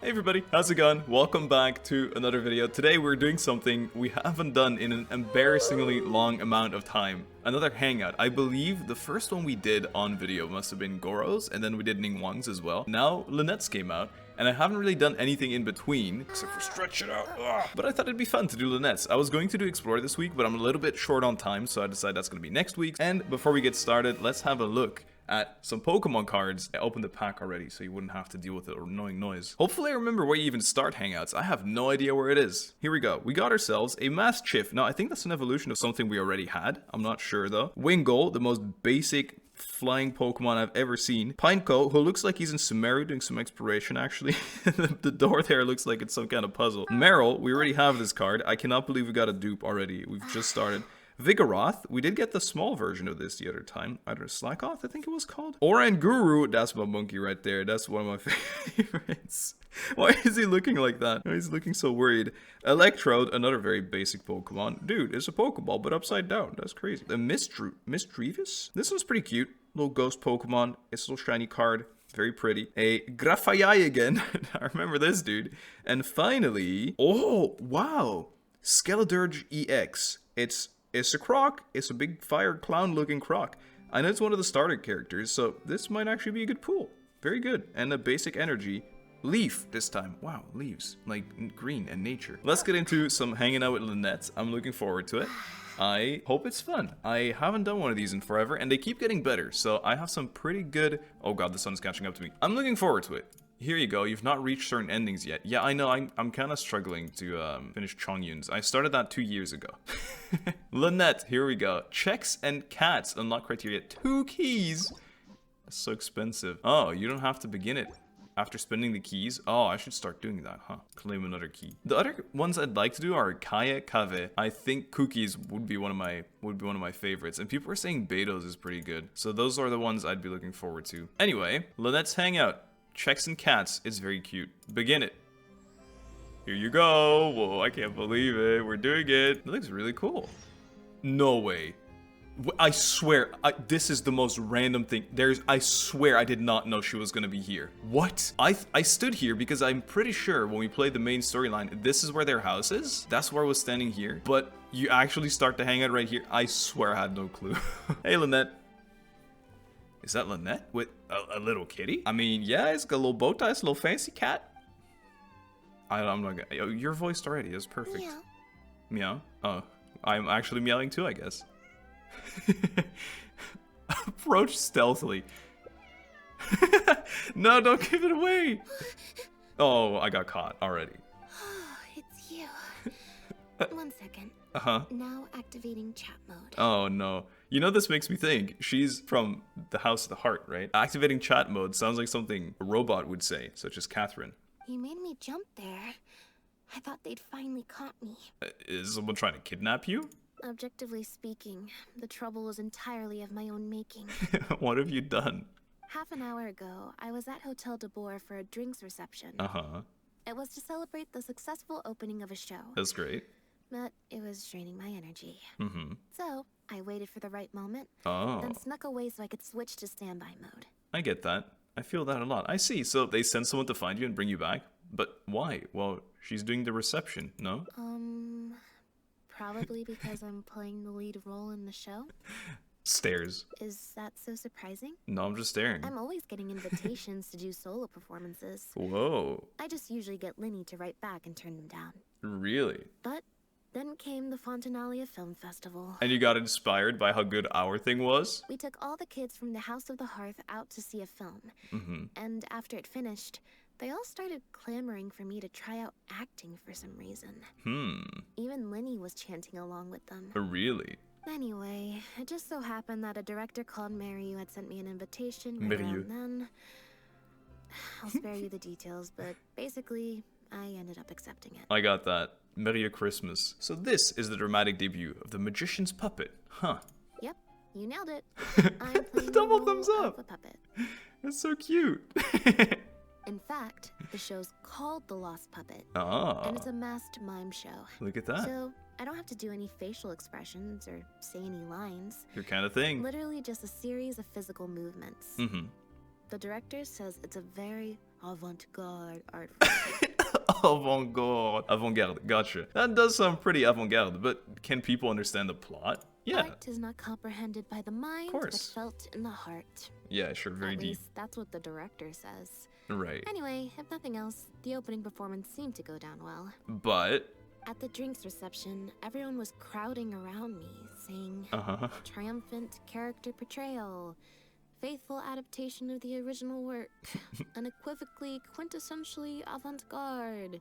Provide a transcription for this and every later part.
Hey everybody, how's it going? Welcome back to another video. Today we're doing something we haven't done in an embarrassingly long amount of time. Another hangout. I believe the first one we did on video must have been Goro's, and then we did Ningguang's as well. Now Lynette's came out, and I haven't really done anything in between, except for stretch it out. Ugh. But I thought it'd be fun to do Lynette's. I was going to do Explore this week, but I'm a little bit short on time, so I decided that's going to be next week. And before we get started, let's have a look at some Pokemon cards. I opened the pack already, so you wouldn't have to deal with the annoying noise. Hopefully I remember where you even start Hangouts. I have no idea where it is. Here we go. We got ourselves a Mastiff. Now, I think that's an evolution of something we already had. I'm not sure, though. Wingull, the most basic flying Pokemon I've ever seen. Pineco, who looks like he's in Sumeru doing some exploration, actually. The door there looks like it's some kind of puzzle. Meryl, we already have this card. I cannot believe we got a dupe already. We've just started. Vigoroth, we did get the small version of this the other time. Either Slackoth, I think it was called. Oranguru, that's my monkey right there. That's one of my favorites. Why is he looking like that? He's looking so worried. Electrode, another very basic Pokemon. Dude, it's a Pokeball, but upside down. That's crazy. The Misdreavus? This one's pretty cute. Little ghost Pokemon. It's a little shiny card. Very pretty. A Grafaiai again. I remember this dude. And finally, oh, wow. Skeledirge EX. It's a croc. It's a big fire clown looking croc. I know it's one of the starter characters, so this might actually be a good pool. Very good. And a basic energy. Leaf this time. Wow, leaves. Like green and nature. Let's get into some hanging out with Lynette. I'm looking forward to it. I hope it's fun. I haven't done one of these in forever, and they keep getting better, so I have some pretty good... Oh god, the sun's catching up to me. I'm looking forward to it. Here you go. You've not reached certain endings yet. Yeah, I know. I'm kind of struggling to finish Chongyun's. I started that 2 years ago. Lynette, here we go. Checks and cats. Unlock criteria. 2 keys. That's so expensive. Oh, you don't have to begin it after spending the keys. Oh, I should start doing that, huh? Claim another key. The other ones I'd like to do are Kaya Kave. I think Cookies would be one of my favorites. And people are saying Betos is pretty good. So those are the ones I'd be looking forward to. Anyway, Lynette's Hangout. Checks and cats. It's very cute. Begin it. Here you go. Whoa, I can't believe it. We're doing it. It looks really cool. No way. I swear, this is the most random thing. I swear I did not know she was gonna be here. What? I stood here because I'm pretty sure when we played the main storyline, this is where their house is. That's where I was standing here. But you actually start to hang out right here. I swear I had no clue. Hey, Lynette. Is that Lynette with a little kitty? I mean, yeah, it's got a little bow tie, it's a little fancy cat. I'm not gonna... Your voice already is perfect. Meow. Meow? Oh, I'm actually meowing too, I guess. Approach stealthily. No, don't give it away. Oh, I got caught already. It's you. 1 second. Uh-huh. Now activating chat mode. Oh, no. You know, this makes me think. She's from the House of the Heart, right? Activating chat mode sounds like something a robot would say, such as Catherine. You made me jump there. I thought they'd finally caught me. Is someone trying to kidnap you? Objectively speaking, the trouble was entirely of my own making. What have you done? Half an hour ago, I was at Hotel de Boer for a drinks reception. Uh-huh. It was to celebrate the successful opening of a show. That's great. But it was draining my energy. Mm-hmm. So, I waited for the right moment, Oh. then snuck away so I could switch to standby mode. I get that. I feel that a lot. I see. So they send someone to find you and bring you back? But why? Well, she's doing the reception, no? Probably because I'm playing the lead role in the show. Stares. Is that so surprising? No, I'm just staring. I'm always getting invitations to do solo performances. Whoa. I just usually get Lyney to write back and turn them down. Really? But then came the Fontanalia Film Festival. And you got inspired by how good our thing was? We took all the kids from the House of the Hearth out to see a film. Mm-hmm. And after it finished, they all started clamoring for me to try out acting for some reason. Even Lyney was chanting along with them. Really? Anyway, it just so happened that a director called MaryU had sent me an invitation MaryU. around then. I'll spare you the details, but basically, I ended up accepting it. I got that. Merry Christmas. So this is the dramatic debut of the Magician's Puppet, huh? Yep, you nailed it. I'm playing Double the thumbs role up. of a puppet. That's so cute. In fact, the show's called The Lost Puppet. Ah. And it's a masked mime show. Look at that. So, I don't have to do any facial expressions or say any lines. Your kind of thing. Literally just a series of physical movements. Mm-hmm. The director says it's a very avant-garde art. Avant-garde. Avant-garde. Gotcha. That does sound pretty avant-garde, but can people understand the plot? Yeah. Art is not comprehended by the mind, but felt in the heart. Yeah, sure, very deep. At least that's what the director says. Right. Anyway, if nothing else, the opening performance seemed to go down well. But at the drinks reception, everyone was crowding around me, saying, triumphant character portrayal, faithful adaptation of the original work, unequivocally, quintessentially avant-garde,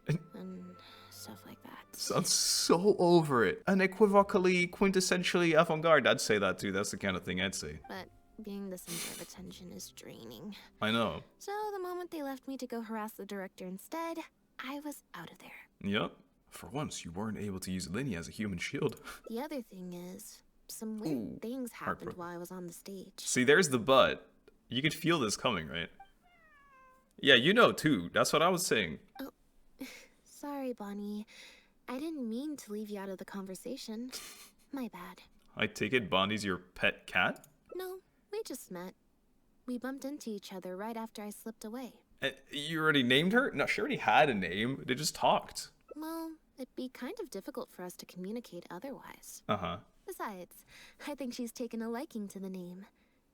and stuff like that. Sounds so over it. Unequivocally, quintessentially avant-garde. I'd say that too. That's the kind of thing I'd say. But being the center of attention is draining. I know. So the moment they left me to go harass the director instead, I was out of there. Yep. For once, you weren't able to use Lyney as a human shield. The other thing is, some weird things happened while I was on the stage. See, there's the but. You could feel this coming, right? Yeah, you know too. That's what I was saying. Oh, sorry, Bonnie. I didn't mean to leave you out of the conversation. My bad. I take it Bonnie's your pet cat? No, we just met. We bumped into each other right after I slipped away. You already named her? No, she already had a name. They just talked. Well, it'd be kind of difficult for us to communicate otherwise. Uh-huh. Besides, I think she's taken a liking to the name.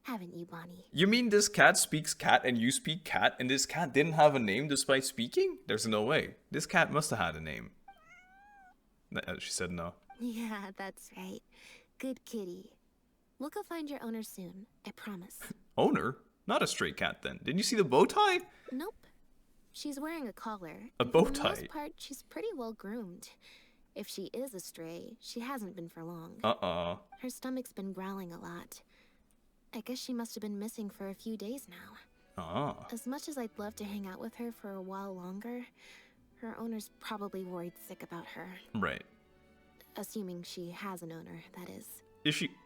Haven't you, Bonnie? You mean this cat speaks cat and you speak cat and this cat didn't have a name despite speaking? There's no way. This cat must have had a name. She said no. Yeah, that's right. Good kitty. We'll go find your owner soon, I promise. Owner? Not a stray cat then. Didn't you see the bow tie? Nope. She's wearing a collar. A bow tie? For the most part, she's pretty well groomed. If she is a stray, she hasn't been for long. Her stomach's been growling a lot. I guess she must have been missing for a few days now. As much as I'd love to hang out with her for a while longer, her owner's probably worried sick about her. Right. Assuming she has an owner, that is.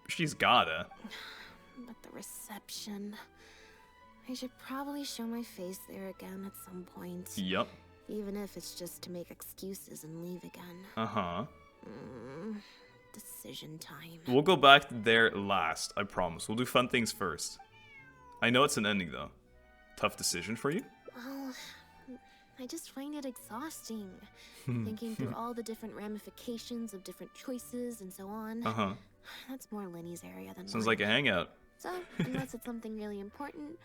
She's gotta. But the reception... I should probably show my face there again at some point. Yep. Even if it's just to make excuses and leave again. Decision time. We'll go back there last, I promise. We'll do fun things first. I know it's an ending though. Tough decision for you? Well, I just find it exhausting. Thinking through all the different ramifications of different choices and so on. That's more Lyney's area than Sounds mine. like a hangout. So, unless it's something really important,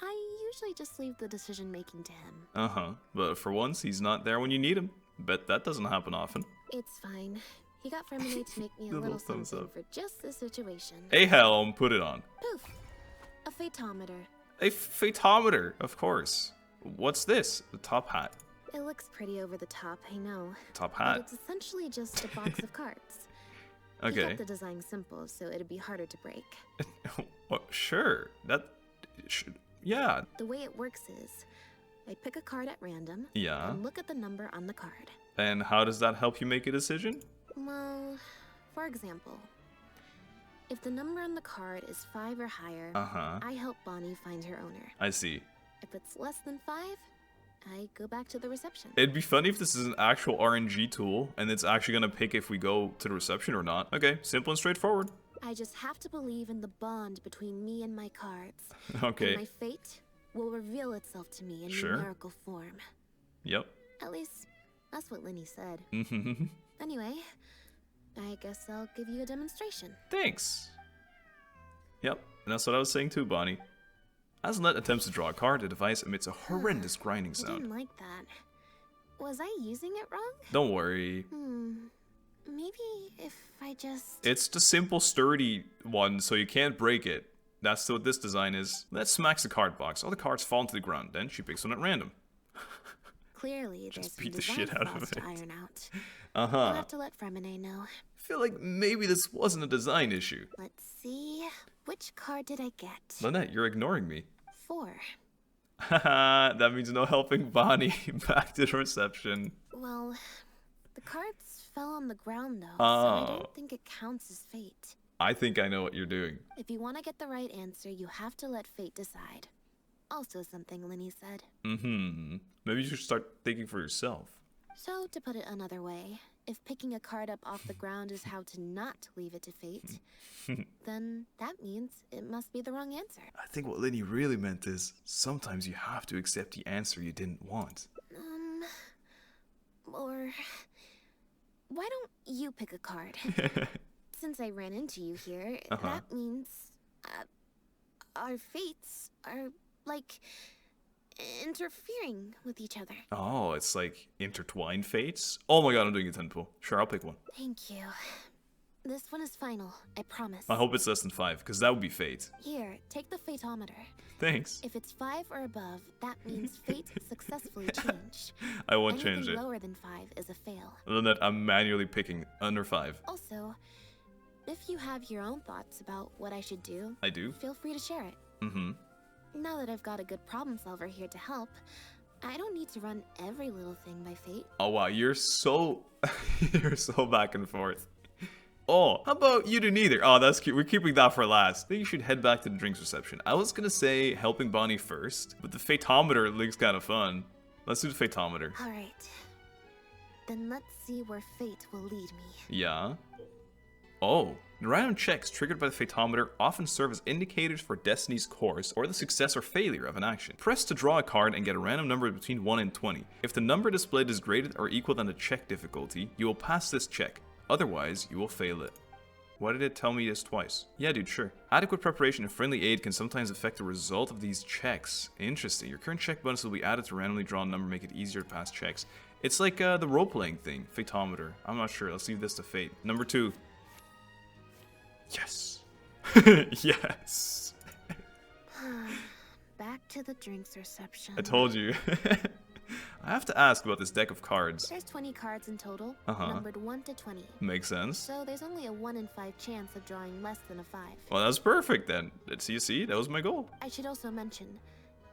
I usually just leave the decision making to him. But for once, he's not there when you need him. Bet that doesn't happen often. It's fine. He got Furina to make me a little something for just this situation. A helm, put it on. Poof. A photometer. A photometer, of course. What's this? The top hat. It looks pretty over the top, I know. Top hat. But it's essentially just a box of cards. Okay. He kept the design simple, so it'd be harder to break. Well, sure. That should... Yeah. The way it works is, I pick a card at random, and look at the number on the card. And how does that help you make a decision? Well, for example, if the number on the card is 5 or higher, I help Bonnie find her owner. I see. If it's less than 5, I go back to the reception. It'd be funny if this is an actual RNG tool, and it's actually gonna pick if we go to the reception or not. Okay, simple and straightforward. I just have to believe in the bond between me and my cards. Okay. And my fate will reveal itself to me in numerical form. Yep. At least, that's what Lyney said. Anyway, I guess I'll give you a demonstration. Thanks. Yep, and that's what I was saying too, Bonnie. As Lynette attempts to draw a card, the device emits a horrendous grinding sound. I didn't like that. Was I using it wrong? Don't worry. Maybe if I just... It's the simple, sturdy one, so you can't break it. That's what this design is. Let's smacks the card box. All the cards fall to the ground. Then she picks one at random. Clearly, there's beat the some shit design out of flaws to it. iron out. I'll have to let Furina know. I feel like maybe this wasn't a design issue. Let's see. Which card did I get? Lynette, you're ignoring me. 4. Haha, that means no helping Bonnie back to the reception. Well, the cards fell on the ground though, so I don't think it counts as fate. I think I know what you're doing. If you want to get the right answer, you have to let fate decide. Also something Lyney said. Maybe you should start thinking for yourself. So, to put it another way, If picking a card up off the ground is how to not leave it to fate, then that means it must be the wrong answer. I think what Lyney really meant is, sometimes you have to accept the answer you didn't want. Or why don't you pick a card? Since I ran into you here, that means our fates are like interfering with each other. Oh, it's like intertwined fates? Oh my god, I'm doing a 10 pull. Sure, I'll pick one. Thank you. This one is final, I promise. I hope it's less than 5, because that would be fate. Here, take the fatometer. Thanks. If it's 5 or above, that means fate successfully changed. I won't change it. Anything lower than 5 is a fail. Lynette, I'm manually picking under 5. Also, if you have your own thoughts about what I should do, I do. Feel free to share it. Now that I've got a good problem solver here to help, I don't need to run every little thing by fate. Oh wow, you're so you're so back and forth. Oh, how about you do neither? Oh, that's cute. We're keeping that for last. I think you should head back to the drinks reception. I was gonna say helping Bonnie first, but the fatometer looks kind of fun. Let's do the fatometer. All right. Then let's see where fate will lead me. Yeah. Oh, the random checks triggered by the fatometer often serve as indicators for destiny's course or the success or failure of an action. Press to draw a card and get a random number between 1 and 20. If the number displayed is greater or equal than the check difficulty, you will pass this check. Otherwise, you will fail it. Why did it tell me this twice? Yeah, dude, sure. Adequate preparation and friendly aid can sometimes affect the result of these checks. Interesting. Your current check bonus will be added to randomly drawn number, make it easier to pass checks. It's like the role-playing thing, fatometer. I'm not sure. Let's leave this to fate. Number 2. Yes. Yes. Back to the drinks reception. I told you. I have to ask about this deck of cards. There's 20 cards in total, numbered 1 to 20. Makes sense. So there's only a 1 in 5 chance of drawing less than a 5. Well, that's perfect then. See, that was my goal. I should also mention,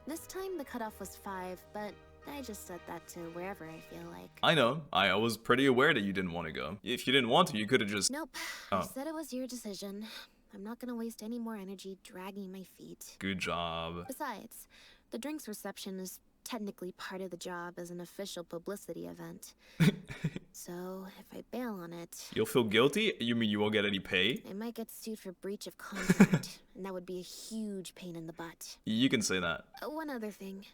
this time the cutoff was 5, but I just set that to wherever I feel like. I know. I was pretty aware that you didn't want to go. If you didn't want to, you could have just... Nope. I said it was your decision. I'm not gonna waste any more energy dragging my feet. Good job. Besides, the drinks reception is technically part of the job as an official publicity event. So, if I bail on it... You'll feel guilty? You mean you won't get any pay? I might get sued for breach of contract, and that would be a huge pain in the butt. You can say that. One other thing.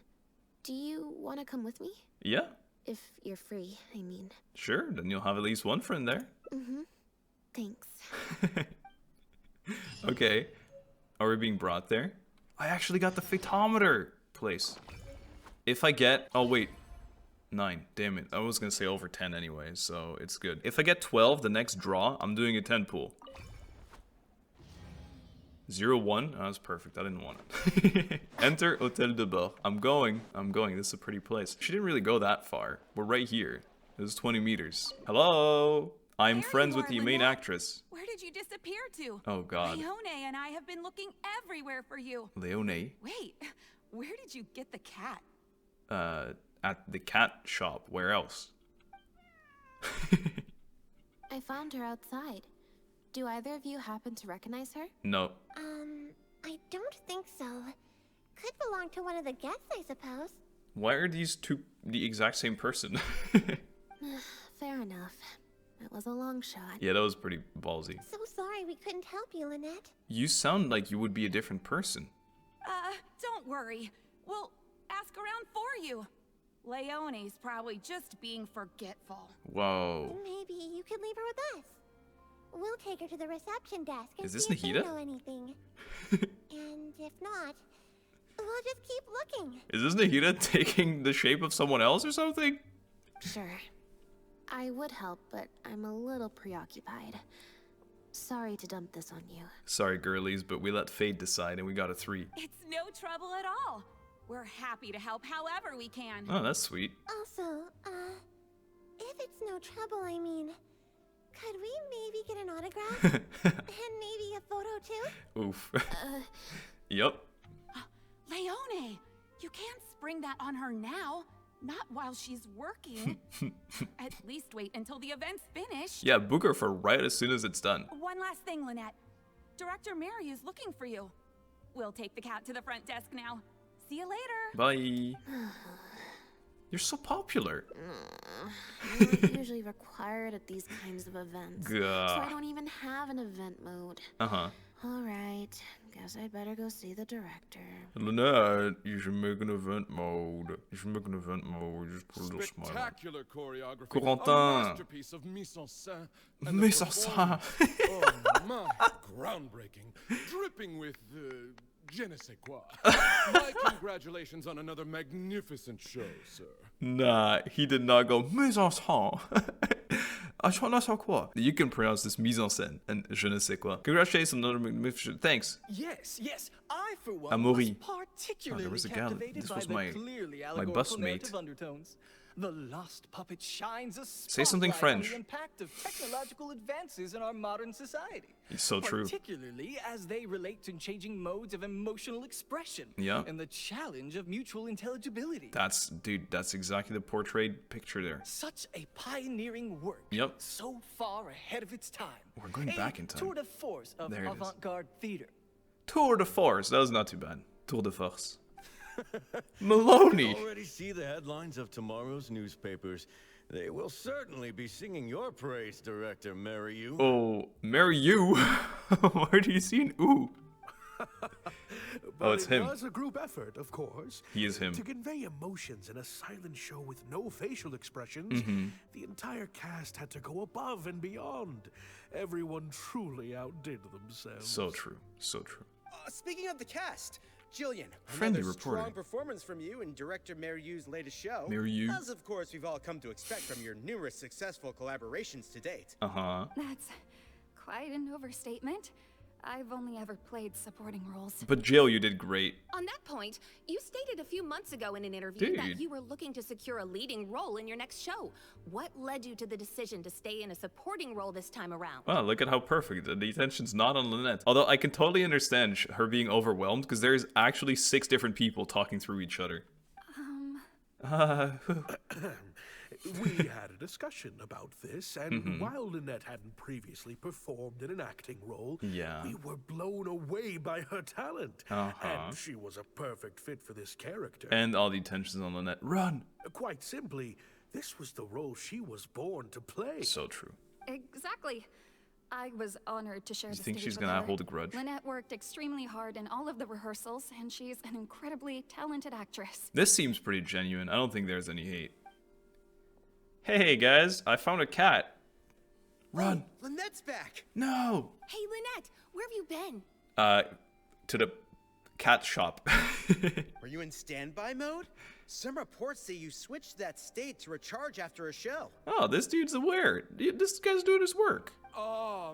Do you want to come with me? Yeah. If you're free, I mean. Sure, then you'll have at least one friend there. Thanks. Okay. Are we being brought there? I actually got the fatometer place. If I get... Oh, wait. 9. Damn it. I was going to say over 10 anyway, so it's good. If I get 12, the next draw, I'm doing a 10 pool. 0-1. Oh, that's perfect. I didn't want it. Enter Hotel de Bord. I'm going. This is a pretty place. She didn't really go that far. We're right here. It was 20 meters. Hello? I'm friends with the main actress. Where did you disappear to? Oh, God. Leone and I have been looking everywhere for you. Leone? Wait, where did you get the cat? At the cat shop. Where else? I found her outside. Do either of you happen to recognize her? No. I don't think so. Could belong to one of the guests, I suppose. Why are these two the exact same person? Fair enough. It was a long shot. Yeah, that was pretty ballsy. So sorry we couldn't help you, Lynette. You sound like you would be a different person. Don't worry. We'll ask around for you. Leone's probably just being forgetful. Whoa. Maybe you could leave her with us. We'll take her to the reception desk and Is this see if they Nahida? know anything. And if not, we'll just keep looking. Is this Nahida taking the shape of someone else or something? Sure. I would help, but I'm a little preoccupied. Sorry to dump this on you. Sorry, girlies, but we let fate decide and we got a 3. It's no trouble at all. We're happy to help however we can. Oh, that's sweet. Also, if it's no trouble, I mean, could we maybe get an autograph? And maybe a photo too? Oof. Yep. Leone, you can't spring that on her now. Not while she's working. At least wait until the event's finished. Yeah, book her for right as soon as it's done. One last thing, Lynette. Director Mary is looking for you. We'll take the cat to the front desk now. See you later. Bye. You're so popular. I'm not usually required at these kinds of events. So I don't even have an event mode. Alright, guess I'd better go see the director. Lynette, you should make an event mode. Just put a little smile. Spectacular choreography. Confronting. A masterpiece of mise en scène. And the Mise en scène. performance, oh my, groundbreaking, dripping with je ne sais quoi. My congratulations on another magnificent show, sir. Nah, he did not go mise en scène. Je ne sais quoi. You can pronounce this mise en scène and je ne sais quoi. Congratulations on another magnificent. Thanks. Yes, I for one Amaury. was particularly there was a gal. captivated This by was the my clearly bus allegorical mate. narrative undertones. The lost puppet shines a Say something spotlight on French. the impact of technological advances in our modern society. It's so true. Particularly as they relate to changing modes of emotional expression. Yeah. And the challenge of mutual intelligibility. Dude, that's exactly the portrayed picture there. Such a pioneering work. Yep. So far ahead of its time. We're going back in time. Tour de force of There it is. avant-garde theater. Tour de force. That was not too bad. Tour de force. Maloney. Already see the headlines of tomorrow's newspapers. They will certainly be singing your praise, Director Marry You. Oh, marry you? Where do you see an ooh? Oh, it's him. It was a group effort, of course. He is him. To convey emotions in a silent show with no facial expressions, the entire cast had to go above and beyond. Everyone truly outdid themselves. So true. So true. Speaking of the cast, Jillian, Friendly another reporting. strong performance from you in director Marry You's latest show. Marry You. As of course we've all come to expect from your numerous successful collaborations to date. That's quite an overstatement. I've only ever played supporting roles. But Jill, you did great. On that point, you stated a few months ago in an interview Dude. that you were looking to secure a leading role in your next show. What led you to the decision to stay in a supporting role this time around? Wow, look at how perfect. The attention's not on Lynette. Although I can totally understand her being overwhelmed because there's actually 6 different people talking through each other. We had a discussion about this, and while Lynette hadn't previously performed in an acting role, we were blown away by her talent. And she was a perfect fit for this character. And all the attention's on Lynette. Run! Quite simply, this was the role she was born to play. So true. Exactly. I was honored to share the You think stage she's with gonna her. hold a grudge? Lynette worked extremely hard in all of the rehearsals, and she's an incredibly talented actress. This seems pretty genuine. I don't think there's any hate. Hey guys, I found a cat. Run. Oh, Lynette's back. No. Hey, Lynette, where have you been? To the cat shop. Were you in standby mode? Some reports say you switched that state to recharge after a show. Oh, this dude's aware. This guy's doing his work.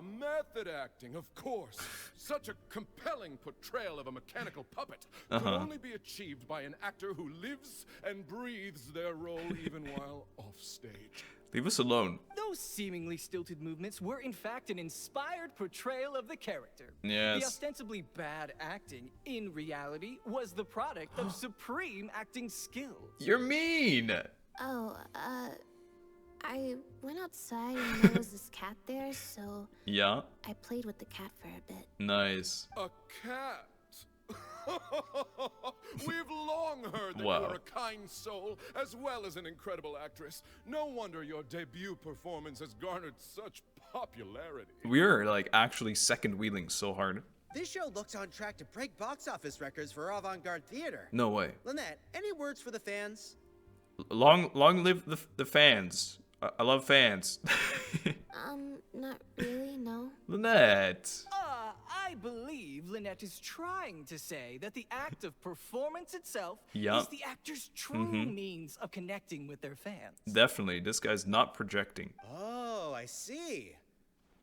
Method acting, of course. Such a compelling portrayal of a mechanical puppet can only be achieved by an actor who lives and breathes their role even while off stage. Leave us alone. Those seemingly stilted movements were in fact an inspired portrayal of the character. Yes. The ostensibly bad acting, in reality, was the product of supreme acting skill. You're mean. Oh, I went outside and there was this cat there, so Yeah. I played with the cat for a bit. Nice. A cat? We've long heard that Wow. you're a kind soul as well as an incredible actress. No wonder your debut performance has garnered such popularity. We're like actually second wheeling so hard. This show looks on track to break box office records for avant-garde theater. No way. Lynette, any words for the fans? Long live the fans. I love fans. Not really, no. Lynette. I believe Lynette is trying to say that the act of performance itself Yup. is the actor's true means of connecting with their fans. Definitely. This guy's not projecting. Oh, I see.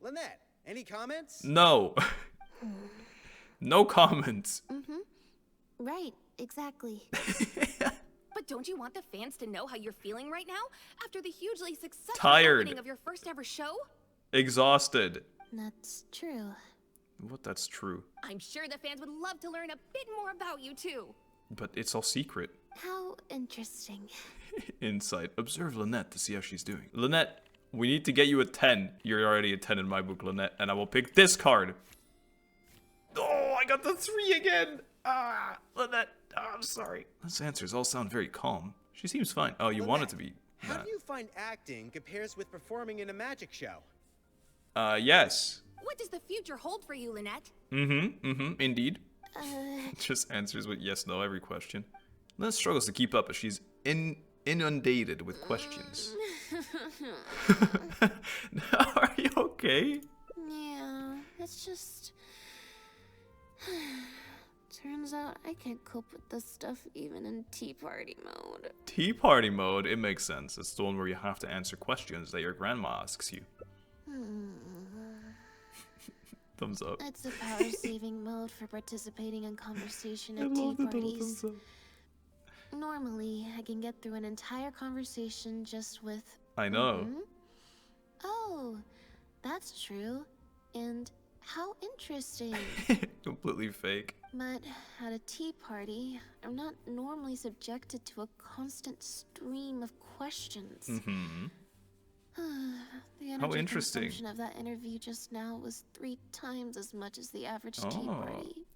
Lynette, any comments? No. No comments. Right, exactly. But don't you want the fans to know how you're feeling right now after the hugely successful Tired. opening of your first ever show? Exhausted. That's true. What? That's true. I'm sure the fans would love to learn a bit more about you too. But it's all secret. How interesting. Insight. Observe Lynette to see how she's doing. Lynette, we need to get you a 10. You're already a 10 in my book, Lynette, and I will pick this card. Oh, I got the 3 again. Lynette, I'm sorry. Those answers all sound very calm. She seems fine. Oh, you want it to be How that. do you find acting compares with performing in a magic show? Yes. What does the future hold for you, Lynette? Indeed. Just answers with yes, no every question. Lynette struggles to keep up as she's inundated with questions. Are you okay? Yeah, it's just... Turns out I can't cope with this stuff even in tea party mode. Tea party mode? It makes sense. It's the one where you have to answer questions that your grandma asks you. Thumbs up. It's a power-saving mode for participating in conversation at tea parties. Normally, I can get through an entire conversation just with... I know. Oh, that's true. And how interesting. Completely fake. But at a tea party, I'm not normally subjected to a constant stream of questions. The energy consumption of that interview just now was 3 times as much as the average tea party.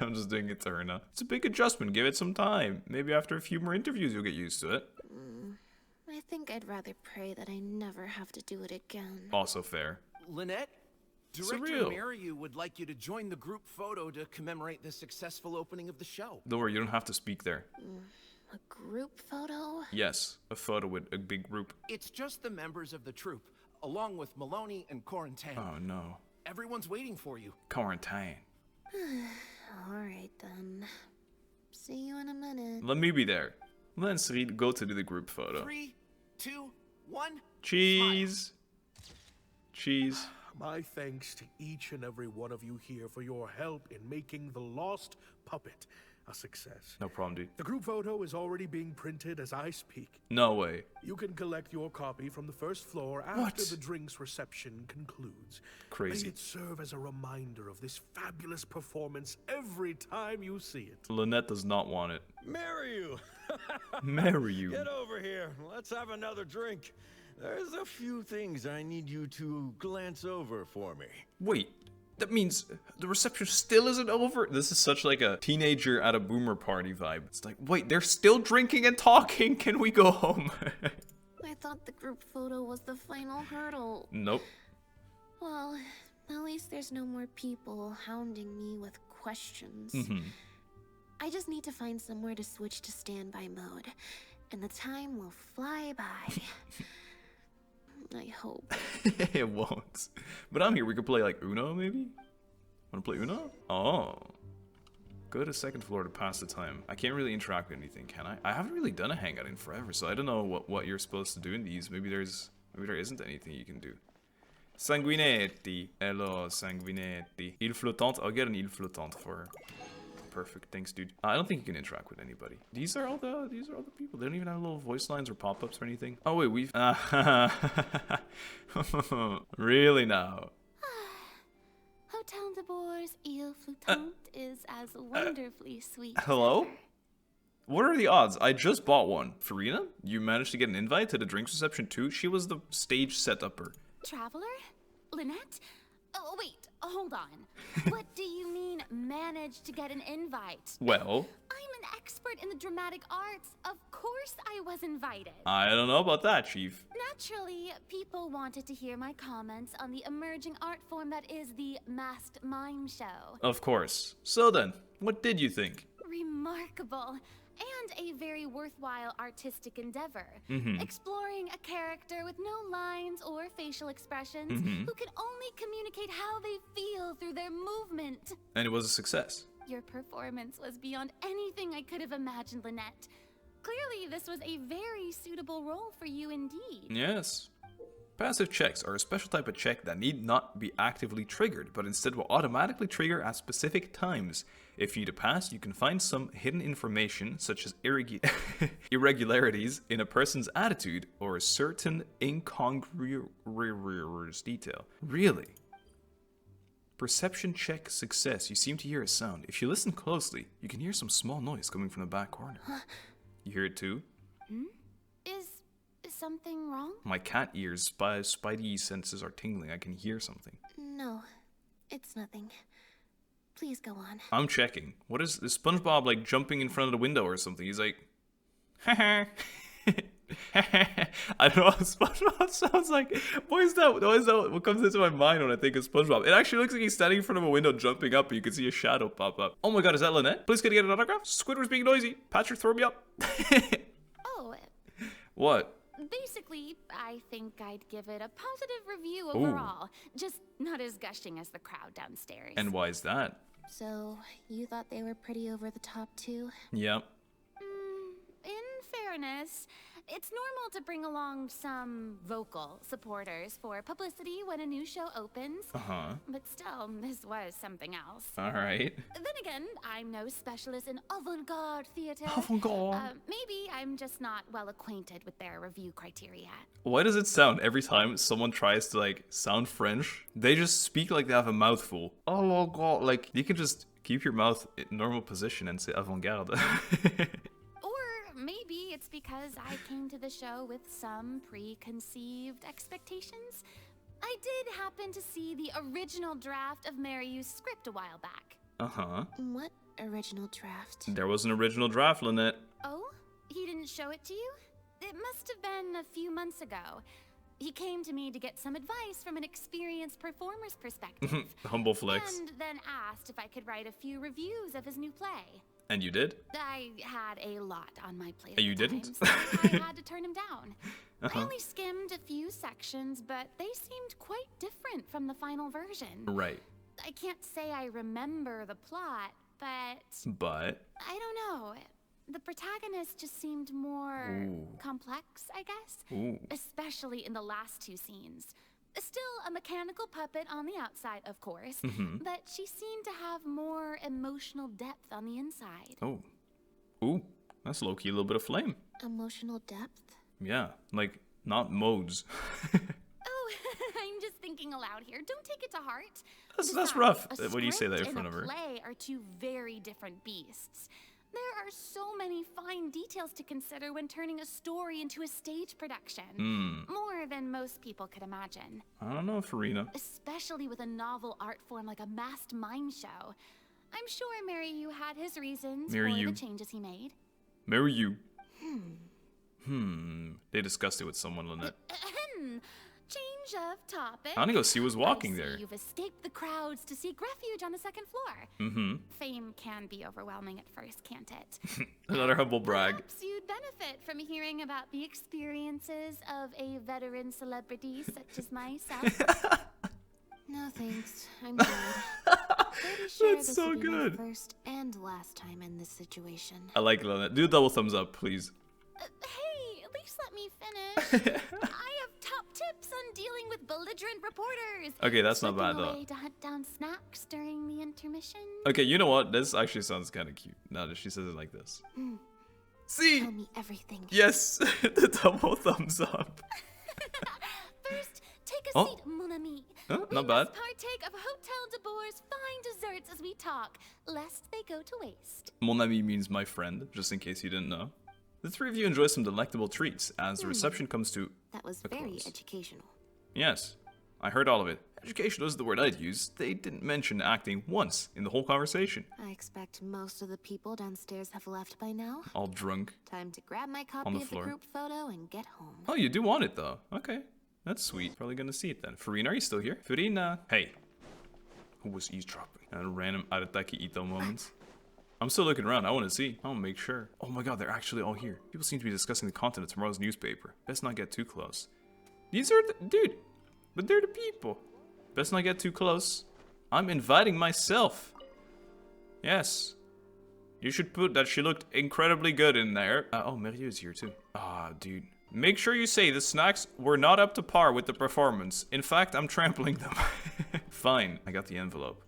I'm just doing it to her now. It's a big adjustment. Give it some time. Maybe after a few more interviews, you'll get used to it. I think I'd rather pray that I never have to do it again. Also fair. Lynette, Director Mariu would like you to join the group photo to commemorate the successful opening of the show. Don't worry, you don't have to speak there. A group photo? Yes, a photo with a big group. It's just the members of the troupe, along with Maloney and Confronting. Oh no. Everyone's waiting for you. Quarantine. Alright then. See you in a minute. Let me be there. Let's go to do the group photo. 3, 2, 1. Cheese. Smile. Cheese. My thanks to each and every one of you here for your help in making The Lost Puppet a success. No problem, dude. The group photo is already being printed as I speak. No way. You can collect your copy from the first floor after the drinks reception concludes. Crazy. May it serve as a reminder of this fabulous performance every time you see it. Lynette does not want it. Marry you! Marry you. Get over here. Let's have another drink. There's a few things I need you to glance over for me. Wait, that means the reception still isn't over? This is such like a teenager at a boomer party vibe. It's like, wait, they're still drinking and talking. Can we go home? I thought the group photo was the final hurdle. Nope. Well, at least there's no more people hounding me with questions. I just need to find somewhere to switch to standby mode, and the time will fly by. I hope. It won't. But I'm here. We could play like Uno, maybe? Wanna play Uno? Oh. Go to second floor to pass the time. I can't really interact with anything, can I? I haven't really done a hangout in forever, so I don't know what you're supposed to do in these. Maybe there isn't anything you can do. Sanguinetti. Hello, Sanguinetti. Il flottante. I'll get an il flottante for her. Perfect, thanks, dude. I don't think you can interact with anybody. These are all the people. They don't even have little voice lines or pop-ups or anything. Oh wait, we've really now. Hotel de Bour's il flottante is as wonderfully sweet. Hello? What are the odds? I just bought one. Furina, you managed to get an invite to the drinks reception too? She was the stage set-upper. Traveler? Lynette? Oh, wait, hold on. What do you mean, managed to get an invite? Well, I'm an expert in the dramatic arts. Of course I was invited. I don't know about that, Chief. Naturally, people wanted to hear my comments on the emerging art form that is the masked mime show. Of course. So then, what did you think? Remarkable. And a very worthwhile artistic endeavor. Exploring a character with no lines or facial expressions who can only communicate how they feel through their movement. And it was a success. Your performance was beyond anything I could have imagined, Lynette. Clearly, this was a very suitable role for you indeed. Yes. Passive checks are a special type of check that need not be actively triggered, but instead will automatically trigger at specific times. If you to pass, you can find some hidden information, such as irregularities in a person's attitude or a certain incongruous detail. Really? Perception check success. You seem to hear a sound. If you listen closely, you can hear some small noise coming from the back corner. You hear it too? Is something wrong? My cat ears, spidey senses are tingling. I can hear something. No, it's nothing. Please go on. I'm checking. What is SpongeBob like jumping in front of the window or something? He's like, I don't know how SpongeBob sounds like. What is that? What comes into my mind when I think of SpongeBob? It actually looks like he's standing in front of a window jumping up, and you can see a shadow pop up. Oh my god, is that Lynette? Please can I get an autograph? Squidward's being noisy. Patrick, throw me up. Oh. What? Basically, I think I'd give it a positive review overall. Just not as gushing as the crowd downstairs. And why is that? So, you thought they were pretty over the top too? Yep. In fairness, it's normal to bring along some vocal supporters for publicity when a new show opens. But still, this was something else. Alright. Then again, I'm no specialist in avant-garde theater. Avant-garde. Maybe I'm just not well acquainted with their review criteria. Why does it sound every time someone tries to like sound French, they just speak like they have a mouthful? Oh my god, like you can just keep your mouth in normal position and say avant-garde. Maybe it's because I came to the show with some preconceived expectations. I did happen to see the original draft of Marryou's script a while back. What original draft? There was an original draft, Lynette. Oh? He didn't show it to you? It must have been a few months ago. He came to me to get some advice from an experienced performer's perspective. Humble flex. And then asked if I could write a few reviews of his new play. And you did? I had a lot on my plate. You didn't? So I had to turn him down. I only skimmed a few sections, but they seemed quite different from the final version. Right. I can't say I remember the plot, but... But? I don't know. The protagonist just seemed more complex, I guess. Especially in the last two scenes. Still a mechanical puppet on the outside, of course, but she seemed to have more emotional depth on the inside. Oh. Ooh, that's low-key a little bit of flame. Emotional depth? Yeah, like, not modes. Oh, I'm just thinking aloud here. Don't take it to heart. That's rough when you say that in front of her. A play are two very different beasts. There are so many fine details to consider when turning a story into a stage production. More than most people could imagine. I don't know, Furina. Especially with a novel art form like a masked mime show. I'm sure Marryu had his reasons for the changes he made. Marryu. They discussed it with someone, Lynette. Change of topic. I want to go see who's walking there. You've escaped the crowds to seek refuge on the second floor. Fame can be overwhelming at first, can't it? Another humble brag. Perhaps you'd benefit from hearing about the experiences of a veteran celebrity such as myself. No thanks, I'm good. Pretty sure That's this so will be good. my first and last time in this situation. I like Lynette. Do a double thumbs up, please. Hey, at least let me finish. I have top tips on dealing with belligerent reporters. Okay, that's not bad Slipping though. away to hunt down snacks during the intermission. Okay, you know what? This actually sounds kind of cute now that she says it like this. See? Tell me everything. Yes, the double thumbs up. First, take a seat, mon ami. Not bad. Let's partake of Hotel de Boer's fine desserts as we talk, lest they go to waste. Mon ami means my friend, just in case you didn't know. The three of you enjoy some delectable treats as the reception comes to That was very educational. Yes, I heard all of it. Educational is the word I'd use. They didn't mention acting once in the whole conversation. I expect most of the people downstairs have left by now. All drunk. Time to grab my On copy the of the floor. group photo and get home. Oh, you do want it though. Okay, that's sweet. Probably gonna see it then. Furina, are you still here? Furina! Hey. Who was eavesdropping? Random Arataki Ito moments. I'm still looking around. I want to see. I want to make sure. Oh my god, they're actually all here. People seem to be discussing the content of tomorrow's newspaper. Best not get too close. These are the... Dude. But they're the people. Best not get too close. I'm inviting myself. Yes. You should put that she looked incredibly good in there. Oh, Marryu's here too. Ah, dude. Make sure you say the snacks were not up to par with the performance. In fact, I'm trampling them. Fine. I got the envelope.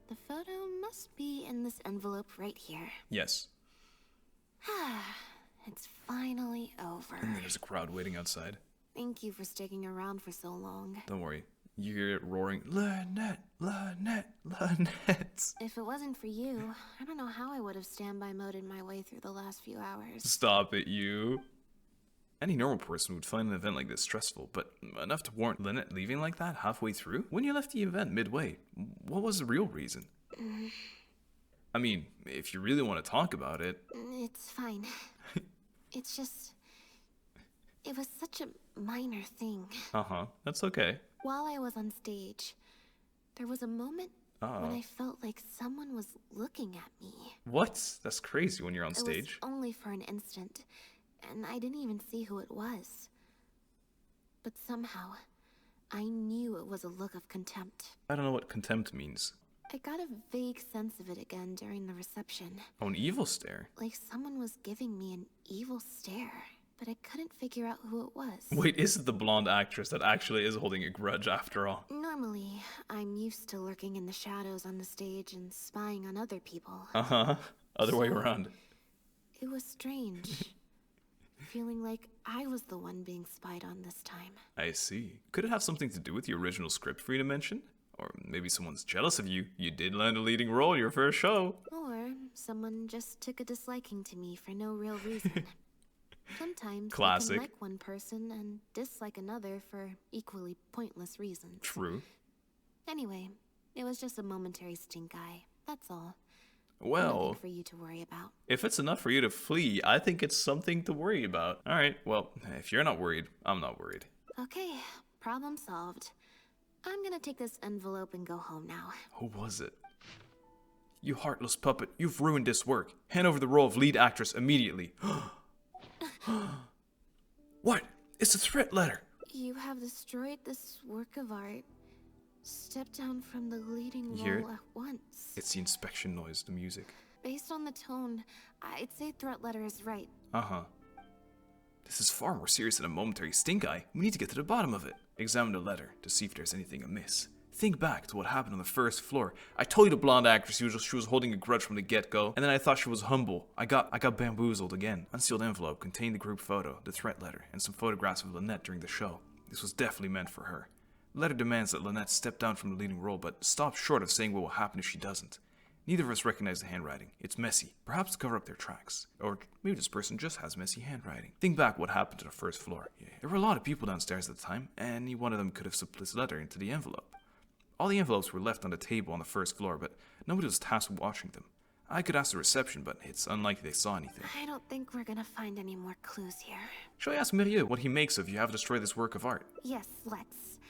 The photo must be in this envelope right here. Yes. It's finally over. And there's a crowd waiting outside. Thank you for sticking around for so long. Don't worry. You hear it roaring, Lynette, Lynette, Lynette. If it wasn't for you, I don't know how I would have standby moded my way through the last few hours. Stop it, you. Any normal person would find an event like this stressful, but enough to warrant Lynette leaving like that halfway through? When you left the event midway, what was the real reason? I mean, if you really want to talk about it... It's fine. It's just... It was such a minor thing. That's okay. While I was on stage, there was a moment when I felt like someone was looking at me. What? That's crazy when you're on stage. It was only for an instant, and I didn't even see who it was. But somehow, I knew it was a look of contempt. I don't know what contempt means. I got a vague sense of it again during the reception. Oh, an evil stare? Like someone was giving me an evil stare, but I couldn't figure out who it was. Wait, is it the blonde actress that actually is holding a grudge after all? Normally, I'm used to lurking in the shadows on the stage and spying on other people. Other way around. It was strange. Feeling like I was the one being spied on this time. I see. Could it have something to do with the original script Furina mentioned? Or maybe someone's jealous of you. You did land a leading role your first show. Or someone just took a disliking to me for no real reason. Sometimes Classic. you can like one person and dislike another for equally pointless reasons. True. Anyway, it was just a momentary stink eye. That's all. Well, nothing for you to worry about. If it's enough for you to flee, I think it's something to worry about. Alright, well, if you're not worried, I'm not worried. Okay, problem solved. I'm gonna take this envelope and go home now. Who was it? You heartless puppet, you've ruined this work. Hand over the role of lead actress immediately. What? It's a threat letter. You have destroyed this work of art. Step down from the leading You hear role it? at once. It's the inspection noise, the music. Based on the tone, I'd say threat letter is right. This is far more serious than a momentary stink eye. We need to get to the bottom of it. Examine the letter to see if there's anything amiss. Think back to what happened on the first floor. I told you the blonde actress she was holding a grudge from the get-go, and then I thought she was humble. I got bamboozled again. Unsealed envelope contained the group photo, the threat letter, and some photographs of Lynette during the show. This was definitely meant for her. The letter demands that Lynette step down from the leading role, but stops short of saying what will happen if she doesn't. Neither of us recognize the handwriting. It's messy, perhaps to cover up their tracks. Or maybe this person just has messy handwriting. Think back what happened to the first floor. There were a lot of people downstairs at the time, and any one of them could have slipped this letter into the envelope. All the envelopes were left on the table on the first floor, but nobody was tasked with watching them. I could ask the reception, but it's unlikely they saw anything. I don't think we're gonna find any more clues here. Shall I ask Mérieux what he makes of you have destroyed this work of art? Yes, let's.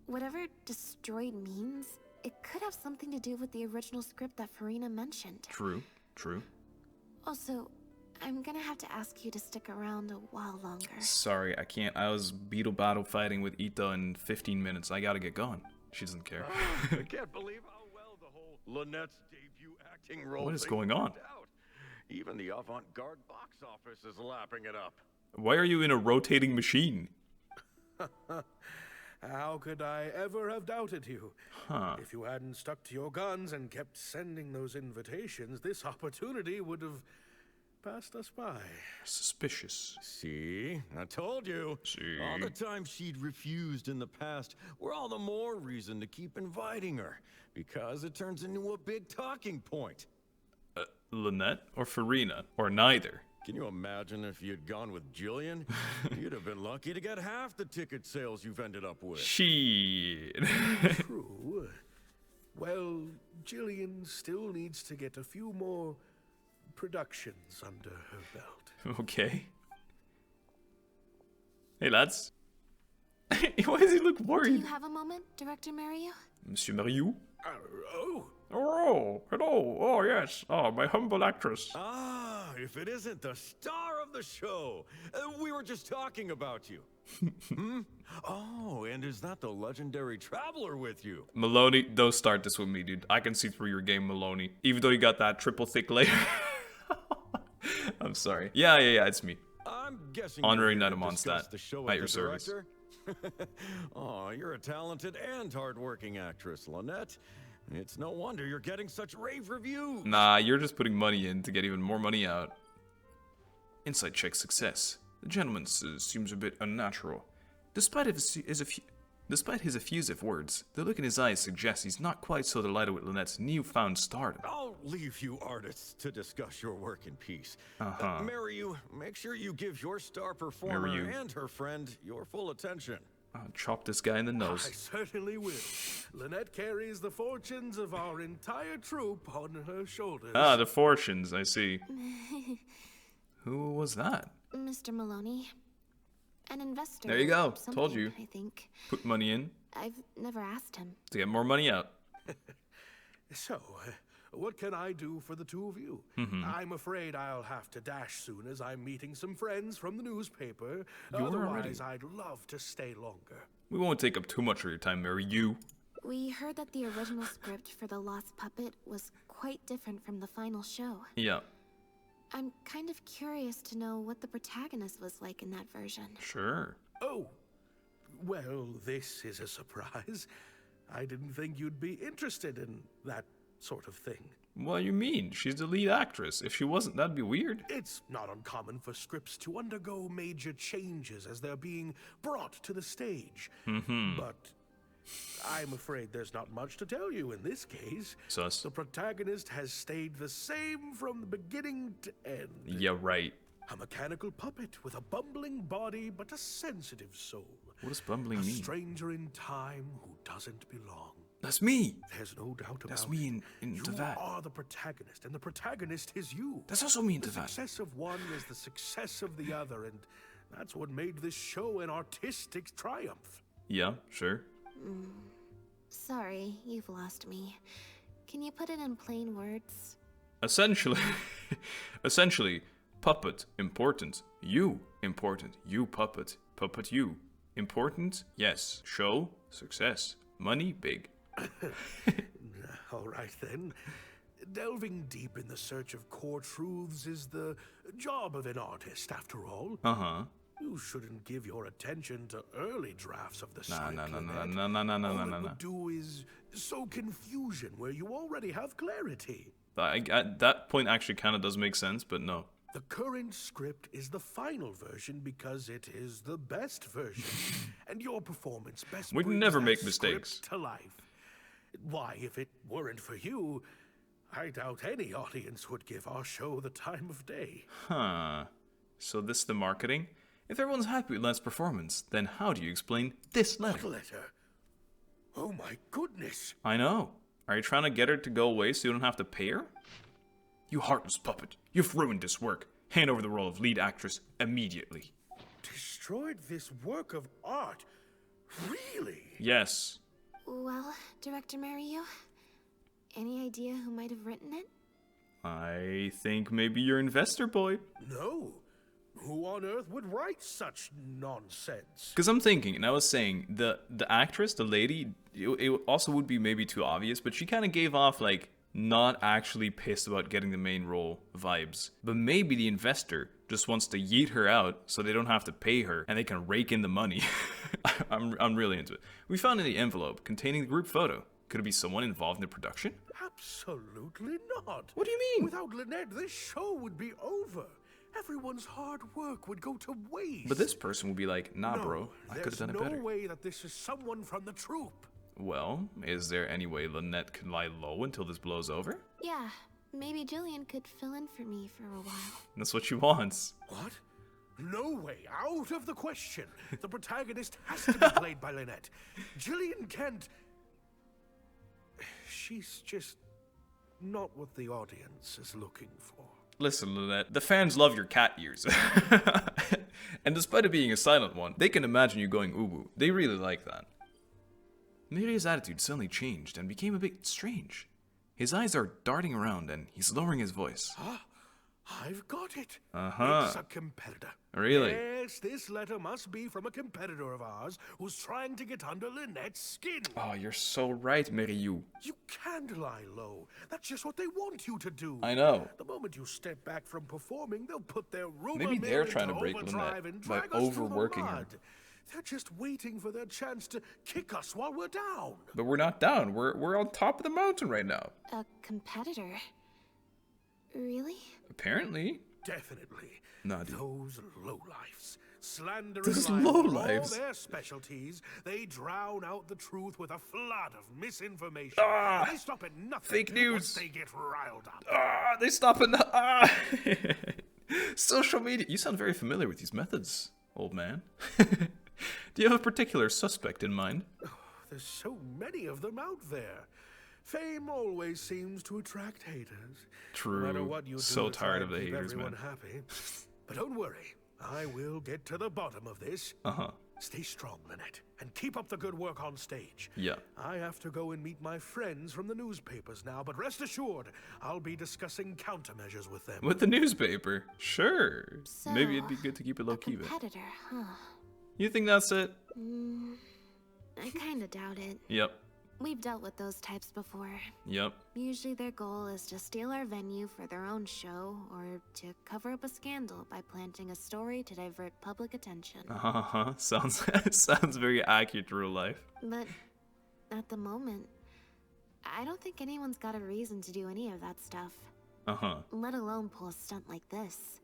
Whatever destroyed means, it could have something to do with the original script that Furina mentioned. True. Also, I'm gonna have to ask you to stick around a while longer. Sorry, I can't. I was beetle battle fighting with Ito in 15 minutes. I gotta get going. She doesn't care. I can't believe how well the whole Lynette's debut acting role. What is going on? Out. Even the avant-garde box office is lapping it up. Why are you in a rotating machine? How could I ever have doubted you? If you hadn't stuck to your guns and kept sending those invitations, this opportunity would have passed us by. Suspicious. See? I told you. See? All the times she'd refused in the past were all the more reason to keep inviting her, because it turns into a big talking point. Lynette or Furina? Or neither? Can you imagine if you'd gone with Jillian? You'd have been lucky to get half the ticket sales you've ended up with. Shit. True. Well, Jillian still needs to get a few more productions under her belt. Okay. Hey, lads. Why does he look worried? Do you have a moment, Director Mario? Monsieur Mérieux? Oh. Oh, hello. Oh, yes. Oh, my humble actress. Ah, if it isn't the star of the show. We were just talking about you. Oh, and is that the legendary traveler with you? Maloney, don't start this with me, dude. I can see through your game, Maloney. Even though you got that triple thick layer. I'm sorry. Yeah, it's me. I'm guessing Honorary you're here Knight to of discuss Mondstadt, the show at as your the service. director? Oh, you're a talented and hardworking actress, Lynette. It's no wonder you're getting such rave reviews. Nah, you're just putting money in to get even more money out. Insight check success. The gentleman seems a bit unnatural. Despite his effusive words, the look in his eyes suggests he's not quite so delighted with Lynette's newfound stardom. I'll leave you artists to discuss your work in peace. Mérieux, make sure you give your star performer and her friend your full attention. I'll chop this guy in the nose. I certainly will. Lynette carries the fortunes of our entire troupe on her shoulders. Ah, the fortunes, I see. Who was that? Mr. Maloney. An investor. There you go. Told you. I think. Put money in. I've never asked him. To get more money out. So, what can I do for the two of you? I'm afraid I'll have to dash soon as I'm meeting some friends from the newspaper. Otherwise, I'd love to stay longer. We won't take up too much of your time, Mary. You. We heard that the original script for The Lost Puppet was quite different from the final show. Yeah. I'm kind of curious to know what the protagonist was like in that version. Sure. Oh, well, this is a surprise. I didn't think you'd be interested in that sort of thing. What do you mean? She's the lead actress. If she wasn't, that'd be weird. It's not uncommon for scripts to undergo major changes as they're being brought to the stage. But I'm afraid there's not much to tell you in this case. Sus. The protagonist has stayed the same from the beginning to end. Yeah, right. A mechanical puppet with a bumbling body but a sensitive soul. What does bumbling mean? A stranger in time who doesn't belong. That's me. There's no doubt about it. That's me in Tevat. You are the protagonist, and the protagonist is you. That's also me in The Tevat. success of one is the success of the other, and that's what made this show an artistic triumph. Yeah, sure. Sorry, you've lost me. Can you put it in plain words? Essentially, puppet, important. You, important. You, puppet. Puppet, you. Important, yes. Show, success. Money, big. All right, then. Delving deep in the search of core truths is the job of an artist, after all. You shouldn't give your attention to early drafts of the script. No. All it would do is sow confusion where you already have clarity. That point actually kind of does make sense, but no. The current script is the final version because it is the best version, and your performance best We brings never that make mistakes. script to life. Why, if it weren't for you, I doubt any audience would give our show the time of day. Huh. So this is the marketing? If everyone's happy with Len's performance, then how do you explain this letter? What letter? Oh my goodness! I know. Are you trying to get her to go away so you don't have to pay her? You heartless puppet. You've ruined this work. Hand over the role of lead actress immediately. Destroyed this work of art? Really? Yes. Well, Director Mario, any idea who might have written it? I think maybe your investor boy. No. Who on earth would write such nonsense? Because I'm thinking, and I was saying, the actress, the lady, it also would be maybe too obvious, but she kind of gave off, like, not actually pissed about getting the main role vibes. But maybe the investor just wants to yeet her out so they don't have to pay her and they can rake in the money. I'm really into it. We found in the envelope containing the group photo. Could it be someone involved in the production? Absolutely not. What do you mean? Without Lynette, this show would be over. Everyone's hard work would go to waste. But this person would be like, nah, bro, I could have done it better. There's no way that this is someone from the troupe. Well, is there any way Lynette can lie low until this blows over? Yeah, maybe Jillian could fill in for me for a while. That's what she wants. What? No way, out of the question. The protagonist has to be played by Lynette. Jillian can't... She's just not what the audience is looking for. Listen, Lynette, the fans love your cat ears. And despite it being a silent one, they can imagine you going uwu. They really like that. Miri's attitude suddenly changed and became a bit strange. His eyes are darting around and he's lowering his voice. I've got it. It's a competitor. Really? Yes, this letter must be from a competitor of ours who's trying to get under Lynette's skin. Oh, you're so right, Miriu. You can't lie low. That's just what they want you to do. I know. The moment you step back from performing, they'll put their rumor Maybe mill they're trying into to break overdrive Lynette and by drag us through the overworking her. mud. They're just waiting for their chance to kick us while we're down. But we're not down. We're on top of the mountain right now. A competitor? Really? Apparently. Definitely. Nah, dude. Those lowlifes. Slandering Those lies are lowlifes. all their specialties. They drown out the truth with a flood of misinformation. Ah, they stop at nothing. fake news. Once they get riled up. They stop at Social media. You sound very familiar with these methods, old man. Do you have a particular suspect in mind? Oh, there's so many of them out there. Fame always seems to attract haters. True. No matter what you do So to try tired of and the keep haters, everyone man. happy. But don't worry, I will get to the bottom of this. Stay strong, Lynette, and keep up the good work on stage. Yeah. I have to go and meet my friends from the newspapers now, but rest assured, I'll be discussing countermeasures with them. With the newspaper? Sure. So, maybe it'd be good to keep it low-key. Competitor, huh? You think that's it? I kinda doubt it. Yep. We've dealt with those types before. Yep. Usually their goal is to steal our venue for their own show, or to cover up a scandal by planting a story to divert public attention. Sounds very accurate to real life. But at the moment, I don't think anyone's got a reason to do any of that stuff. Let alone pull a stunt like this.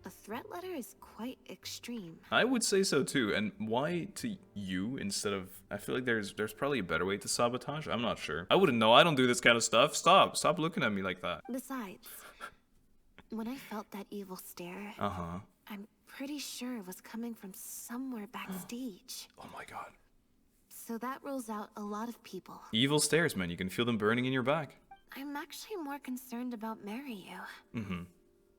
A threat letter is quite extreme. I would say so too. And why to you instead of... I feel like there's probably a better way to sabotage. I'm not sure. I wouldn't know. I don't do this kind of stuff. Stop looking at me like that. Besides, when I felt that evil stare, I'm pretty sure it was coming from somewhere backstage. Oh my god. So that rules out a lot of people. Evil stares, man. You can feel them burning in your back. I'm actually more concerned about RednasYo.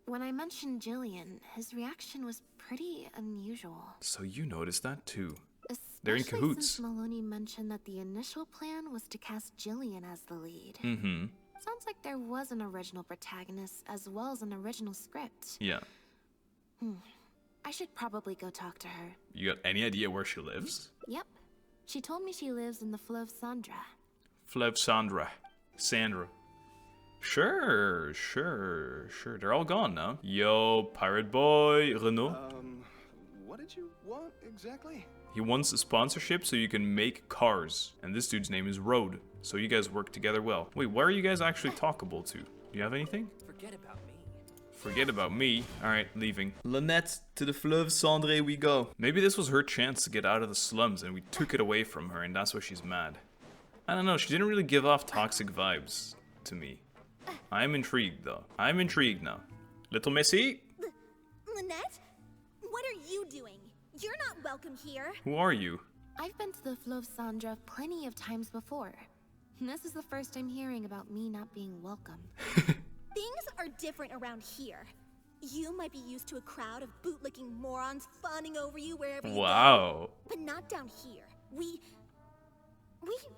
When I mentioned Jillian, his reaction was pretty unusual. So you noticed that too. Especially They're in cahoots. Since Maloney mentioned that the initial plan was to cast Jillian as the lead. Sounds like there was an original protagonist as well as an original script. Yeah. I should probably go talk to her. You got any idea where she lives? Yep. She told me she lives in the Fleuve Sandra. Fleuve Sandra. Sure. They're all gone now. Yo, pirate boy, Renaud. What did you want exactly? He wants a sponsorship so you can make cars. And this dude's name is Road. So you guys work together well. Wait, where are you guys actually talkable to? Do you have anything? Forget about me. Forget about me. Alright, leaving. Lynette, to the Fleuve Cendré we go. Maybe this was her chance to get out of the slums and we took it away from her and that's why she's mad. I don't know, she didn't really give off toxic vibes to me. I'm intrigued though. I'm intrigued now. Little Missy? Lynette? What are you doing? You're not welcome here. Who are you? I've been to the Fleuve Sandra plenty of times before. This is the first I'm hearing about me not being welcome. Things are different around here. You might be used to a crowd of bootlicking morons fawning over you wherever you go. But not down here. We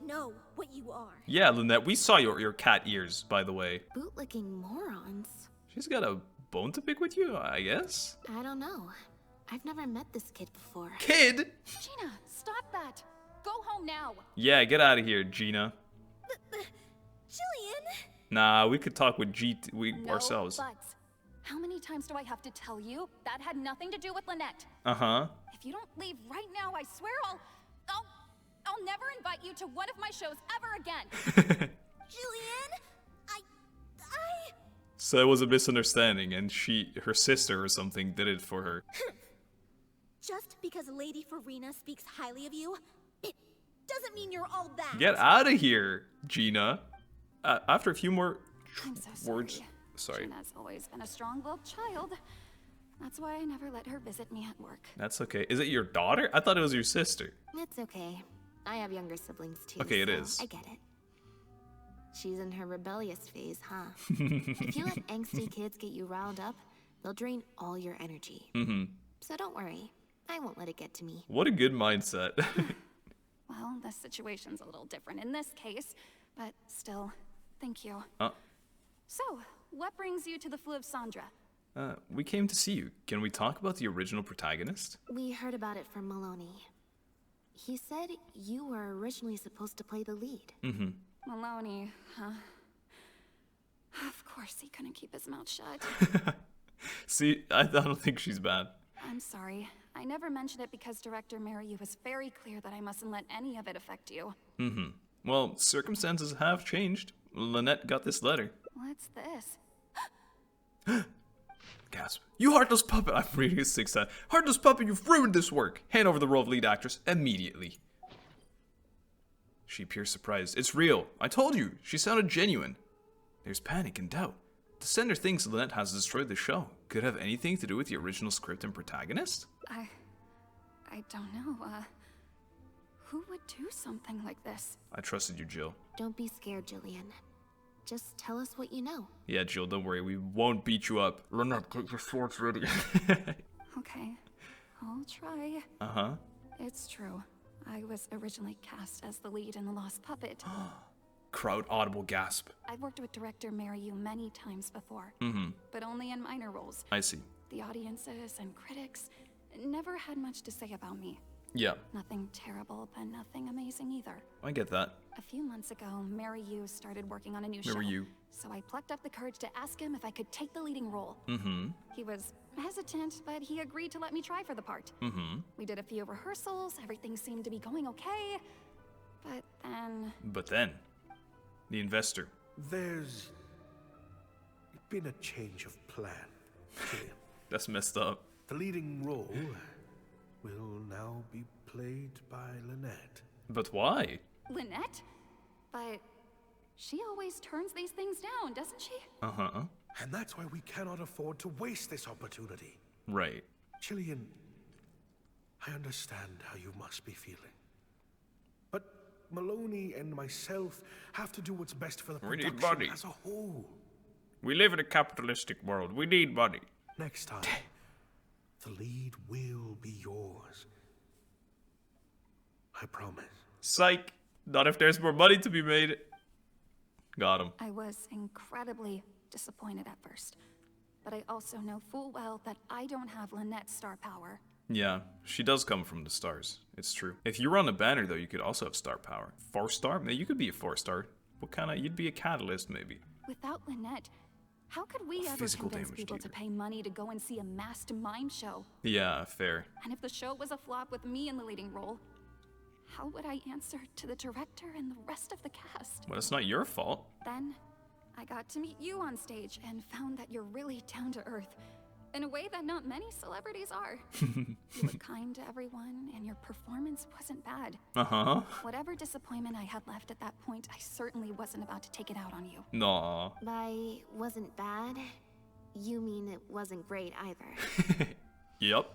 know what you are. Yeah, Lynette, we saw your cat ears, by the way. Bootlicking morons? She's got a bone to pick with you, I guess? I don't know. I've never met this kid before. Kid? Gina, stop that. Go home now. Yeah, get out of here, Gina. Jillian? Nah, we could talk with ourselves. But how many times do I have to tell you? That had nothing to do with Lynette. If you don't leave right now, I swear I'll never invite you to one of my shows ever again. Jillian? I... So it was a misunderstanding and her sister or something did it for her. Just because Lady Furina speaks highly of you, it doesn't mean you're all that. Get out of here, Gina. After a few more words. Sorry. Gina's always been a strong-willed child. That's why I never let her visit me at work. That's okay. Is it your daughter? I thought it was your sister. It's okay. I have younger siblings too. Okay, it is. I get it. She's in her rebellious phase, huh? If you let angsty kids get you riled up, they'll drain all your energy. So don't worry. I won't let it get to me. What a good mindset. Well, this situation's a little different in this case, but still, thank you. So, what brings you to the Fleuve Sandra? We came to see you. Can we talk about the original protagonist? We heard about it from Maloney. He said you were originally supposed to play the lead. Maloney, huh? Of course he couldn't keep his mouth shut. See, I don't think she's bad. I'm sorry. I never mentioned it because Director RednasYo was very clear that I mustn't let any of it affect you. Well, circumstances have changed. Lynette got this letter. What's this? Gasp. You heartless puppet! I'm reading it 6 times. Heartless puppet, you've ruined this work! Hand over the role of lead actress immediately. She appears surprised. It's real. I told you. She sounded genuine. There's panic and doubt. The sender thinks Lynette has destroyed the show. Could it have anything to do with the original script and protagonist? I don't know. Who would do something like this? I trusted you, Jill. Don't be scared, Jillian. Just tell us what you know. Yeah, Jill, don't worry. We won't beat you up. Lynette, get your swords ready. Okay, I'll try. Uh-huh. It's true. I was originally cast as the lead in The Lost Puppet. Crowd audible gasp. I've worked with director Yu many times before, but only in minor roles. I see. The audiences and critics never had much to say about me. Yeah. Nothing terrible, but nothing amazing either. I get that. A few months ago, Yu started working on a new show. Yu. So I plucked up the courage to ask him if I could take the leading role. He was hesitant, but he agreed to let me try for the part. We did a few rehearsals, everything seemed to be going okay, But then, the investor. There's been a change of plan, Jillian. That's messed up. The leading role will now be played by Lynette. But why? Lynette? But she always turns these things down, doesn't she? Uh-huh. And that's why we cannot afford to waste this opportunity. Right. Jillian, I understand how you must be feeling. But Maloney and myself have to do what's best for the production as a whole. We live in a capitalistic world. We need money. Next time, the lead will be yours. I promise. Psych. Not if there's more money to be made. Got him. I was incredibly disappointed at first, but I also know full well that I don't have Lynette's star power. Yeah, she does come from the stars. It's true. If you were on a banner, though, you could also have star power. 4-star? Maybe you could be a 4-star. What kind of? You'd be a catalyst, maybe. Without Lynette, how could we ever convince people to pay money to go and see a masked mime show? Yeah, fair. And if the show was a flop with me in the leading role, how would I answer to the director and the rest of the cast? Well, it's not your fault. Then, I got to meet you on stage and found that you're really down to earth, in a way that not many celebrities are. You were kind to everyone, and your performance wasn't bad. Uh-huh. Whatever disappointment I had left at that point, I certainly wasn't about to take it out on you. Nah. By wasn't bad, you mean it wasn't great either. Yep.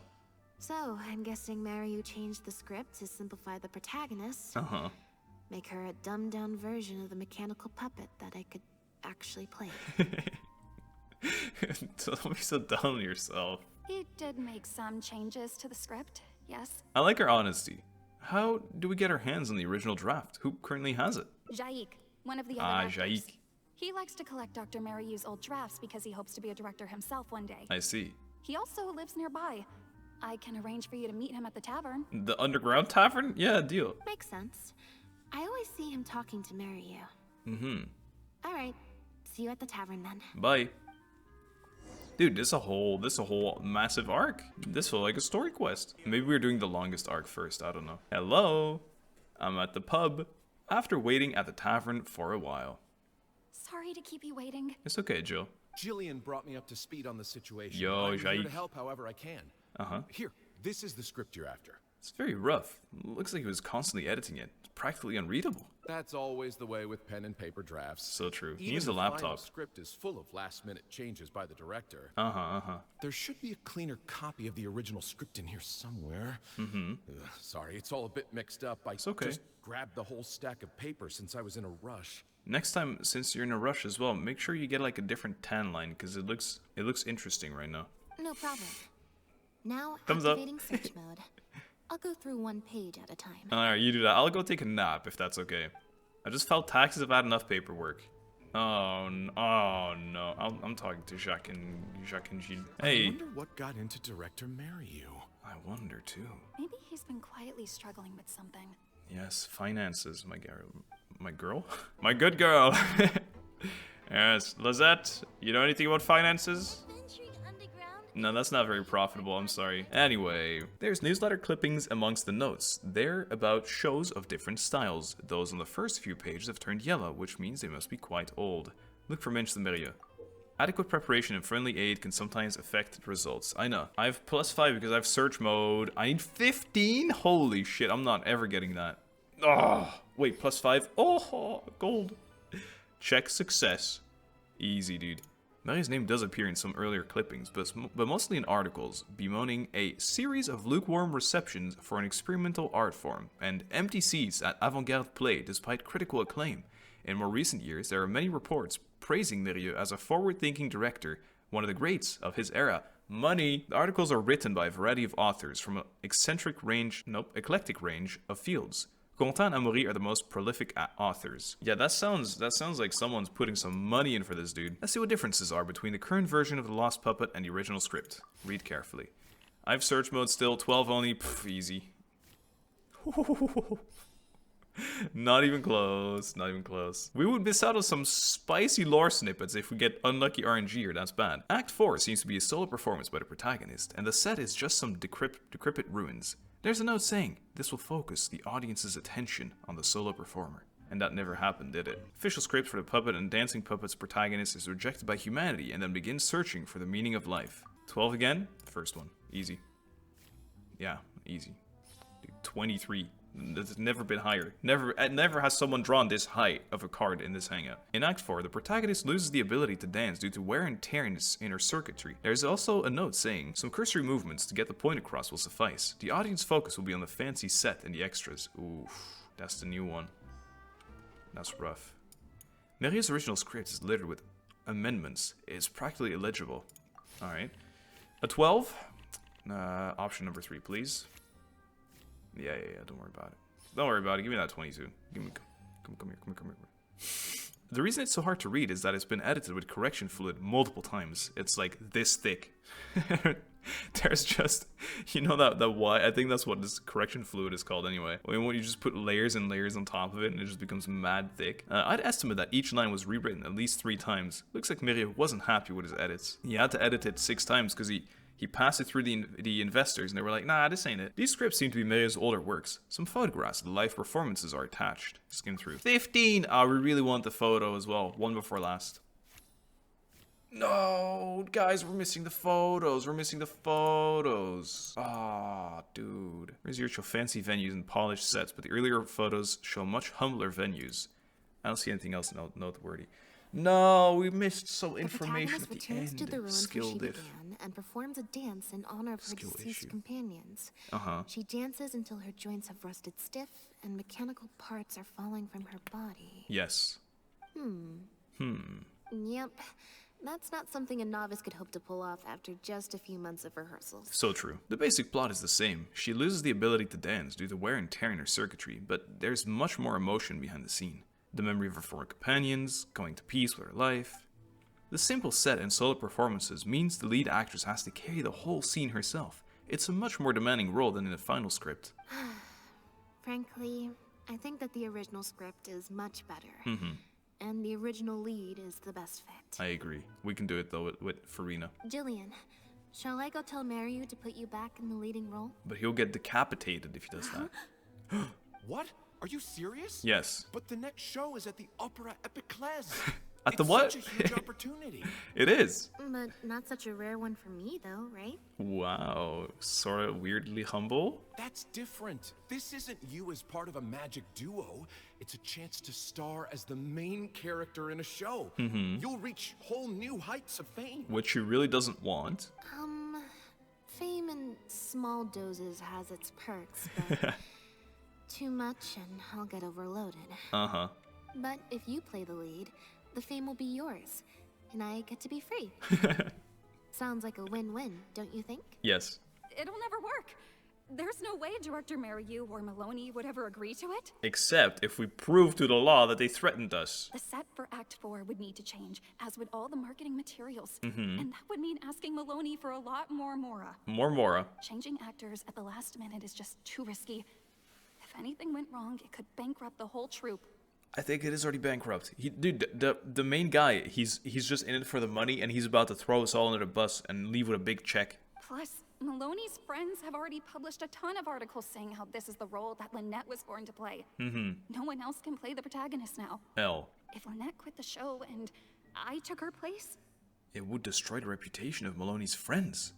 So, I'm guessing Yu changed the script to simplify the protagonist. Uh-huh. Make her a dumbed-down version of the mechanical puppet that I could actually play. Don't be so down on yourself. He did make some changes to the script, yes. I like her honesty. How do we get our hands on the original draft? Who currently has it? Jaik, one of the other actors. Jaik. He likes to collect Dr. Yu's old drafts because he hopes to be a director himself one day. I see. He also lives nearby. I can arrange for you to meet him at the tavern. The underground tavern? Yeah, deal. Makes sense. I always see him talking to Yu. Mm-hmm. Alright, see you at the tavern then. Bye. Dude, this is a whole massive arc. This feels like a story quest. Maybe we're doing the longest arc first, I don't know. Hello? I'm at the pub, after waiting at the tavern for a while. Sorry to keep you waiting. It's okay, Jill. Jillian brought me up to speed on the situation. Yo, I'm here Jaik. to help however I can. Uh-huh. Here, this is the script you're after. It's very rough. Looks like he was constantly editing it. It's practically unreadable. That's always the way with pen and paper drafts. So true. He Even used a the final laptop. script is full of last-minute changes by the director. Uh-huh. There should be a cleaner copy of the original script in here somewhere. Mm-hmm. Sorry, it's all a bit mixed up. I It's okay. just grabbed the whole stack of paper since I was in a rush. Next time, since you're in a rush as well, make sure you get like a different tan line, because it looks interesting right now. No problem. Now, Thumbs up. activating search mode. I'll go through one page at a time. Alright, you do that. I'll go take a nap if that's okay. I just felt taxes have had enough paperwork. Oh no! I'm talking to Jacques and Gilles. Hey. I wonder what got into director Yu. I wonder too. Maybe he's been quietly struggling with something. Yes, finances, my girl, my good girl. Yes, Lizette, you know anything about finances? No, that's not very profitable, I'm sorry. Anyway, there's newsletter clippings amongst the notes. They're about shows of different styles. Those on the first few pages have turned yellow, which means they must be quite old. Look for mention Maria. Adequate preparation and friendly aid can sometimes affect results. I know. I have +5 because I have search mode. I need 15? Holy shit, I'm not ever getting that. Oh, wait, +5? Oh, gold. Check success. Easy, dude. Maria's name does appear in some earlier clippings, but mostly in articles, bemoaning a series of lukewarm receptions for an experimental art form, and empty seats at avant-garde play despite critical acclaim. In more recent years, there are many reports praising Lyney as a forward-thinking director, one of the greats of his era. Money! The articles are written by a variety of authors from an eclectic range of fields. Confronting and Lyney are the most prolific authors. Yeah, that sounds like someone's putting some money in for this dude. Let's see what differences are between the current version of The Lost Puppet and the original script. Read carefully. I have search mode still, 12 only. Pff, easy. Not even close, not even close. We would miss out on some spicy lore snippets if we get unlucky RNG here, that's bad. Act 4 seems to be a solo performance by the protagonist, and the set is just some decrepit ruins. There's a note saying, this will focus the audience's attention on the solo performer. And that never happened, did it? Official script for the puppet and dancing puppet's protagonist is rejected by humanity and then begins searching for the meaning of life. 12 again? First one. Easy. Yeah, easy. Dude, 23. That's never been higher. Never has someone drawn this high of a card in this hangout. In Act 4, the protagonist loses the ability to dance due to wear and tear in her circuitry. There's also a note saying, some cursory movements to get the point across will suffice. The audience focus will be on the fancy set and the extras. Oof, that's the new one. That's rough. Lyney's original script is littered with amendments. It's practically illegible. Alright. A 12? Option number 3, please. Yeah, don't worry about it. Don't worry about it. Give me that 22. Come here. The reason it's so hard to read is that it's been edited with correction fluid multiple times. It's like this thick. There's just, you know that why? I think that's what this correction fluid is called anyway. When you just put layers and layers on top of it and it just becomes mad thick. I'd estimate that each line was rewritten at least 3 times. Looks like Lyney wasn't happy with his edits. He had to edit it 6 times because he passed it through the investors, and they were like, nah, this ain't it. These scripts seem to be Lyney's older works. Some photographs of the live performances are attached. Skim through. 15! Ah, we really want the photo as well. One before last. No, guys, we're missing the photos. Ah, dude. Here's your show fancy venues and polished sets, but the earlier photos show much humbler venues. I don't see anything else noteworthy. No, we missed some information at the end. To the ruins where she began and performs a dance in honor of her deceased companions. She dances until her joints have rusted stiff and mechanical parts are falling from her body. Yes. Yep. That's not something a novice could hope to pull off after just a few months of rehearsals. So true. The basic plot is the same. She loses the ability to dance due to wear and tear in her circuitry, but there's much more emotion behind the scene. The memory of her former companions, going to peace with her life. The simple set and solo performances means the lead actress has to carry the whole scene herself. It's a much more demanding role than in the final script. Frankly, I think that the original script is much better. And the original lead is the best fit. I agree. We can do it though with Furina. Jillian, shall I go tell Maryu to put you back in the leading role? But he'll get decapitated if he does that. What? Are you serious? Yes. But the next show is at the Opera Epiclese. At the what? It's such a huge opportunity. It is. But not such a rare one for me, though, right? Wow. Sort of weirdly humble. That's different. This isn't you as part of a magic duo. It's a chance to star as the main character in a show. You'll reach whole new heights of fame. Which she really doesn't want. Fame in small doses has its perks, but too much and I'll get overloaded. But if you play the lead, the fame will be yours, and I get to be free. Sounds like a win-win, don't you think? Yes. It'll never work. There's no way Director Maryu or Maloney would ever agree to it. Except if we prove to the law that they threatened us. The set for Act 4 would need to change, as would all the marketing materials. And that would mean asking Maloney for a lot more Mora. More Mora. Changing actors at the last minute is just too risky. If anything went wrong, it could bankrupt the whole troupe. I think it is already bankrupt. Dude, the main guy, he's just in it for the money, and he's about to throw us all under the bus and leave with a big check. Plus, Maloney's friends have already published a ton of articles saying how this is the role that Lynette was born to play. No one else can play the protagonist now. If Lynette quit the show and I took her place, it would destroy the reputation of Maloney's friends.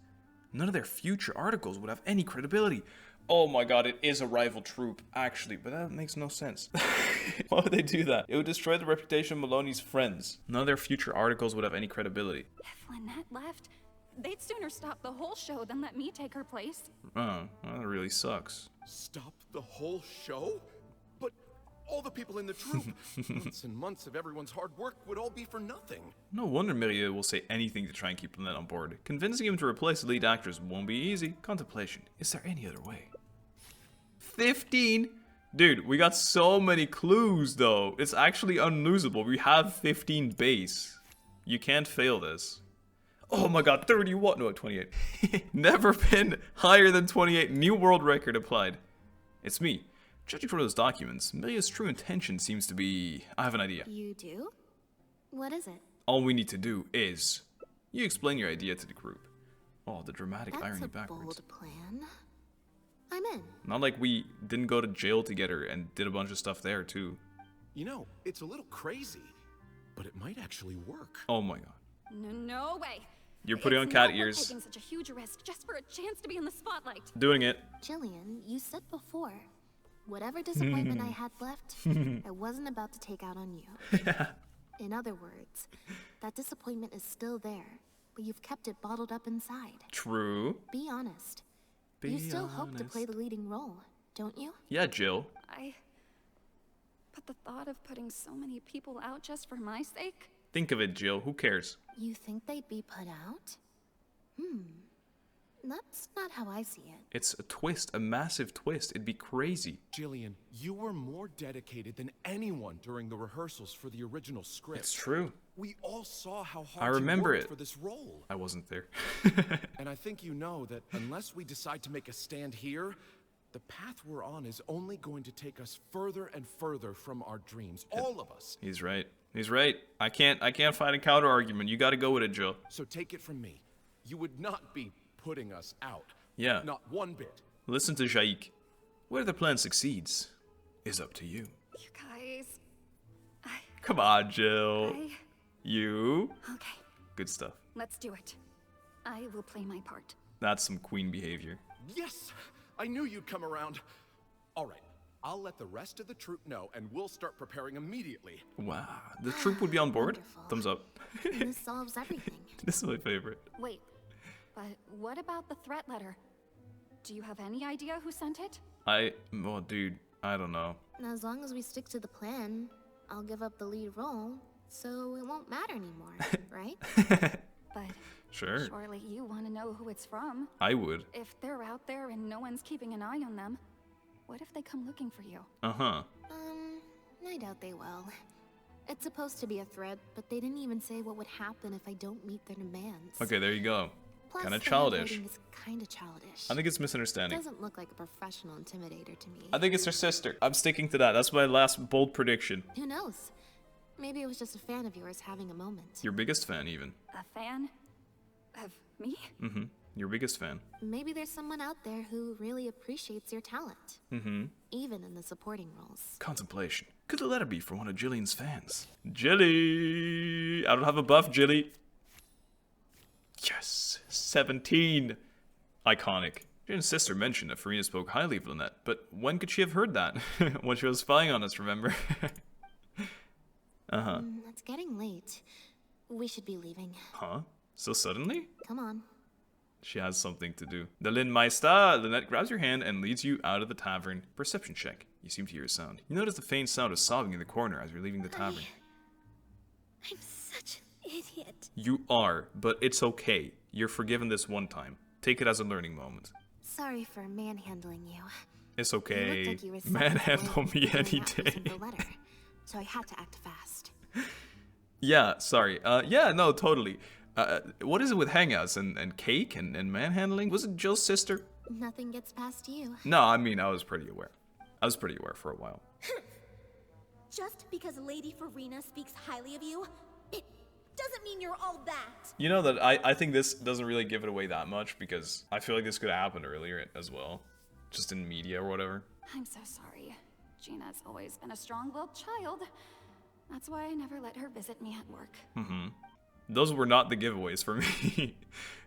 None of their future articles would have any credibility. Oh my god, it is a rival troupe, actually, but that makes no sense. Why would they do that? It would destroy the reputation of Maloney's friends. None of their future articles would have any credibility. If Lynette left, they'd sooner stop the whole show than let me take her place. Oh, well, that really sucks. Stop the whole show? But all the people in the troupe. Months and months of everyone's hard work would all be for nothing. No wonder Miria will say anything to try and keep Lynette on board. Convincing him to replace the lead actress won't be easy. Contemplation. Is there any other way? 15? Dude, we got so many clues though. It's actually unlosable. We have 15 base. You can't fail this. Oh my god, 31. No, 28. Never been higher than 28. New world record applied. It's me. Judging from those documents, Miria's true intention seems to be... I have an idea. You do? What is it? All we need to do is... You explain your idea to the group. Oh, the dramatic irony backwards. That's a bold plan. I'm in. Not like we didn't go to jail together and did a bunch of stuff there, too. You know, it's a little crazy, but it might actually work. Oh my god. No way. You're putting on cat ears. Taking such a huge risk just for a chance to be in the spotlight. Doing it. Jillian, you said before, whatever disappointment I had left, I wasn't about to take out on you. In other words, that disappointment is still there, but you've kept it bottled up inside. True. Be honest. You still hope to play the leading role, don't you? Yeah, Jill. But the thought of putting so many people out just for my sake? Think of it, Jill. Who cares? You think they'd be put out? That's not how I see it. It's a twist, a massive twist. It'd be crazy. Jillian, you were more dedicated than anyone during the rehearsals for the original script. It's true. We all saw how I hard remember you worked it. for this role. I wasn't there. And I think you know that unless we decide to make a stand here, the path we're on is only going to take us further and further from our dreams. All of us. He's right. He's right. I can't find a counter argument. You gotta go with it, Jill. So take it from me. You would not be putting us out. Yeah. Not one bit. Listen to Jaik. Where the plan succeeds is up to you. You guys... Come on, Jill. Okay. Good stuff. Let's do it. I will play my part. That's some queen behavior. Yes! I knew you'd come around. All right. I'll let the rest of the troupe know, and we'll start preparing immediately. Wow. The troupe would be on board? Wonderful. Thumbs up. This solves everything. This is my favorite. Wait, but what about the threat letter? Do you have any idea who sent it? Well, dude, I don't know. As long as we stick to the plan, I'll give up the lead role, so it won't matter anymore, right? But sure. Surely you want to know who it's from. I would. If they're out there and no one's keeping an eye on them, what if they come looking for you? Uh-huh. I doubt they will. It's supposed to be a threat, but they didn't even say what would happen if I don't meet their demands. Okay, there you go. Plus, Kinda the childish. handwriting is kinda childish. I think it's It misunderstanding. doesn't look like a professional intimidator to me. I think it's her sister. I'm sticking to that. That's my last bold prediction. Who knows? Maybe it was just a fan of yours having a moment. Your biggest fan, even. A fan? Of me? Mm-hmm. Your biggest fan. Maybe there's someone out there who really appreciates your talent. Mm-hmm. Even in the supporting roles. Contemplation. Could the letter be from one of Jillian's fans? Jilly! I don't have a buff, Jilly. Yes! 17! Iconic. Jillian's sister mentioned that Furina spoke highly of Lynette, but when could she have heard that? When she was spying on us, remember? Uh-huh. It's getting late. We should be leaving. Huh? So suddenly? Come on. She has something to do. The Lynmeister! Lynette grabs your hand and leads you out of the tavern. Perception check. You seem to hear a sound. You notice the faint sound of sobbing in the corner as you're leaving the tavern. I'm such an idiot. You are, but it's okay. You're forgiven this one time. Take it as a learning moment. Sorry for manhandling you. It's You okay. looked like you were Manhandle me any that was in day. the letter, so I had to act fast. Yeah, sorry. Yeah, no, totally. What is it with hangouts and cake and manhandling? Was it Jill's sister? Nothing gets past you. No, I mean, I was pretty aware. I was pretty aware for a while. Just because Lady Furina speaks highly of you, it doesn't mean you're all that. You know that I think this doesn't really give it away that much because I feel like this could have happened earlier as well. Just in media or whatever. I'm so sorry. Gina's always been a strong-willed child. That's why I never let her visit me at work. Mm-hmm. Those were not the giveaways for me.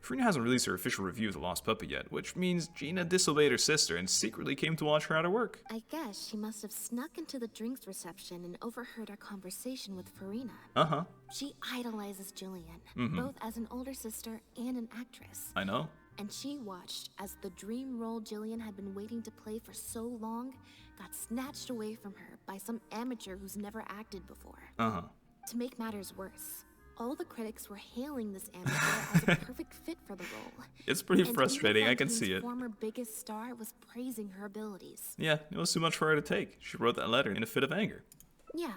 Furina hasn't released her official review of The Lost Puppy yet, which means Gina disobeyed her sister and secretly came to watch her at her work. I guess she must have snuck into the drinks reception and overheard our conversation with Furina. Uh-huh. She idolizes Jillian, Mhm. both as an older sister and an actress. I know. And she watched as the dream role Jillian had been waiting to play for so long got snatched away from her by some amateur who's never acted before. To make matters worse, all the critics were hailing this amateur as a perfect fit for the role. It's pretty frustrating, I can see it. Former biggest star was praising her abilities. Yeah, it was too much for her to take. She wrote that letter in a fit of anger. Yeah,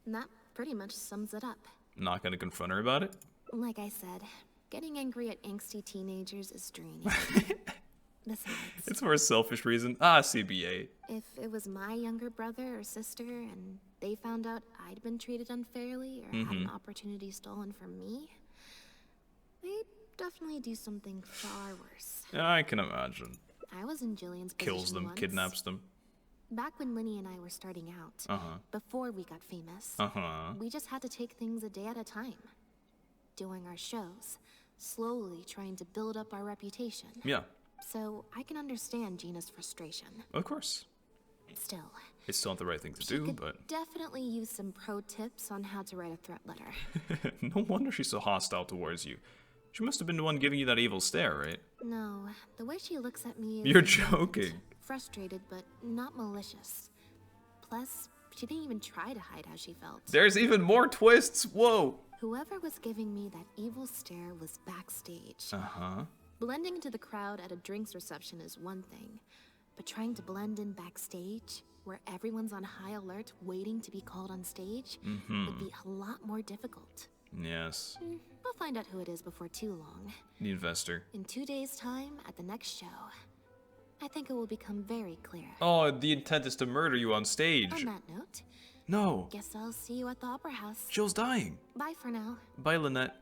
and that pretty much sums it up. Not gonna confront her about it? Like I said, getting angry at angsty teenagers is draining. Besides, it's for a selfish reason. CBA. If it was my younger brother or sister and they found out I'd been treated unfairly or had an opportunity stolen from me, they'd definitely do something far worse. I can imagine. I was in Jillian's position Kills them, once. kidnaps them. Back when Lyney and I were starting out, before we got famous, we just had to take things a day at a time. Doing our shows, slowly trying to build up our reputation. Yeah. So I can understand Gina's frustration. Of course. Still, it's still not the right thing to do, but definitely use some pro tips on how to write a threat letter. No wonder she's so hostile towards you. She must have been the one giving you that evil stare, right? No, the way she looks at me is... You're joking. Frustrated, but not malicious. Plus, she didn't even try to hide how she felt. There's even more twists, whoa! Whoever was giving me that evil stare was backstage. Blending into the crowd at a drinks reception is one thing, but trying to blend in backstage, where everyone's on high alert waiting to be called on stage, would be a lot more difficult. Yes. We'll find out who it is before too long. The investor. In 2 days' time, at the next show, I think it will become very clear. Oh, the intent is to murder you on stage. On that note, no. Guess I'll see you at the Opera House. Jill's dying. Bye for now. Bye, Lynette.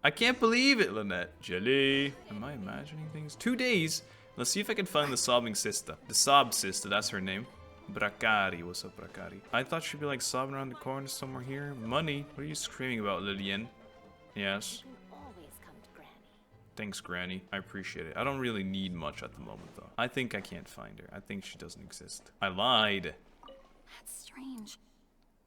I can't believe it, Lynette. Jilly. Am I imagining things? 2 days. Let's see if I can find the sobbing sister. The sob sister, that's her name. Bracari. What's up, Bracari? I thought she'd be like sobbing around the corner somewhere here. Money. What are you screaming about, Lillian? Yes. Always come to Granny. Thanks, Granny. I appreciate it. I don't really need much at the moment, though. I think I can't find her. I think she doesn't exist. I lied. That's strange.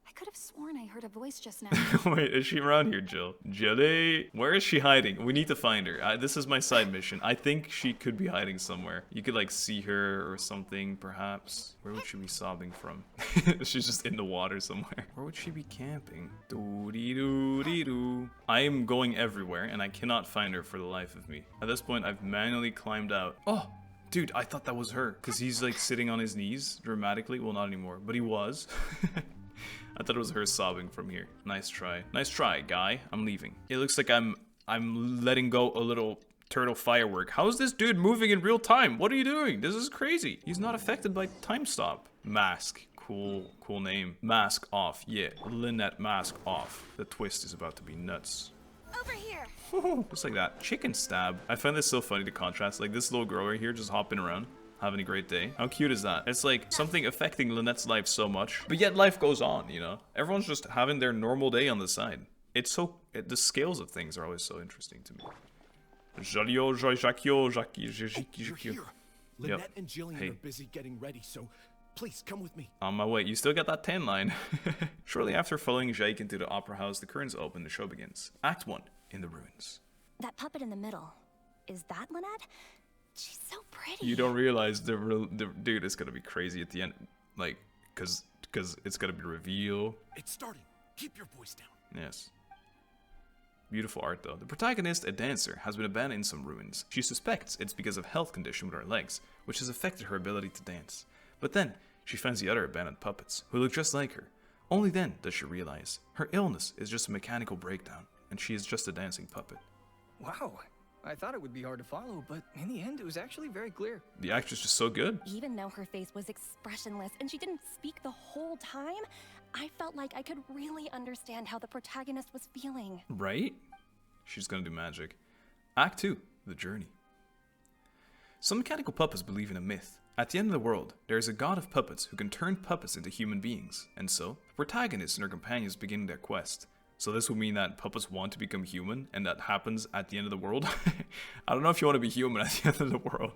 I could have sworn I heard a voice just now. Wait, is she around here, Jill? Jilly? Where is she hiding? We need to find her. This is my side mission. I think she could be hiding somewhere. You could, like, see her or something, perhaps. Where would she be sobbing from? She's just in the water somewhere. Where would she be camping? Doo-dee-doo-dee-doo. I am going everywhere, and I cannot find her for the life of me. At this point, I've manually climbed out. Oh! Dude, I thought that was her. Because he's, like, sitting on his knees dramatically. Well, not anymore, but he was. I thought it was her sobbing from here. Nice try. Nice try, guy. I'm leaving. It looks like I'm letting go a little turtle firework. How is this dude moving in real time? What are you doing? This is crazy. He's not affected by time stop. Mask. Cool name. Mask off. Yeah, Lynette mask off. The twist is about to be nuts. Over here. Just like that. Chicken stab. I find this so funny to contrast. Like this little girl right here just hopping around. Having a great day. How cute is that? It's like something affecting Lynette's life so much, but yet life goes on, you know? Everyone's just having their normal day on the side. It's so... the scales of things are always so interesting to me. You're here. Lynette and Jillian are busy getting ready, so please come with me. On my way. You still got that tan line. Shortly after following Jake into the opera house, the curtains open, the show begins. Act 1, in the ruins. That puppet in the middle, is that Lynette? She's so pretty. You don't realize the dude is gonna be crazy at the end, like, cause it's gonna be reveal. It's starting. Keep your voice down. Yes. Beautiful art though. The protagonist, a dancer, has been abandoned in some ruins. She suspects it's because of health condition with her legs, which has affected her ability to dance. But then she finds the other abandoned puppets, who look just like her. Only then does she realize her illness is just a mechanical breakdown, and she is just a dancing puppet. Wow. I thought it would be hard to follow, but in the end, it was actually very clear. The actress is so good. Even though her face was expressionless and she didn't speak the whole time, I felt like I could really understand how the protagonist was feeling. Right? She's gonna do magic. Act 2, the journey. Some mechanical puppets believe in a myth. At the end of the world, there is a god of puppets who can turn puppets into human beings, and so, the protagonist and her companions begin their quest. So this would mean that puppets want to become human, and that happens at the end of the world? I don't know if you want to be human at the end of the world.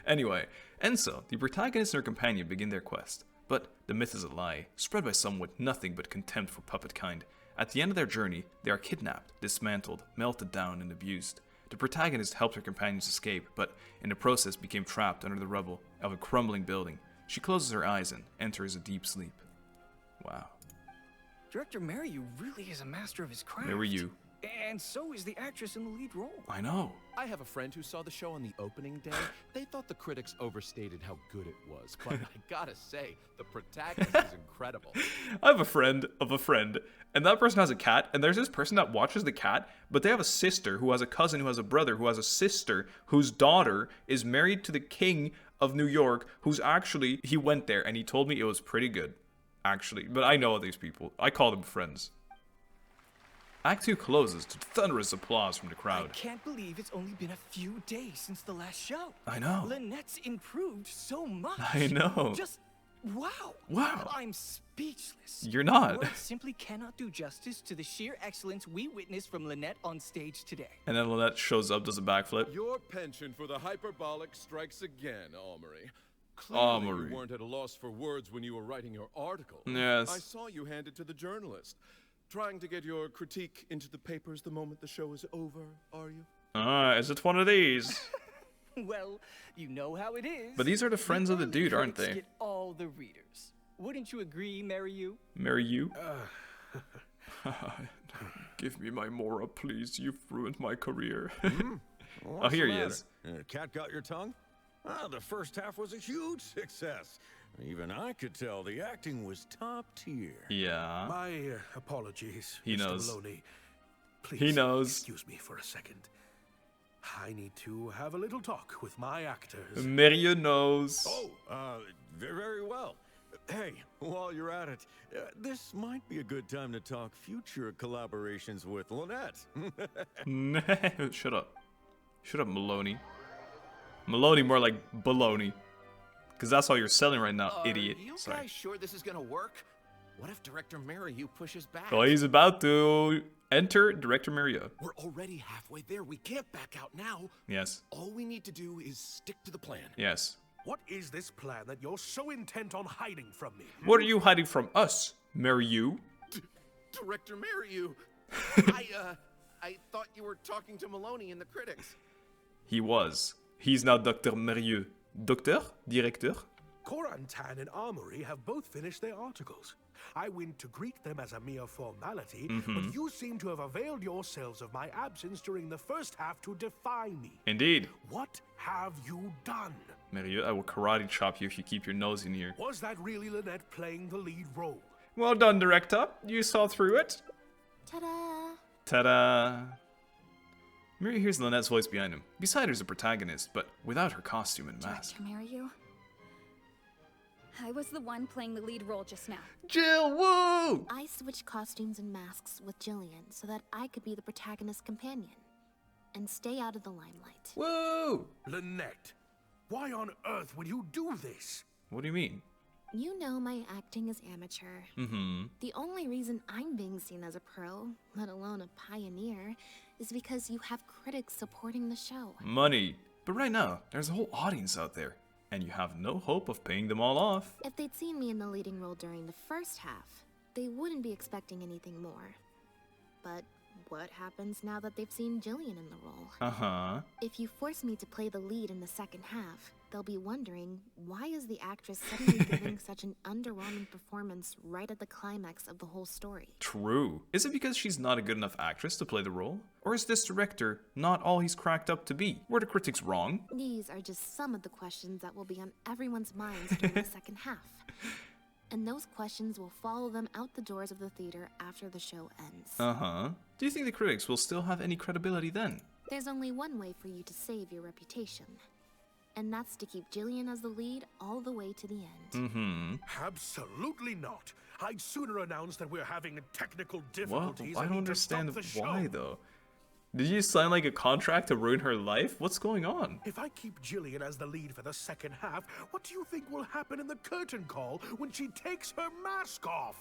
Anyway, and so, the protagonist and her companion begin their quest. But the myth is a lie, spread by some with nothing but contempt for puppet kind. At the end of their journey, they are kidnapped, dismantled, melted down, and abused. The protagonist helped her companions escape, but in the process became trapped under the rubble of a crumbling building. She closes her eyes and enters a deep sleep. Wow. Director Maryu really is a master of his craft. Maryu. And so is the actress in the lead role. I know. I have a friend who saw the show on the opening day. They thought the critics overstated how good it was, but I gotta say, the protagonist is incredible. I have a friend of a friend, and that person has a cat, and there's this person that watches the cat, but they have a sister who has a cousin who has a brother who has a sister whose daughter is married to the king of New York, who's actually, he went there and he told me it was pretty good, actually. But I know these people. I call them friends. Act 2 closes to thunderous applause from the crowd. I can't believe it's only been a few days since the last show. I know. Lynette's improved so much. I know. Just wow. Wow. I'm speechless. You're not. Words simply cannot do justice to the sheer excellence we witnessed from Lynette on stage today. And then Lynette shows up, does a backflip. Your penchant for the hyperbolic strikes again, Amory. Clearly you weren't at a loss for words when you were writing your article. Yes. I saw you hand it to the journalist. Trying to get your critique into the papers the moment the show is over, are you? Is it one of these? Well, you know how it is. But these are the friends of the dude, aren't they? Get all the readers. Wouldn't you agree, Maryu? Maryu? Give me my Mora, please. You've ruined my career. Oh, here he is. Cat got your tongue? The first half was a huge success. Even I could tell the acting was top tier. Yeah. My apologies, he Mr. knows. Maloney. Please, he knows. Excuse me for a second. I need to have a little talk with my actors. Maryu knows. Oh, very well. Hey, while you're at it, this might be a good time to talk future collaborations with Lynette. Shut up. Shut up, Maloney. Maloney more like baloney. Because that's all you're selling right now, idiot. Are you guys sure this is gonna work? What if Director Maryu pushes back? Oh, he's about to enter Director Maryu. We're already halfway there. We can't back out now. Yes. All we need to do is stick to the plan. Yes. What is this plan that you're so intent on hiding from me? What are you hiding from us, Maryu? Director Maryu. I thought you were talking to Maloney and the critics. He was. He's now Dr. Maryu. Doctor? Director? Corantan and Armory have both finished their articles. I went to greet them as a mere formality, but you seem to have availed yourselves of my absence during the first half to defy me. Indeed. What have you done? Maryu, I will karate chop you if you keep your nose in here. Was that really Lynette playing the lead role? Well done, Director. You saw through it. Ta-da! Ta-da! Maryu hears Lynette's voice behind him. Beside her is the protagonist, but without her costume and mask. Director Maryu? I was the one playing the lead role just now. Jill, woo! I switched costumes and masks with Jillian so that I could be the protagonist's companion and stay out of the limelight. Woo! Lynette, why on earth would you do this? What do you mean? You know my acting is amateur. The only reason I'm being seen as a pro, let alone a pioneer, is because you have critics supporting the show. Money. But right now, there's a whole audience out there, and you have no hope of paying them all off. If they'd seen me in the leading role during the first half, they wouldn't be expecting anything more. But what happens now that they've seen Jillian in the role? If you force me to play the lead in the second half, they'll be wondering, why is the actress suddenly giving such an underwhelming performance right at the climax of the whole story? True. Is it because she's not a good enough actress to play the role? Or is this director not all he's cracked up to be? Were the critics wrong? These are just some of the questions that will be on everyone's minds during the second half. And those questions will follow them out the doors of the theater after the show ends. Do you think the critics will still have any credibility then? There's only one way for you to save your reputation. And that's to keep Jillian as the lead all the way to the end. Absolutely not. I'd sooner announce that we're having technical difficulties. What? I don't understand why, show. though. Did you sign like a contract to ruin her life? What's going on? If I keep Jillian as the lead for the second half, what do you think will happen in the curtain call when she takes her mask off?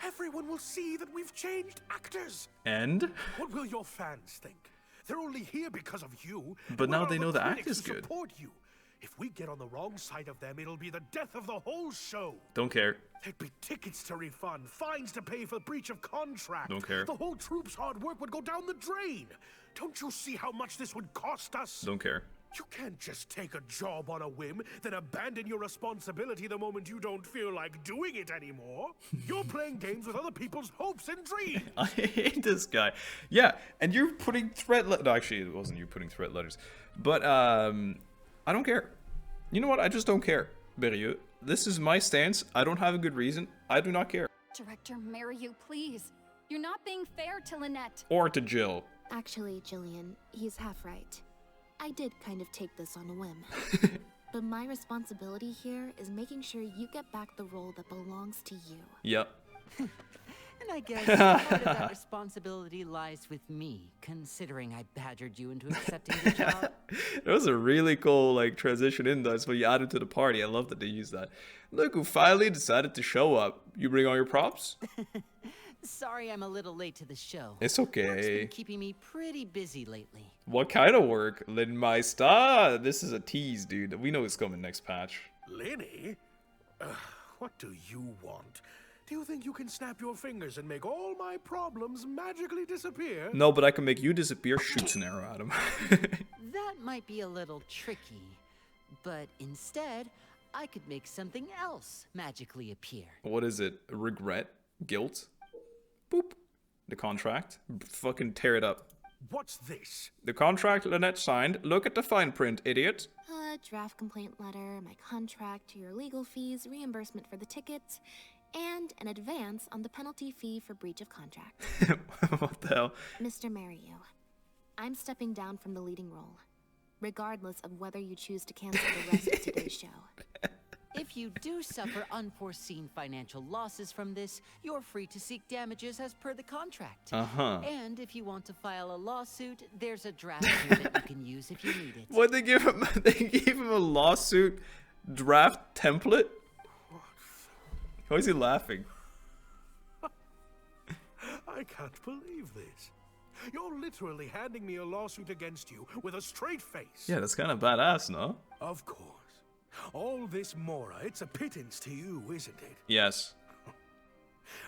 Everyone will see that we've changed actors. And? What will your fans think? They're only here because of you. But now they know the act is good. Support you. If we get on the wrong side of them, it'll be the death of the whole show. Don't care. There'd be tickets to refund, fines to pay for breach of contract. Don't care. The whole troupe's hard work would go down the drain. Don't you see how much this would cost us? Don't care. You can't just take a job on a whim, then abandon your responsibility the moment you don't feel like doing it anymore. You're playing games with other people's hopes and dreams. I hate this guy. Yeah, and you're putting threat letters. No, actually, it wasn't you putting threat letters. But, I don't care. You know what? I just don't care, Berrieux. This is my stance. I don't have a good reason. I do not care. Director Merrieux, please. You're not being fair to Lynette. Or to Jill. Actually, Jillian, he's half right. I did kind of take this on a whim. But my responsibility here is making sure you get back the role that belongs to you. Yep. And I guess part of that responsibility lies with me, considering I badgered you into accepting the job. That was a really cool like transition in though. So you added to the party. I love that they used that. Look who finally decided to show up. You bring all your props? Sorry I'm a little late to the show. It's okay. Work's been keeping me pretty busy lately. What kind of work? Lynmeister? This is a tease, dude. We know it's coming next patch. Lyney? What do you want? Do you think you can snap your fingers and make all my problems magically disappear? No, but I can make you disappear. Shoots an arrow at him. That might be a little tricky, but instead, I could make something else magically appear. What is it? Regret? Guilt? Boop. The contract. Fucking tear it up. What's this? The contract Lynette signed. Look at the fine print, idiot. Draft complaint letter, my contract, your legal fees, reimbursement for the tickets, and an advance on the penalty fee for breach of contract. What the hell? Mr. Merrieux, I'm stepping down from the leading role, regardless of whether you choose to cancel the rest of today's show. If you do suffer unforeseen financial losses from this, you're free to seek damages as per the contract. And if you want to file a lawsuit, there's a draft here that you can use if you need it. What, they gave him? They gave him a lawsuit draft template? Why is he laughing? I can't believe this. You're literally handing me a lawsuit against you with a straight face. Yeah, that's kind of badass, no? Of course. All this Mora, it's a pittance to you, isn't it? Yes.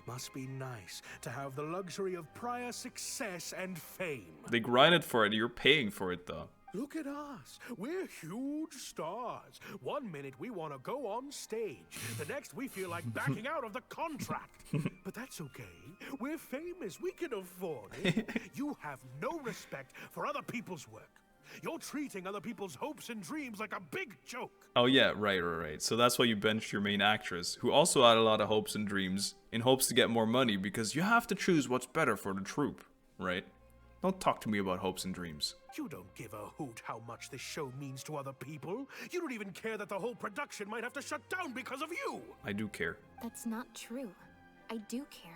Must be nice to have the luxury of prior success and fame. They grinded for it. You're paying for it, though. Look at us. We're huge stars. One minute we want to go on stage. The next we feel like backing out of the contract. But that's okay. We're famous. We can afford it. You have no respect for other people's work. You're treating other people's hopes and dreams like a big joke. Oh yeah, right. So that's why you benched your main actress, who also had a lot of hopes and dreams, in hopes to get more money, because you have to choose what's better for the troupe, right? Don't talk to me about hopes and dreams. You don't give a hoot how much this show means to other people. You don't even care that the whole production might have to shut down because of you. I do care. That's not true. I do care.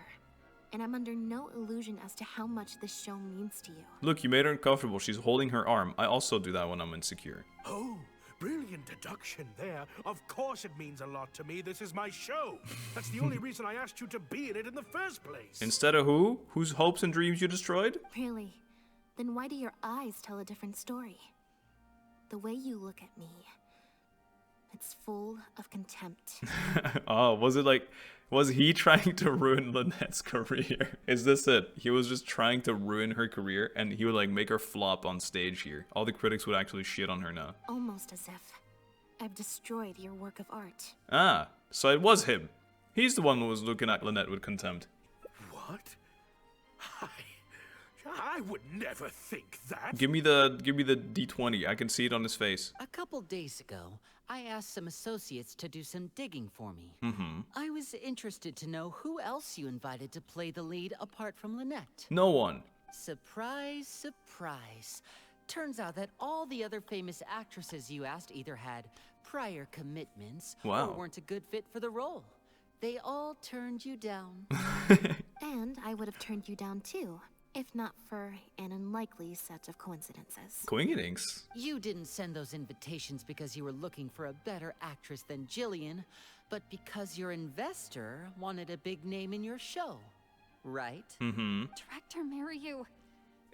And I'm under no illusion as to how much this show means to you. Look, you made her uncomfortable. She's holding her arm. I also do that when I'm insecure. Oh, brilliant deduction there. Of course it means a lot to me. This is my show. That's the only reason I asked you to be in it in the first place. Instead of who? Whose hopes and dreams you destroyed? Really? Then why do your eyes tell a different story? The way you look at me, it's full of contempt. Oh, was he trying to ruin Lynette's career? Is this it? He was just trying to ruin her career, and he would like make her flop on stage here. All the critics would actually shit on her now. Almost as if I've destroyed your work of art. Ah, so it was him. He's the one who was looking at Lynette with contempt. What? I would never think that. Give me the D20. I can see it on his face. A couple days ago, I asked some associates to do some digging for me. I was interested to know who else you invited to play the lead apart from Lynette. No one. Surprise, surprise. Turns out that all the other famous actresses you asked either had prior commitments or weren't a good fit for the role. They all turned you down. And I would have turned you down too, if not for an unlikely set of coincidences. Coincidence? You didn't send those invitations because you were looking for a better actress than Jillian, but because your investor wanted a big name in your show, right? Director Merrieux.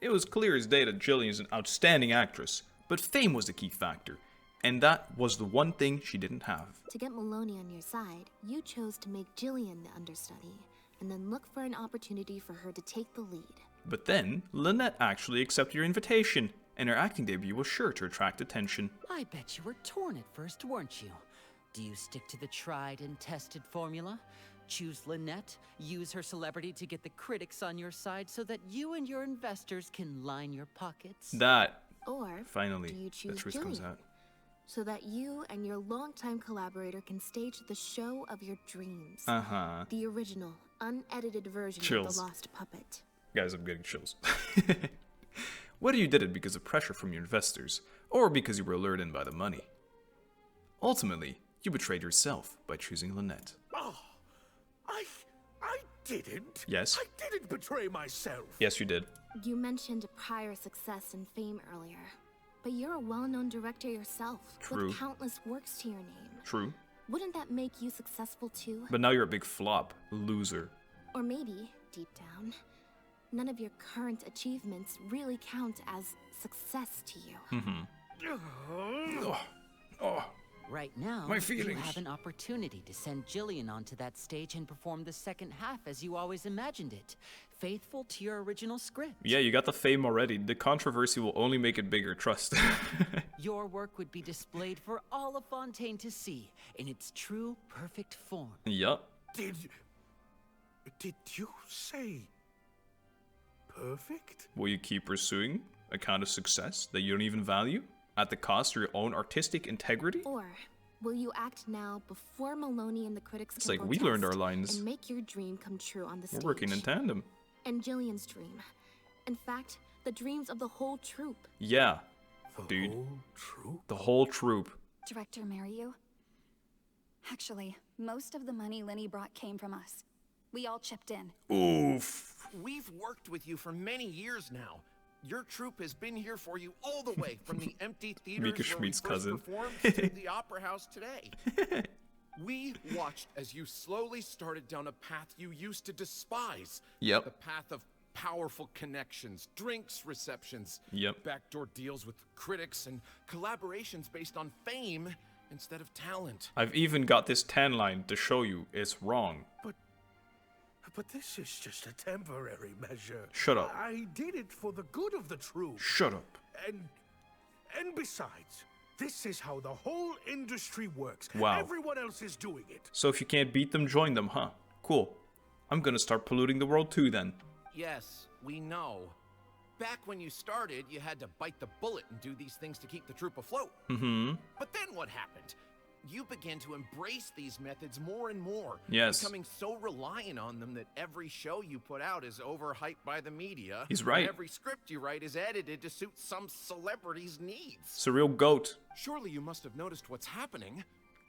It was clear as day that Jillian is an outstanding actress, but fame was the key factor. And that was the one thing she didn't have. To get Maloney on your side, you chose to make Jillian the understudy, and then look for an opportunity for her to take the lead. But then, Lynette actually accepted your invitation, and her acting debut was sure to attract attention. I bet you were torn at first, weren't you? Do you stick to the tried and tested formula? Choose Lynette, use her celebrity to get the critics on your side so that you and your investors can line your pockets? Or finally, do you choose the truth comes out. So that you and your longtime collaborator can stage the show of your dreams. The original, unedited version of The Lost Puppet. Guys, I'm getting chills. Whether you did it because of pressure from your investors, or because you were lured in by the money. Ultimately, you betrayed yourself by choosing Lynette. Oh, I didn't. Yes. I didn't betray myself. Yes, you did. You mentioned prior success and fame earlier. But you're a well-known director yourself, with countless works to your name. True. Wouldn't that make you successful too? But now you're a big flop, loser. Or maybe, deep down, none of your current achievements really count as success to you. Right now, you have an opportunity to send Jillian onto that stage and perform the second half as you always imagined it, faithful to your original script. Yeah, you got the fame already. The controversy will only make it bigger, trust. Your work would be displayed for all of Fontaine to see, in its true, perfect form. Yup. Did you say perfect? Will you keep pursuing a kind of success that you don't even value? At the cost of your own artistic integrity? Or will you act now before Maloney and the critics it's can like we learned our lines. And make your dream come true on the stage? We're working in tandem. And Jillian's dream. In fact, the dreams of the whole troupe. Yeah, dude. Whole troupe? The whole troupe. Director Maryu? Actually, most of the money Lyney brought came from us. We all chipped in. Oof. We've worked with you for many years now. Your troupe has been here for you all the way from the empty theaters Mika where we Schmidt's first cousin. performed to the Opera House today. We watched as you slowly started down a path you used to despise. Yep. The path of powerful connections, drinks receptions, yep. backdoor deals with critics, and collaborations based on fame instead of talent. I've even got this tan line to show you it's wrong. But this is just a temporary measure. Shut up. I did it for the good of the troupe. Shut up. And besides, this is how the whole industry works. Wow. Everyone else is doing it. So if you can't beat them, join them, huh? Cool. I'm gonna start polluting the world too then. Yes, we know. Back when you started, you had to bite the bullet and do these things to keep the troupe afloat. But then what happened? You began to embrace these methods more and more, becoming so reliant on them that every show you put out is overhyped by the media. He's right. And every script you write is edited to suit some celebrity's needs. Surreal goat. Surely you must have noticed what's happening.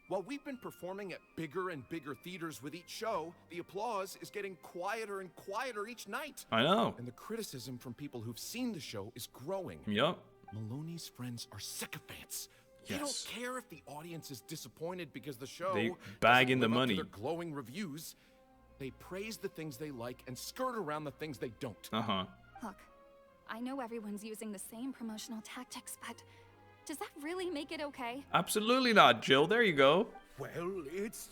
While we've been performing at bigger and bigger theaters with each show, the applause is getting quieter and quieter each night. I know. And the criticism from people who've seen the show is growing. Yup. Maloney's friends are sycophants. They Yes. don't care if the audience is disappointed because the show They bag doesn't in the live up to money. their glowing reviews. They praise the things they like and skirt around the things they don't. Look, I know everyone's using the same promotional tactics, but does that really make it okay? Absolutely not, Jill. There you go. Well, it's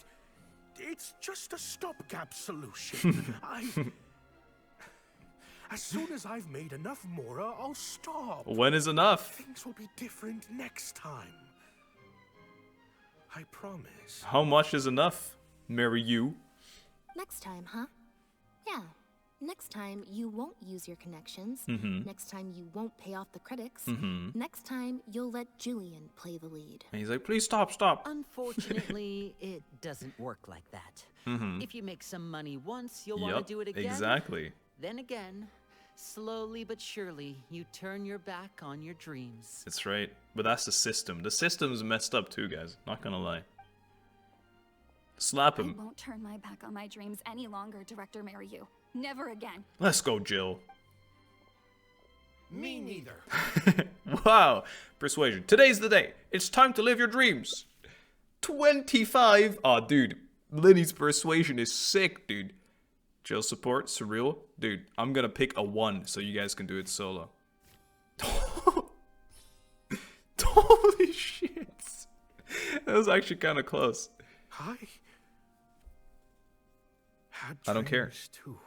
just a stopgap solution. As soon as I've made enough Mora, I'll stop. When is enough? Things will be different next time. I promise. How much is enough, Maryu? Next time, huh? Yeah. Next time, you won't use your connections. Next time, you won't pay off the critics. Next time, you'll let Jillian play the lead. And he's like, please stop, stop. Unfortunately, it doesn't work like that. If you make some money once, you'll want to do it again. Exactly. Then again. Slowly but surely, you turn your back on your dreams. That's right. But that's the system. The system's messed up too, guys. Not gonna lie. Slap him. I won't turn my back on my dreams any longer, Director Maryu. Never again. Let's go, Jill. Me neither. Wow. Persuasion. Today's the day. It's time to live your dreams. 25. Aw, dude. Lyney's persuasion is sick, dude. Jill support, surreal. Dude, I'm gonna pick a 1 so you guys can do it solo. Holy shit. That was actually kind of close. I don't care. Too.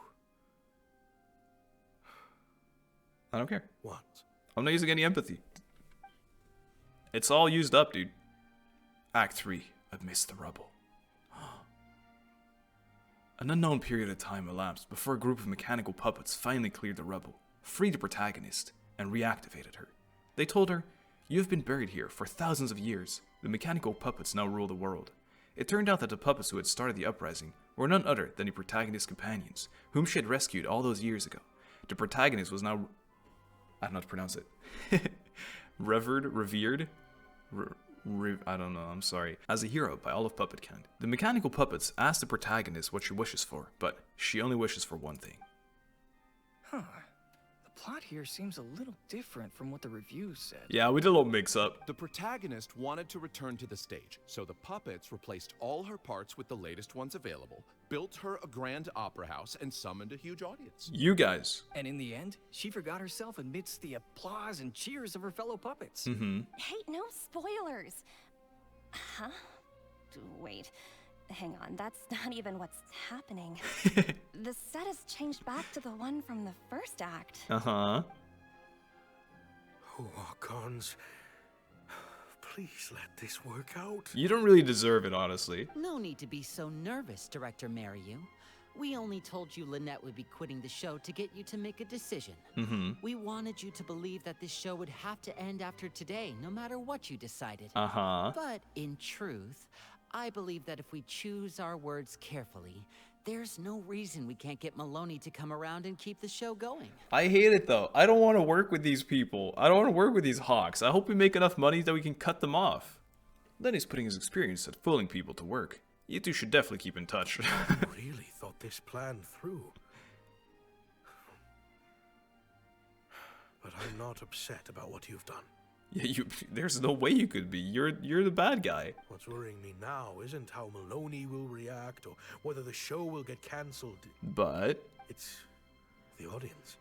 I don't care. What? I'm not using any empathy. It's all used up, dude. Act 3, amidst the rubble. An unknown period of time elapsed before a group of mechanical puppets finally cleared the rubble, freed the protagonist, and reactivated her. They told her, "You have been buried here for thousands of years. The mechanical puppets now rule the world." It turned out that the puppets who had started the uprising were none other than the protagonist's companions, whom she had rescued all those years ago. The protagonist was now... I don't know how to pronounce it. revered? I don't know, I'm sorry. As a hero by all of puppetkind. The mechanical puppets ask the protagonist what she wishes for, but she only wishes for one thing. Huh. The plot here seems a little different from what the reviews said. Yeah, we did a little mix-up. The protagonist wanted to return to the stage, so the puppets replaced all her parts with the latest ones available, built her a grand opera house, and summoned a huge audience. You guys. And in the end, she forgot herself amidst the applause and cheers of her fellow puppets. Hey, no spoilers. Huh? Wait. Hang on, that's not even what's happening. The set has changed back to the one from the first act. Oh, Archons. Please let this work out. You don't really deserve it, honestly. No need to be so nervous, Director Mariu. We only told you Lynette would be quitting the show to get you to make a decision. We wanted you to believe that this show would have to end after today, no matter what you decided. But in truth, I believe that if we choose our words carefully, there's no reason we can't get Maloney to come around and keep the show going. I hate it though. I don't want to work with these people. I don't want to work with these hawks. I hope we make enough money that we can cut them off. Lenny's putting his experience at fooling people to work. You two should definitely keep in touch. I really thought this plan through. But I'm not upset about what you've done. Yeah, there's no way you could be. You're the bad guy. What's worrying me now isn't how Maloney will react or whether the show will get cancelled. But it's the audience.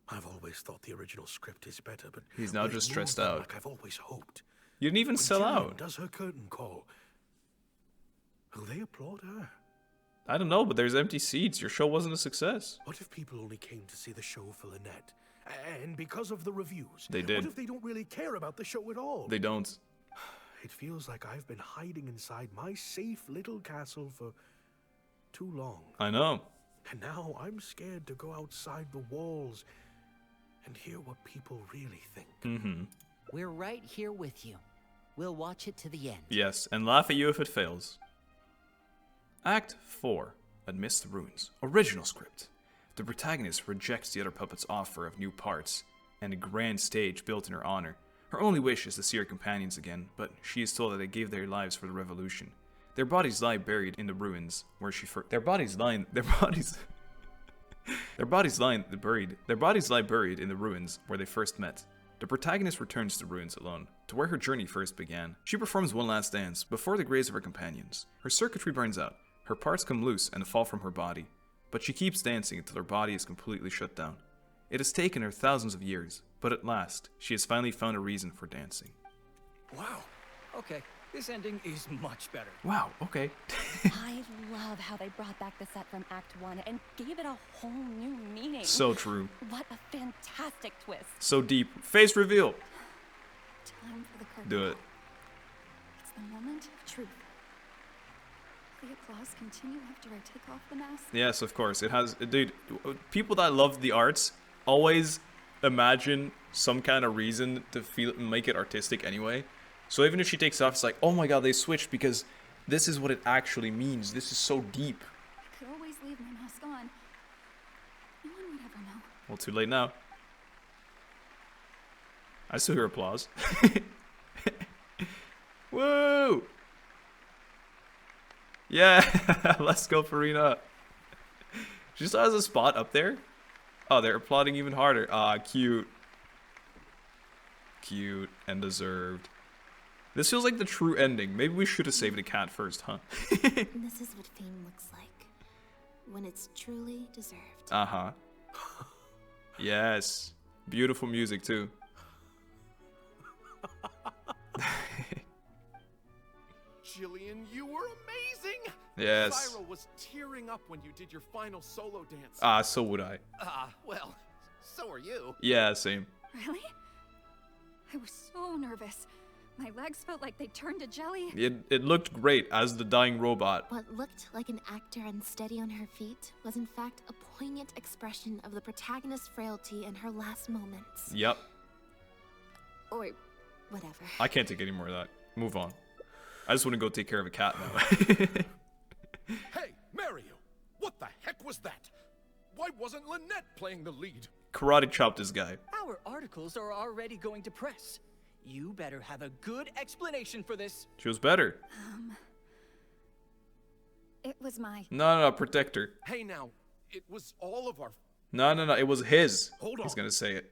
I've always thought the original script is better, but he's now just stressed out. Like I've always hoped. You didn't even sell out. Does her curtain call? Will they applaud her? I don't know, but there's empty seats. Your show wasn't a success. What if people only came to see the show for Lynette? And because of the reviews. They did. What if they don't really care about the show at all? They don't. It feels like I've been hiding inside my safe little castle for too long. I know. And now I'm scared to go outside the walls and hear what people really think. We're right here with you. We'll watch it to the end. Yes, and laugh at you if it fails. Act 4, Amidst the Ruins. Original script. The protagonist rejects the other puppet's offer of new parts and a grand stage built in her honor. Her only wish is to see her companions again, but she is told that they gave their lives for the revolution. Their bodies lie buried in the ruins where she first... Their bodies lie buried in the ruins where they first met. The protagonist returns to the ruins alone, to where her journey first began. She performs one last dance before the graves of her companions. Her circuitry burns out, her parts come loose and fall from her body, but she keeps dancing until her body is completely shut down. It has taken her thousands of years, but at last, she has finally found a reason for dancing. Wow. Okay, this ending is much better. Wow, okay. I love how they brought back the set from Act 1 and gave it a whole new meaning. So true. What a fantastic twist. So deep. Face reveal. Time for the curtain. Do it. It's the moment of truth. The applause continue after I take off the mask? Yes, of course. It has... Dude, people that love the arts always imagine some kind of reason to make it artistic anyway. So even if she takes off, it's like, oh my god, they switched because this is what it actually means. This is so deep. I could always leave my mask on. No one would ever know. Well, too late now. I still hear applause. Woo! Yeah, let's go, Furina. She still has a spot up there. Oh, they're applauding even harder. Ah, cute. Cute and deserved. This feels like the true ending. Maybe we should have saved the cat first, huh? This is what fame looks like. When it's truly deserved. Uh-huh. Yes. Beautiful music, too. Jillian, you were amazing! Yes. Cyril was tearing up when you did your final solo dance. Ah, so would I. Well, so are you. Yeah, same. Really? I was so nervous. My legs felt like they turned to jelly. It looked great as the dying robot. What looked like an actor unsteady on her feet was in fact a poignant expression of the protagonist's frailty in her last moments. Yep. Or whatever. I can't take any more of that. Move on. I just want to go take care of a cat now. Hey, Mario! What the heck was that? Why wasn't Lynette playing the lead? Karate chopped this guy. Our articles are already going to press. You better have a good explanation for this. She was better. It was my... No, protector. Hey now, it was all of our... No, it was his. Hold on. He's gonna say it.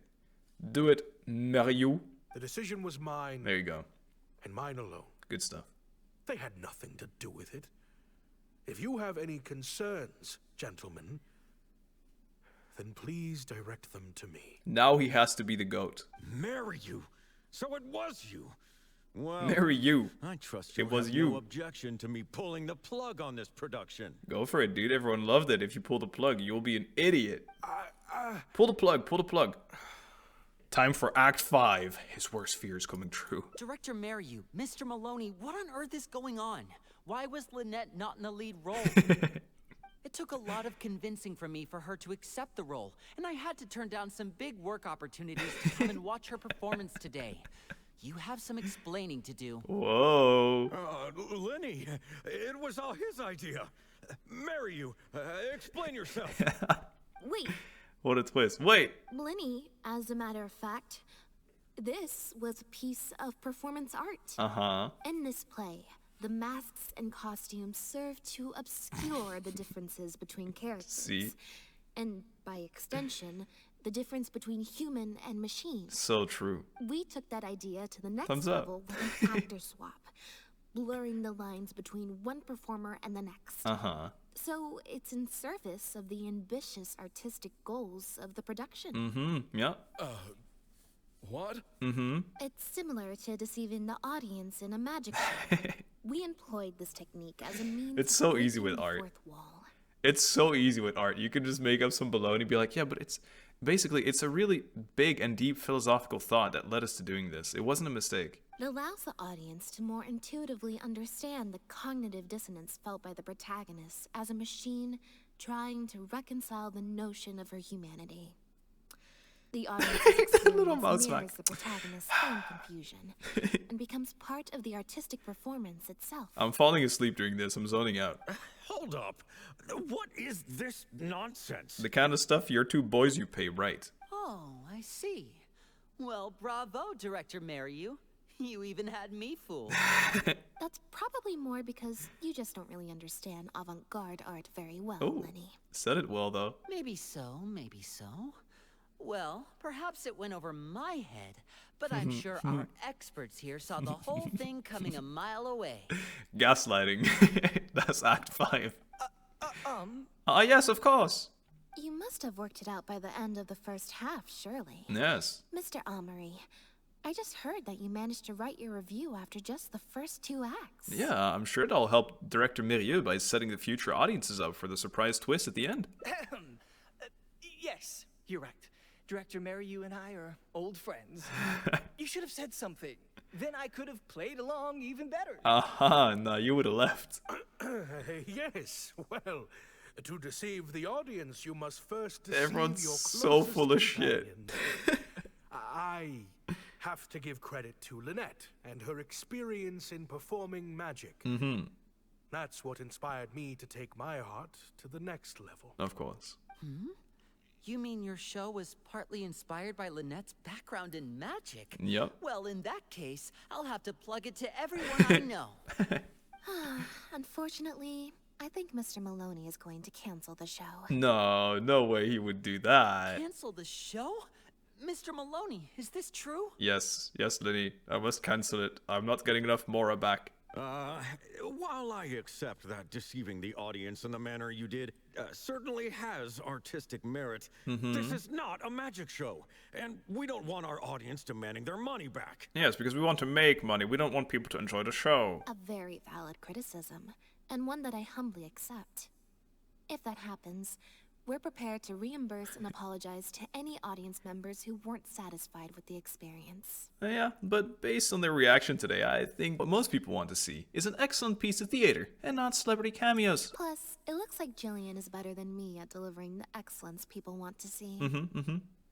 Do it, Mario. The decision was mine. There you go. And mine alone. Good stuff. They had nothing to do with it. If you have any concerns, gentlemen, then please direct them to me. Now he has to be the GOAT. Marry you. So it was you. Well, Marry you. I trust you. It was have you. No objection to me pulling the plug on this production. Go for it, dude. Everyone loved it. If you pull the plug, you'll be an idiot. Pull the plug. Pull the plug. Time for Act 5. His worst fears coming true. Director Mariu, Mr. Maloney, what on earth is going on? Why was Lynette not in the lead role? It took a lot of convincing from me for her to accept the role, and I had to turn down some big work opportunities to come and watch her performance today. You have some explaining to do. Whoa. Lyney, it was all his idea. Marry you. Explain yourself. Wait. What a twist. Wait. Lyney, as a matter of fact, this was a piece of performance art. Uh-huh. In this play, the masks and costumes serve to obscure the differences between characters. See? And by extension, the difference between human and machine. So true. We took that idea to the next Thumbs up. level with an actor swap, blurring the lines between one performer and the next. Uh-huh. So it's in service of the ambitious artistic goals of the production. Mm-hmm. Yeah. What? Mm-hmm. It's similar to deceiving the audience in a magic show. We employed this technique as a means It's of so easy breaking with the art. fourth wall. It's so easy with art. You can just make up some baloney and be like, yeah, but it's... Basically, it's a really big and deep philosophical thought that led us to doing this. It wasn't a mistake. It allows the audience to more intuitively understand the cognitive dissonance felt by the protagonist as a machine trying to reconcile the notion of her humanity. The audience's Little mouse experience smack. mirrors the protagonist's own confusion and becomes part of the artistic performance itself. I'm falling asleep during this. I'm zoning out. Hold up. What is this nonsense? The kind of stuff your two boys you pay right. Oh, I see. Well, bravo, Director Mariu. You even had me fooled. That's probably more because you just don't really understand avant-garde art very well, Oh, Lyney. said it well, though. Maybe so, maybe so. Well, perhaps it went over my head, but I'm sure our experts here saw the whole thing coming a mile away. Gaslighting. That's Act 5. Yes, of course. You must have worked it out by the end of the first half, surely. Yes. Mr. Amory, I just heard that you managed to write your review after just the first 2 acts. Yeah, I'm sure that'll help Director Mirieux by setting the future audiences up for the surprise twist at the end. Yes, you're right. Director Mariu and I are old friends. You should have said something. Then I could have played along even better. No, you would have left. Yes, well, to deceive the audience, you must first deceive Everyone's your so closest full of shit. companion. I have to give credit to Lynette and her experience in performing magic. Mm-hmm. That's what inspired me to take my art to the next level. Of course. You mean your show was partly inspired by Lynette's background in magic? Yep. Well, in that case, I'll have to plug it to everyone I know. Unfortunately, I think Mr. Maloney is going to cancel the show. No way he would do that. Cancel the show? Mr. Maloney, is this true? Yes, Lyney. I must cancel it. I'm not getting enough Mora back. While I accept that deceiving the audience in the manner you did certainly has artistic merit, this is not a magic show, and we don't want our audience demanding their money back. Yes, because we want to make money. We don't want people to enjoy the show. A very valid criticism, and one that I humbly accept. If that happens, we're prepared to reimburse and apologize to any audience members who weren't satisfied with the experience. Yeah, but based on their reaction today, I think what most people want to see is an excellent piece of theater, and not celebrity cameos. Plus, it looks like Jillian is better than me at delivering the excellence people want to see.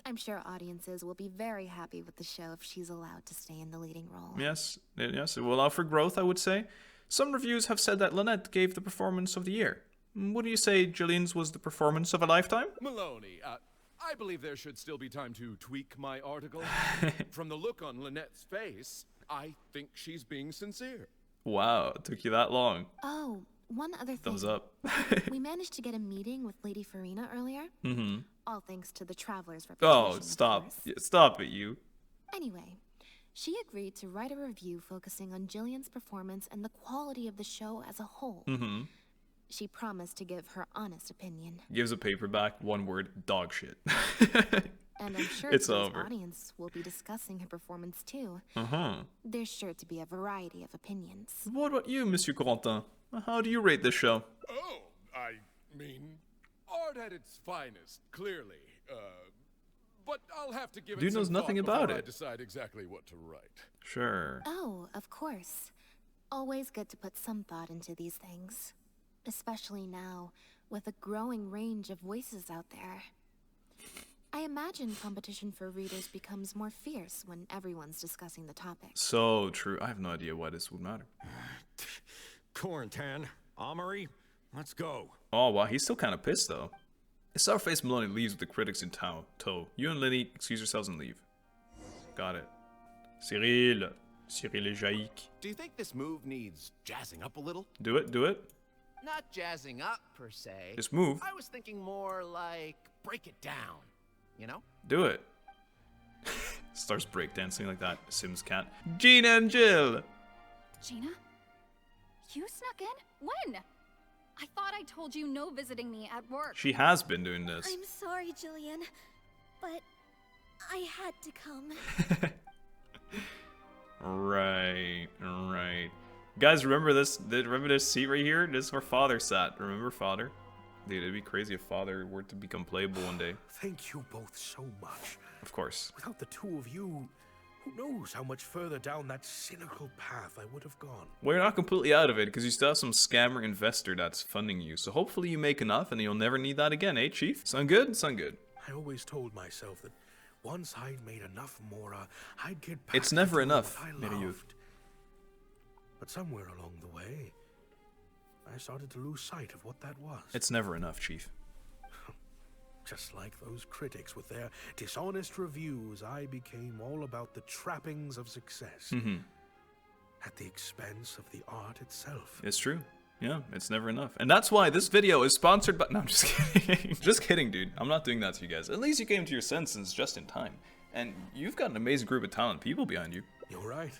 I'm sure audiences will be very happy with the show if she's allowed to stay in the leading role. Yes, it will allow for growth, I would say. Some reviews have said that Lynette gave the performance of the year. What do you say Jillian's was the performance of a lifetime? Maloney, I believe there should still be time to tweak my article. From the look on Lynette's face, I think she's being sincere. Wow, it took you that long. Oh, one other thing. Thumbs up. We managed to get a meeting with Lady Furina earlier. All thanks to the Traveler's Oh, reputation. stop. Stop it, you. Anyway, she agreed to write a review focusing on Jillian's performance and the quality of the show as a whole. She promised to give her honest opinion. Gives a paperback, one word, dog shit. And I'm sure it's today's over. audience will be discussing her performance too. There's sure to be a variety of opinions. What about you, Monsieur Confronting? How do you rate this show? Oh, I mean, art at its finest, clearly. But I'll have to give it Dude some knows nothing thought about before I it. decide exactly what to write. Sure. Oh, of course. Always good to put some thought into these things. Especially now, with a growing range of voices out there. I imagine competition for readers becomes more fierce when everyone's discussing the topic. So true. I have no idea why this would matter. Quarantan, Amory, let's go. Oh, wow, he's still kind of pissed, though. Sourface Maloney leaves with the critics in tow. You and Lyney excuse yourselves and leave. Got it. Cyril est jaïque. Do you think this move needs jazzing up a little? Do it, do it. Not jazzing up, per se. Just move. I was thinking more like break it down, you know? Do it. Starts breakdancing like that. Sims cat. Gina and Jill! Gina? You snuck in? When? I thought I told you no visiting me at work. She has been doing this. I'm sorry, Jillian, but I had to come. Right. Guys, remember this? Remember this seat right here? This is where Father sat. Remember Father? Dude, it'd be crazy if Father were to become playable one day. Thank you both so much. Of course. Without the two of you, who knows how much further down that cynical path I would have gone. Well, you're not completely out of it, because you still have some scammer investor that's funding you. So hopefully you make enough, and you'll never need that again, eh, Chief? Sound good? Sound good. I always told myself that once I'd made enough mora, I'd get back It's never to enough, what I Mary. loved. But somewhere along the way, I started to lose sight of what that was. It's never enough, Chief. Just like those critics with their dishonest reviews, I became all about the trappings of success. At the expense of the art itself. It's true. Yeah, it's never enough. And that's why this video is sponsored by... No, I'm just kidding. Just kidding, dude. I'm not doing that to you guys. At least you came to your senses just in time. And you've got an amazing group of talented people behind you. You're right.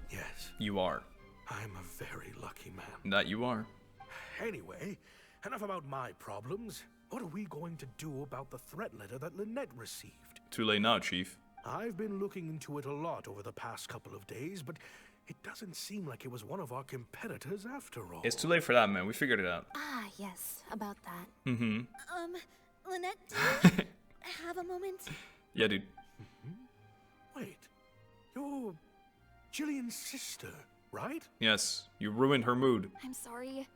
Yes. You are. I'm a very lucky man. That you are. Anyway, enough about my problems. What are we going to do about the threat letter that Lynette received? Too late now, Chief. I've been looking into it a lot over the past couple of days, but it doesn't seem like it was one of our competitors after all. It's too late for that, man. We figured it out. Ah, yes, about that. Lynette, do you have a moment? Yeah, dude. Wait, you're Jillian's sister, right? Yes, you ruined her mood. I'm sorry.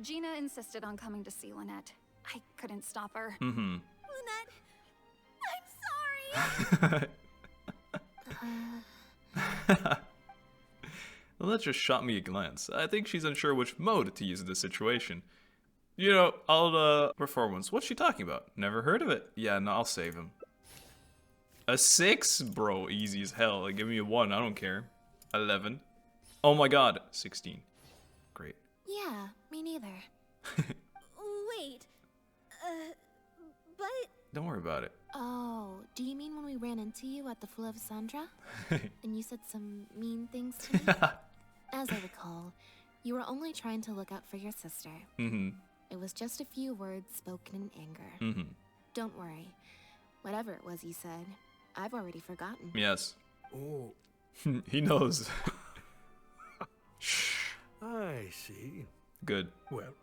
Gina insisted on coming to see Lynette. I couldn't stop her. Lynette, I'm sorry. Lynette just shot me a glance. I think she's unsure which mode to use in this situation. You know, all performance. What's she talking about? Never heard of it. Yeah, no, I'll save him. A 6? Bro, easy as hell. Like, give me a 1, I don't care. 11. Oh my god, 16. Great. Yeah, me neither. Wait, but... Don't worry about it. Oh, do you mean when we ran into you at the Fleuve Sandra? And you said some mean things to me? As I recall, you were only trying to look out for your sister. It was just a few words spoken in anger. Don't worry. Whatever it was you said, I've already forgotten. Yes. Oh. He knows. I see. Good. Well,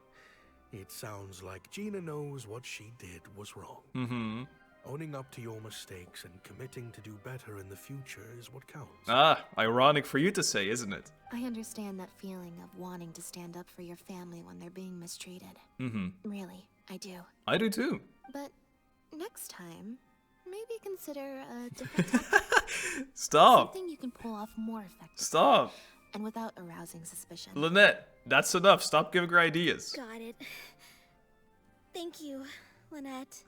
it sounds like Gina knows what she did was wrong. Owning up to your mistakes and committing to do better in the future is what counts. Ah, ironic for you to say, isn't it? I understand that feeling of wanting to stand up for your family when they're being mistreated. Really, I do. I do too. But next time, maybe consider a different tactic. Stop. Something you can pull off more effectively. Stop. And without arousing suspicion. Lynette, that's enough. Stop giving her ideas. Got it. Thank you, Lynette.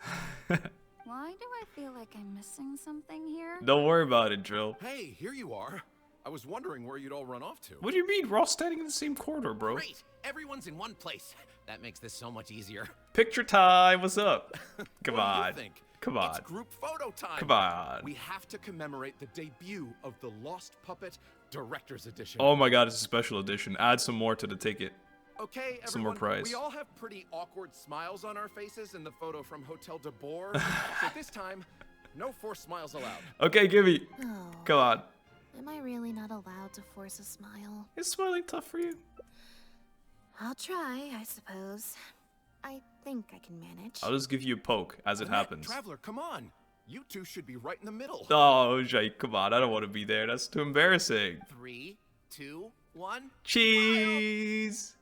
Why do I feel like I'm missing something here? Don't worry about it, Jill. Hey, here you are. I was wondering where you'd all run off to. What do you mean? We're all standing in the same corridor, bro. Great. Everyone's in one place. That makes this so much easier. Picture time. What's up? Come What on. do you think? Come on. It's group photo time. Come on. We have to commemorate the debut of the Lost Puppet Director's Edition. Oh my god, it's a special edition. Add some more to the ticket. Okay, everyone, some more prize. We all have pretty awkward smiles on our faces in the photo from Hotel de Boer. So this time, no forced smiles allowed. Okay, Gibby. Oh. Come on. Am I really not allowed to force a smile? Is smiling tough for you? I'll try, I suppose. I think I can manage. I'll just give you a poke as it happens. Traveler, come on. You two should be right in the middle. Oh, Jake, come on. I don't want to be there. That's too embarrassing. 3, 2, 1. Cheese!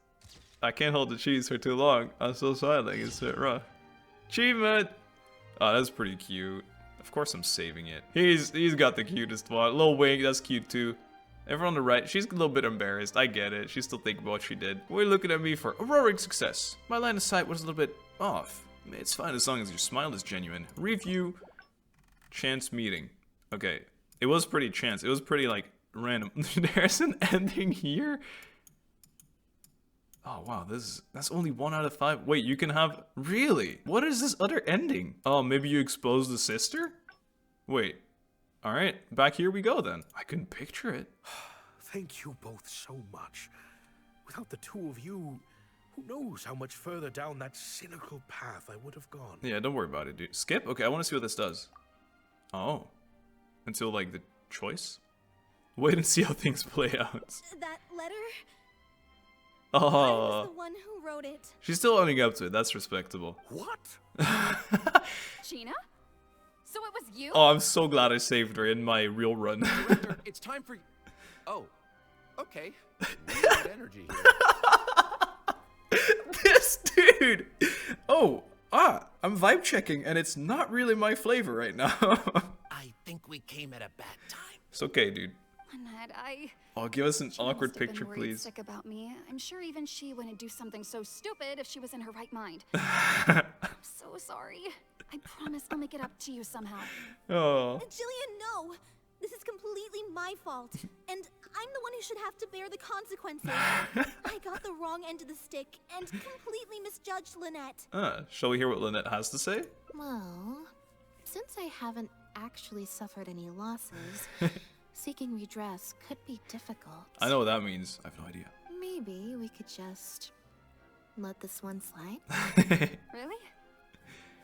I can't hold the cheese for too long. I'm so smiling. It's a bit rough. Achievement! Oh, that's pretty cute. Of course I'm saving it. He's got the cutest one. Lil Wink, that's cute too. Everyone on the right, she's a little bit embarrassed. I get it. She's still thinking about what she did. We're looking at me for a roaring success. My line of sight was a little bit off. It's fine as long as your smile is genuine. Review. Chance meeting. Okay. It was pretty chance. It was pretty, like, random. There's an ending here? Oh, wow. That's only 1 out of 5. Wait, you can have... Really? What is this other ending? Oh, maybe you expose the sister? Wait. Alright, back here we go then. I couldn't picture it. Thank you both so much. Without the two of you, who knows how much further down that cynical path I would have gone. Yeah, don't worry about it, dude. Skip? Okay, I want to see what this does. Oh. Until, like, the choice? Wait and see how things play out. That letter? Oh. I was the one who wrote it. She's still owning up to it. That's respectable. What? Gina? So it was you? Oh, I'm so glad I saved her in my real run. Director, it's time for... Oh. Okay. Weird energy here. This dude! Oh, I'm vibe checking and it's not really my flavor right now. I think we came at a bad time. It's okay, dude. Lynette, Oh, give us an She awkward must have picture, been worried please. sick about me. I'm sure even she wouldn't do something so stupid if she was in her right mind. I'm so sorry. I promise I'll make it up to you somehow. Oh. Jillian, no! This is completely my fault. And I'm the one who should have to bear the consequences. I got the wrong end of the stick and completely misjudged Lynette. Shall we hear what Lynette has to say? Well, since I haven't actually suffered any losses, seeking redress could be difficult. I know what that means. I have no idea. Maybe we could just let this one slide. Really?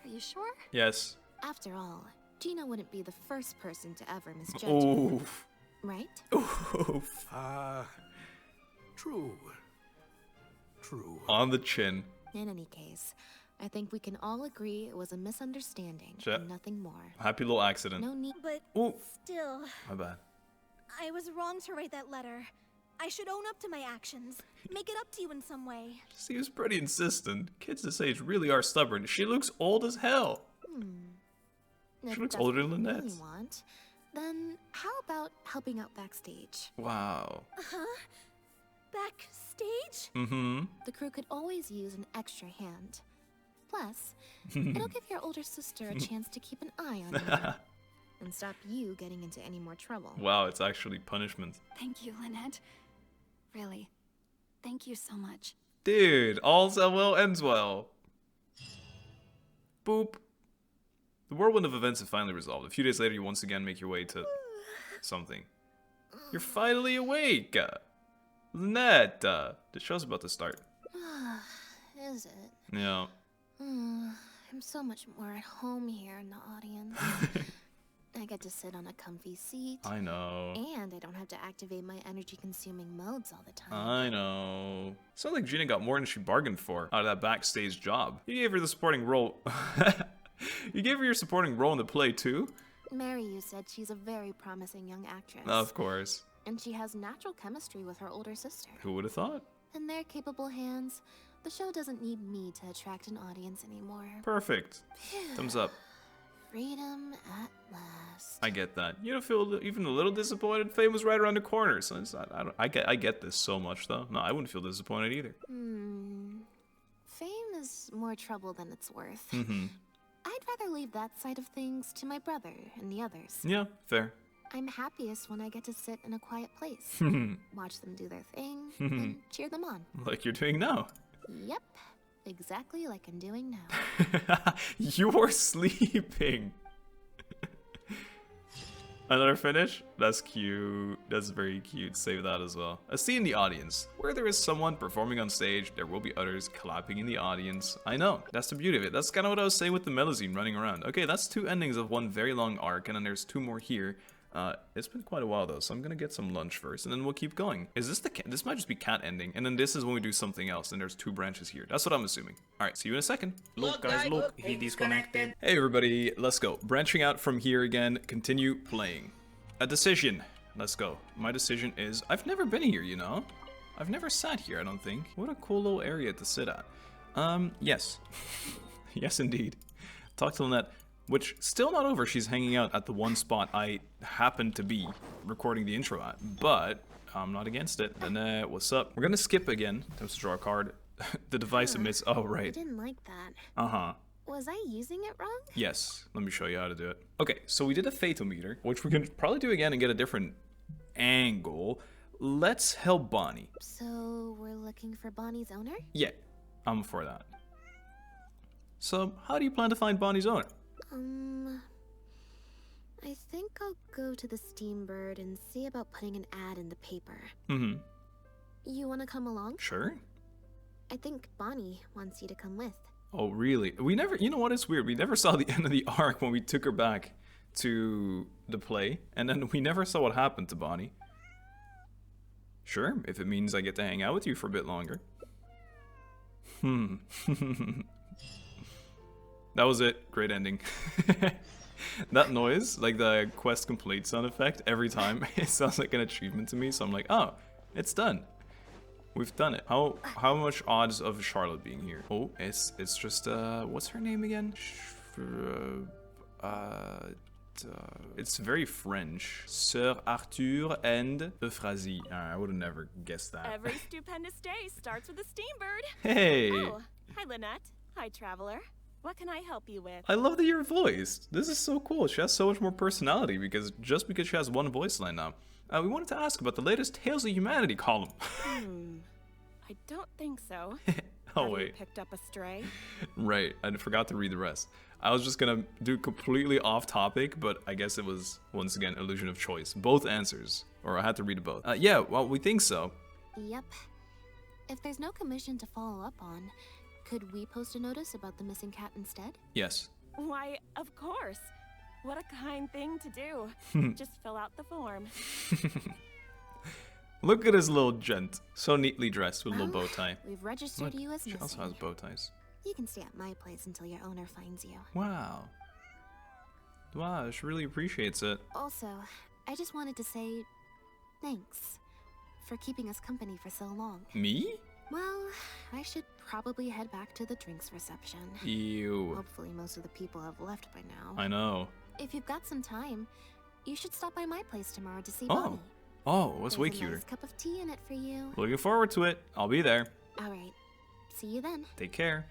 Are you sure? Yes. After all, Gina wouldn't be the first person to ever misjudge Oof. me. Right? Oof. True. True. On the chin. In any case, I think we can all agree it was a misunderstanding and nothing more. Happy little accident. No need. But Ooh. still, My bad. I was wrong to write that letter. I should own up to my actions. Make it up to you in some way. She was pretty insistent. Kids this age really are stubborn. She looks old as hell. If She looks that's older than what you Lynette. really want, then how about helping out backstage? Wow. Huh? Backstage? Mm-hmm. The crew could always use an extra hand. Plus, it'll give your older sister a chance to keep an eye on you and stop you getting into any more trouble. Wow, it's actually punishment. Thank you, Lynette. Really. Thank you so much. Dude, all's well ends well. Boop. The whirlwind of events have finally resolved. A few days later, you once again make your way to something. You're finally awake! Lynette, the show's about to start. Is it? Yeah. I'm so much more at home here in the audience. I get to sit on a comfy seat. I know. And I don't have to activate my energy-consuming modes all the time. I know. Sounds like Gina got more than she bargained for out of that backstage job. You gave her the supporting role. You gave her your supporting role in the play too? Maryu said she's a very promising young actress. Of course. And she has natural chemistry with her older sister. Who would have thought? In their capable hands, the show doesn't need me to attract an audience anymore. Perfect. Thumbs up. Freedom at last. I get that. You don't feel even a little disappointed? Fame was right around the corner. So I get this so much though. No, I wouldn't feel disappointed either. Fame is more trouble than it's worth. Mm-hmm. I'd rather leave that side of things to my brother and the others. Yeah, fair. I'm happiest when I get to sit in a quiet place, watch them do their thing, and cheer them on. Like you're doing now. Yep, exactly like I'm doing now. You're sleeping. Another finish? That's cute. That's very cute. Save that as well. A scene in the audience. Where there is someone performing on stage, there will be others clapping in the audience. I know. That's the beauty of it. That's kind of what I was saying with the Melusine running around. Okay, that's 2 endings of one very long arc, and then there's 2 more here. It's been quite a while though, so I'm gonna get some lunch first, and then we'll keep going. Is this the cat? This might just be cat ending, and then this is when we do something else, and there's 2 branches here. That's what I'm assuming. All right, see you in a second. Look, guys, look, he disconnected. Hey everybody, let's go. Branching out from here again, continue playing. A decision. Let's go. My decision is, I've never been here, you know? I've never sat here, I don't think. What a cool little area to sit at. Yes. Yes, indeed. Talk to Lynette. Which, still not over, she's hanging out at the one spot I happen to be recording the intro at. But, I'm not against it. Lynette, what's up? We're gonna skip again. Let's draw a card. The device emits, oh right. I didn't like that. Uh-huh. Was I using it wrong? Yes, let me show you how to do it. Okay, so we did a Phaetometer, which we can probably do again and get a different angle. Let's help Bonnie. So, we're looking for Bonnie's owner? Yeah, I'm for that. So, how do you plan to find Bonnie's owner? I think I'll go to the Steambird and see about putting an ad in the paper. Mm-hmm. You want to come along? Sure. I think Bonnie wants you to come with. Oh, really? We never, you know what, it's weird. We never saw the end of the arc when we took her back to the play, and then we never saw what happened to Bonnie. Sure, if it means I get to hang out with you for a bit longer. That was it. Great ending. That noise, like the quest complete sound effect, every time, it sounds like an achievement to me, so I'm like, oh, it's done. We've done it. How much odds of Charlotte being here? Oh, it's just, what's her name again? It's very French. Sir Arthur and Euphrasie. I would have never guessed that. Every stupendous day starts with a Steambird. Hey! Oh, hi Lynette. Hi Traveler. What can I help you with? I love that you're voiced. This is so cool. She has so much more personality because she has one voice line now. We wanted to ask about the latest Tales of Humanity column. I don't think so. Oh, Have wait. You picked up a stray? Right, I forgot to read the rest. I was just gonna do completely off topic, but I guess it was, once again, illusion of choice. Both answers, or I had to read both. Yeah, well, we think so. Yep. If there's no commission to follow up on, could we post a notice about the missing cat instead? Yes. Why, of course. What a kind thing to do. Just fill out the form. Look at his little gent. So neatly dressed with a little bow tie. We've registered you as missing. She also has bow ties. You can stay at my place until your owner finds you. Wow. Wow, she really appreciates it. Also, I just wanted to say thanks for keeping us company for so long. Me? Well, I should probably head back to the drinks reception. Ew. Hopefully most of the people have left by now. I know. If you've got some time, you should stop by my place tomorrow to see Bonnie. Oh, that's way There's a cuter. nice cup of tea in it for you. Looking forward to it. I'll be there. Alright. See you then. Take care.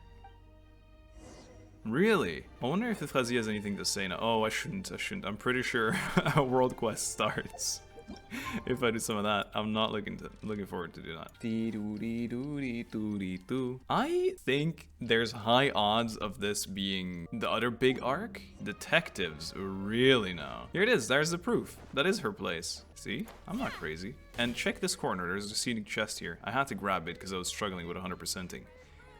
Really? I wonder if Euphrasie has anything to say now. Oh, I shouldn't. I'm pretty sure a world quest starts. If I do some of that, I'm not looking forward to do that. I think there's high odds of this being the other big arc. Detectives really know. Here it is. There's the proof. That is her place. See? I'm not crazy. And check this corner. There's a scenic chest here. I had to grab it because I was struggling with 100%ing.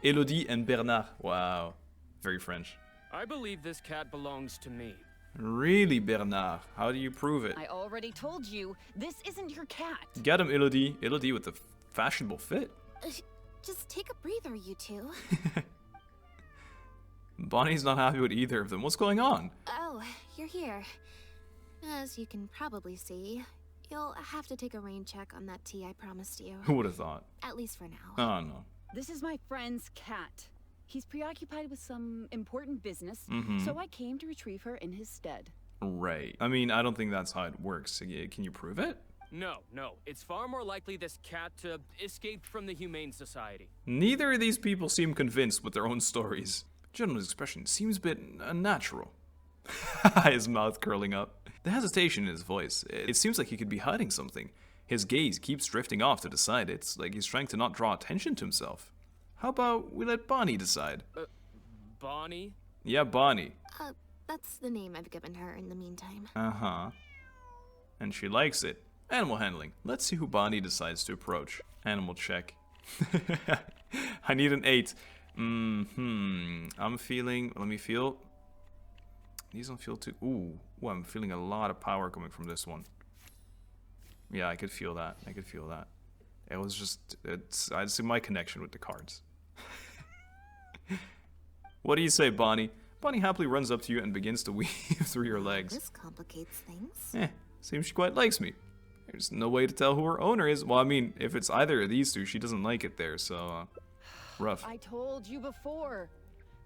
Elodie and Bernard. Wow. Very French. I believe this cat belongs to me. Really, Bernard? How do you prove it? I already told you, this isn't your cat. Get him, Elodie. Elodie with the fashionable fit. Just take a breather, you two. Bonnie's not happy with either of them. What's going on? Oh, you're here. As you can probably see, you'll have to take a rain check on that tea I promised you. Who would have thought? At least for now. Oh, no. This is my friend's cat. He's preoccupied with some important business, so I came to retrieve her in his stead. Right. I mean, I don't think that's how it works. Can you prove it? No. It's far more likely this cat escaped from the Humane Society. Neither of these people seem convinced with their own stories. Gentleman's expression seems a bit unnatural. His mouth curling up. The hesitation in his voice. It seems like he could be hiding something. His gaze keeps drifting off to the side. It's like he's trying to not draw attention to himself. How about we let Bonnie decide? Bonnie? Yeah, Bonnie. That's the name I've given her in the meantime. Uh-huh. And she likes it. Animal handling. Let's see who Bonnie decides to approach. Animal check. I need an 8. I'm feeling, let me feel. These don't feel too, ooh, I'm feeling a lot of power coming from this one. Yeah, I could feel that. It was just, I see my connection with the cards. What do you say, Bonnie? Bonnie happily runs up to you and begins to weave through your legs. This complicates things. Seems she quite likes me. There's no way to tell who her owner is. Well, I mean, if it's either of these two, she doesn't like it there, so, rough. I told you before.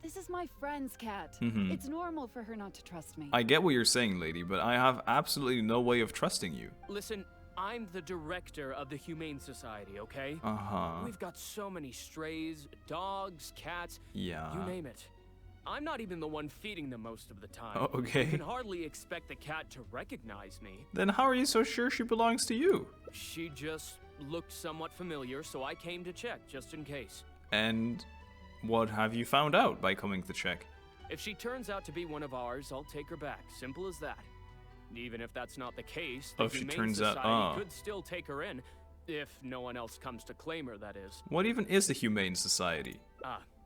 This is my friend's cat. It's normal for her not to trust me. I get what you're saying, lady, but I have absolutely no way of trusting you. Listen, I'm the director of the Humane Society, okay? We've got so many strays, dogs, cats, you name it. I'm not even the one feeding them most of the time. Oh, okay. You can hardly expect the cat to recognize me. Then how are you so sure she belongs to you? She just looked somewhat familiar, so I came to check, just in case. And what have you found out by coming to check? If she turns out to be one of ours, I'll take her back. Simple as that. Even if that's not the case, the Humane Society could still take her in, if no one else comes to claim her, that is. What even is the Humane Society?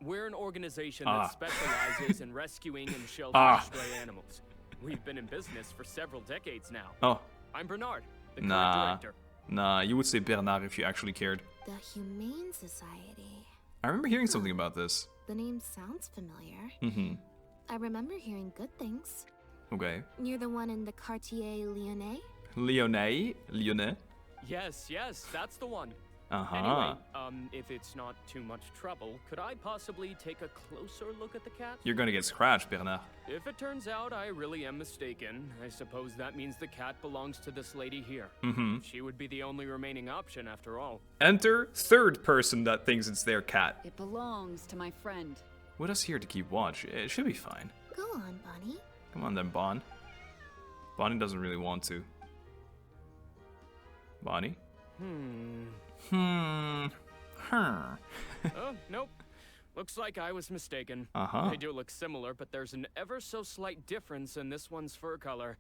We're an organization that specializes in rescuing and sheltering stray animals. We've been in business for several decades now. I'm Bernard, the current director. Nah, you would say Bernard if you actually cared. The Humane Society. I remember hearing something about this. The name sounds familiar. I remember hearing good things. Okay. You're the one in the Quartier Lyonnais? Lyonnais? Yes, that's the one. Uh-huh. Anyway, if it's not too much trouble, could I possibly take a closer look at the cat? You're gonna get scratched, Bernard. If it turns out I really am mistaken, I suppose that means the cat belongs to this lady here. She would be the only remaining option after all. Enter third person that thinks it's their cat. It belongs to my friend. With us here to keep watch, it should be fine. Go on, Bonnie. Come on then, Bon. Bonnie doesn't really want to. Bonnie? Oh, nope. Looks like I was mistaken. They do look similar, but there's an ever so slight difference in this one's fur color.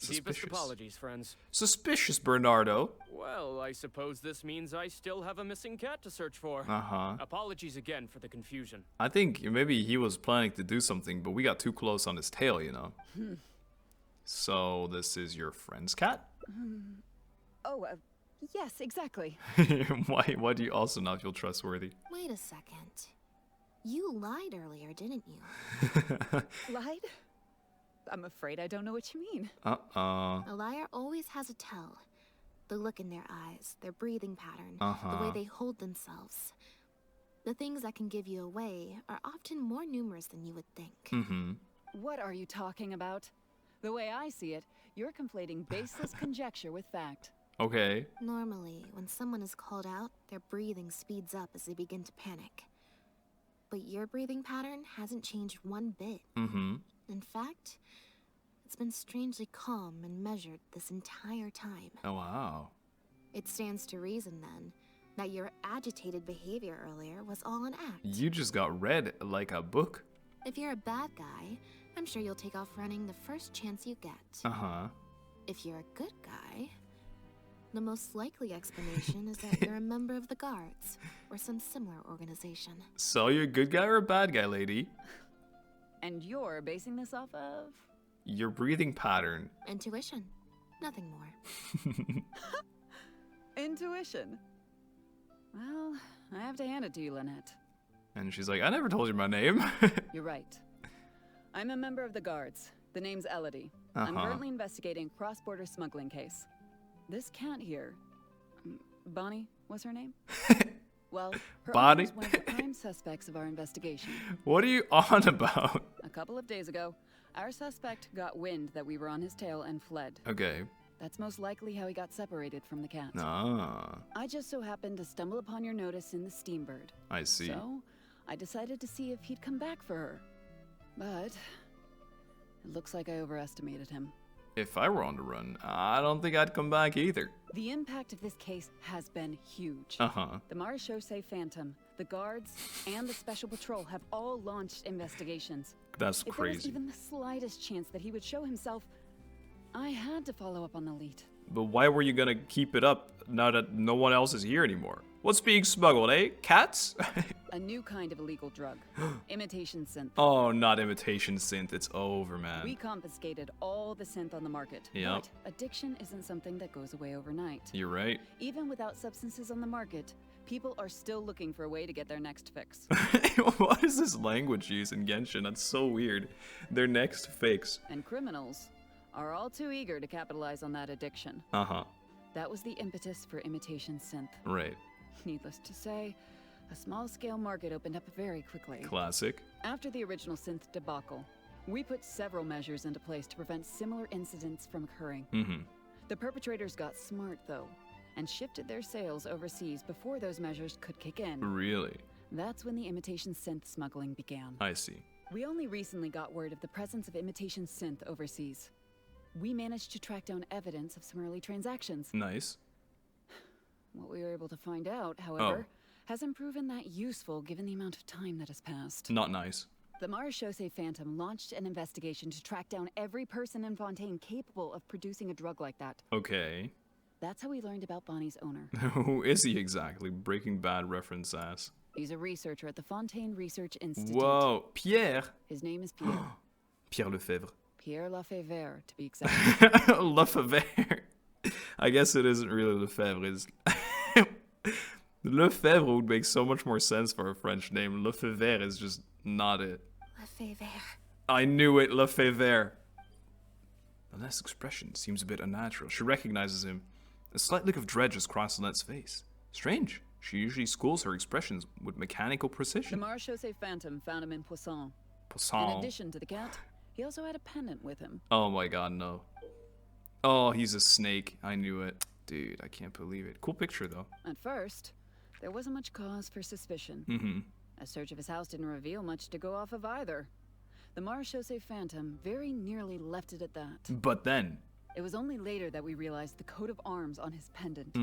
Deepest apologies, friends. Suspicious, Bernardo. Well, I suppose this means I still have a missing cat to search for. Apologies again for the confusion. I think maybe he was planning to do something, but we got too close on his tail, you know. So this is your friend's cat? Yes, exactly. Why do you also not feel trustworthy? Wait a second. You lied earlier, didn't you? Lied? I'm afraid I don't know what you mean. A liar always has a tell. The look in their eyes, their breathing pattern, the way they hold themselves. The things that can give you away are often more numerous than you would think. What are you talking about? The way I see it, you're conflating baseless conjecture with fact. Okay. Normally, when someone is called out, their breathing speeds up as they begin to panic. But your breathing pattern hasn't changed one bit. In fact, It's been strangely calm and measured this entire time. Oh, wow. It stands to reason, then, that your agitated behavior earlier was all an act. You just got read like a book. If you're a bad guy, I'm sure you'll take off running the first chance you get. Uh-huh. If you're a good guy, the most likely explanation is that you're a member of the Guards, or some similar organization. So you're a good guy or a bad guy, lady? And you're basing this off of? Your breathing pattern. Intuition. Nothing more. Intuition. Well, I have to hand it to you, Lynette. And she's like, I never told you my name. You're right. I'm a member of the Guards. The name's Elodie. I'm currently investigating a cross-border smuggling case. This cat here, Bonnie, what's her name? Well, her owner is one of the prime suspects of our investigation. What are you on about? A couple of days ago, our suspect got wind that we were on his tail and fled. Okay. That's most likely how he got separated from the cat. Ah. I just so happened to stumble upon your notice in the Steambird. I see. So, I decided to see if he'd come back for her. But it looks like I overestimated him. If I were on the run, I don't think I'd come back either. The impact of this case has been huge. Uh-huh. The Marechaussee Phantom, the Guards, and the Special Patrol have all launched investigations. That's if there was crazy. even the slightest chance that he would show himself, I had to follow up on the lead. But why were you gonna keep it up now that no one else is here anymore? What's being smuggled, eh? Cats? A new kind of illegal drug. Imitation synth. Oh, not imitation synth. It's over, man. We confiscated all the synth on the market. Yep. But addiction isn't something that goes away overnight. You're right. Even without substances on the market, people are still looking for a way to get their next fix. What is this language used in Genshin? That's so weird. Their next fix. And criminals are all too eager to capitalize on that addiction. Uh-huh. That was the impetus for imitation synth. Right. Needless to say, a small-scale market opened up very quickly. Classic. After the original synth debacle, we put several measures into place to prevent similar incidents from occurring. Mm-hmm. The perpetrators got smart, though, and shifted their sales overseas before those measures could kick in. Really? That's when the imitation synth smuggling began. I see. We only recently got word of the presence of imitation synth overseas. We managed to track down evidence of some early transactions. Nice. What we were able to find out, however, hasn't proven that useful given the amount of time that has passed. Not nice. The Marechaussee Phantom launched an investigation to track down every person in Fontaine capable of producing a drug like that. Okay. That's how we learned about Bonnie's owner. Who is he exactly? Breaking Bad reference ass. He's a researcher at the Fontaine Research Institute. Whoa, Pierre. His name is Pierre. Pierre Lefebvre. Pierre Lefebvre, to be exact. Lefebvre. I guess it isn't really Lefebvre. It's Lefebvre would make so much more sense for a French name. Lefebvre is just not it. Lefebvre. I knew it, Lefebvre. The last expression seems a bit unnatural. She recognizes him. A slight look of dread just crossed Lynette's face. Strange. She usually schools her expressions with mechanical The precision. Marechaussee Phantom found him in Poisson. Poisson. In addition to the cat, he also had a pendant with him. Oh my god, no. Oh, he's a snake. I knew it. Dude, I can't believe it. Cool picture, though. At first, there wasn't much cause for suspicion. Mm-hmm. A search of his house didn't reveal much to go off of either. The Marechaussee Phantom very nearly left it at that. But then... It was only later that we realized the coat of arms on his pendant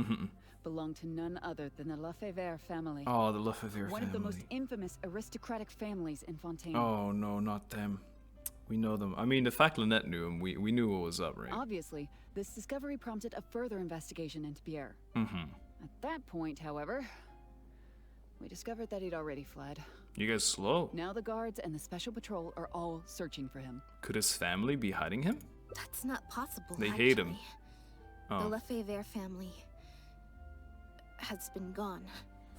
belonged to none other than the Lefebvre family. Oh, the Lefebvre family. One of the most infamous aristocratic families in Fontaine. Oh, no, not them. We know them. I mean, the fact Lynette knew him, we knew what was up, right? Obviously, this discovery prompted a further investigation into Pierre. Mm-hmm. At that point, however, we discovered that he'd already fled. You guys slow. Now the guards and the special patrol are all searching for him. Could his family be hiding him? That's not possible. They hate him. The Oh. Lefebvre family has been gone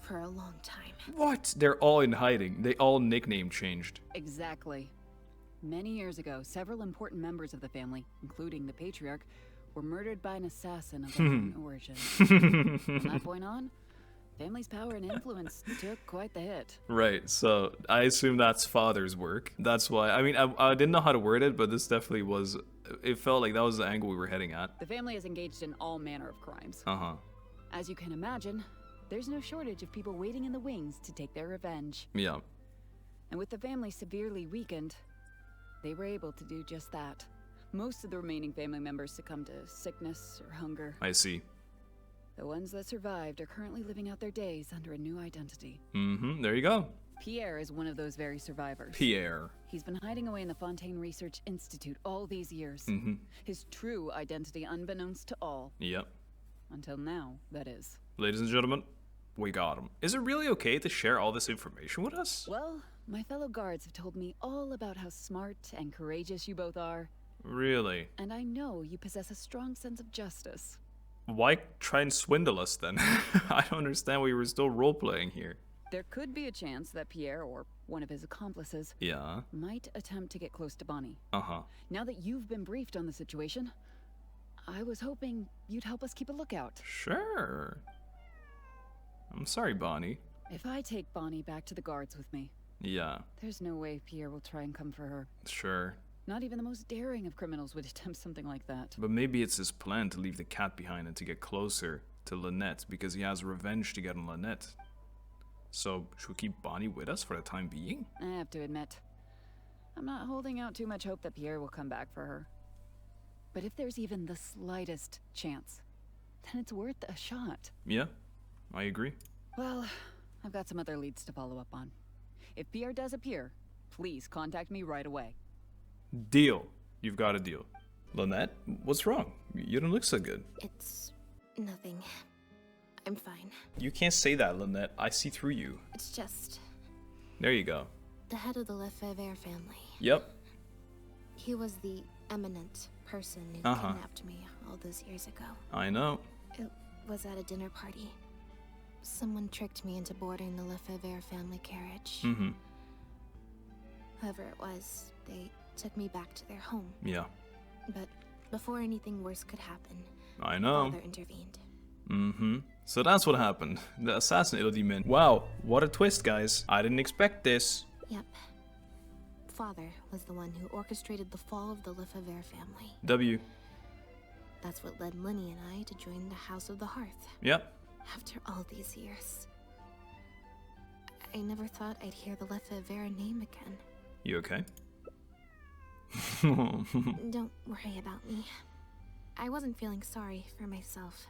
for a long time. What? They're all in hiding. They all nickname changed. Exactly. Many years ago, several important members of the family, including the patriarch, were murdered by an assassin of unknown origin. From that point on, family's power and influence took quite the hit. Right, so I assume that's father's work. That's why, I mean, I didn't know how to word it, but this definitely was, it felt like that was the angle we were heading at. The family is engaged in all manner of crimes. Uh-huh. As you can imagine, there's no shortage of people waiting in the wings to take their revenge. Yeah. And with the family severely weakened, they were able to do just that. Most of the remaining family members succumbed to sickness or hunger. I see. The ones that survived are currently living out their days under a new identity. There you go. Pierre is one of those very survivors. Pierre. He's been hiding away in the Fontaine Research Institute all these years. His true identity unbeknownst to all. Yep. Until now, that is. Ladies and gentlemen, we got him. Is it really okay to share all this information with us? Well, my fellow guards have told me all about how smart and courageous you both are. Really? And I know you possess a strong sense of justice. Why try and swindle us then? I don't understand why you were still role-playing here. There could be a chance that Pierre, or one of his accomplices, might attempt to get close to Bonnie. Now that you've been briefed on the situation, I was hoping you'd help us keep a lookout. Sure. I'm sorry, Bonnie. If I take Bonnie back to the guards with me, there's no way Pierre will try and come for her. Sure. Not even the most daring of criminals would attempt something like that. But maybe it's his plan to leave the cat behind and to get closer to Lynette because he has revenge to get on Lynette. So, should we keep Bonnie with us for the time being? I have to admit, I'm not holding out too much hope that Pierre will come back for her. But if there's even the slightest chance, then it's worth a shot. Yeah, I agree. Well, I've got some other leads to follow up on. If Pierre does appear, please contact me right away. Deal. You've got a deal. Lynette, what's wrong? You don't look so good. It's nothing. I'm fine. You can't say that, Lynette. I see through you. It's just... There you go. The head of the Lefebvre family. Yep. He was the eminent person who kidnapped me all those years ago. I know. It was at a dinner party. Someone tricked me into boarding the Lefebvre family carriage. Whoever it was, they took me back to their home. Yeah. But before anything worse could happen, I know. Father intervened. So that's what happened. The assassin Elodie Min. Wow, what a twist, guys. I didn't expect this. Yep. Father was the one who orchestrated the fall of the Lefebvre family. W. That's what led Lyney and I to join the House of the Hearth. Yep. After all these years. I never thought I'd hear the Lefebvre name again. You okay? Don't worry about me. I wasn't feeling sorry for myself.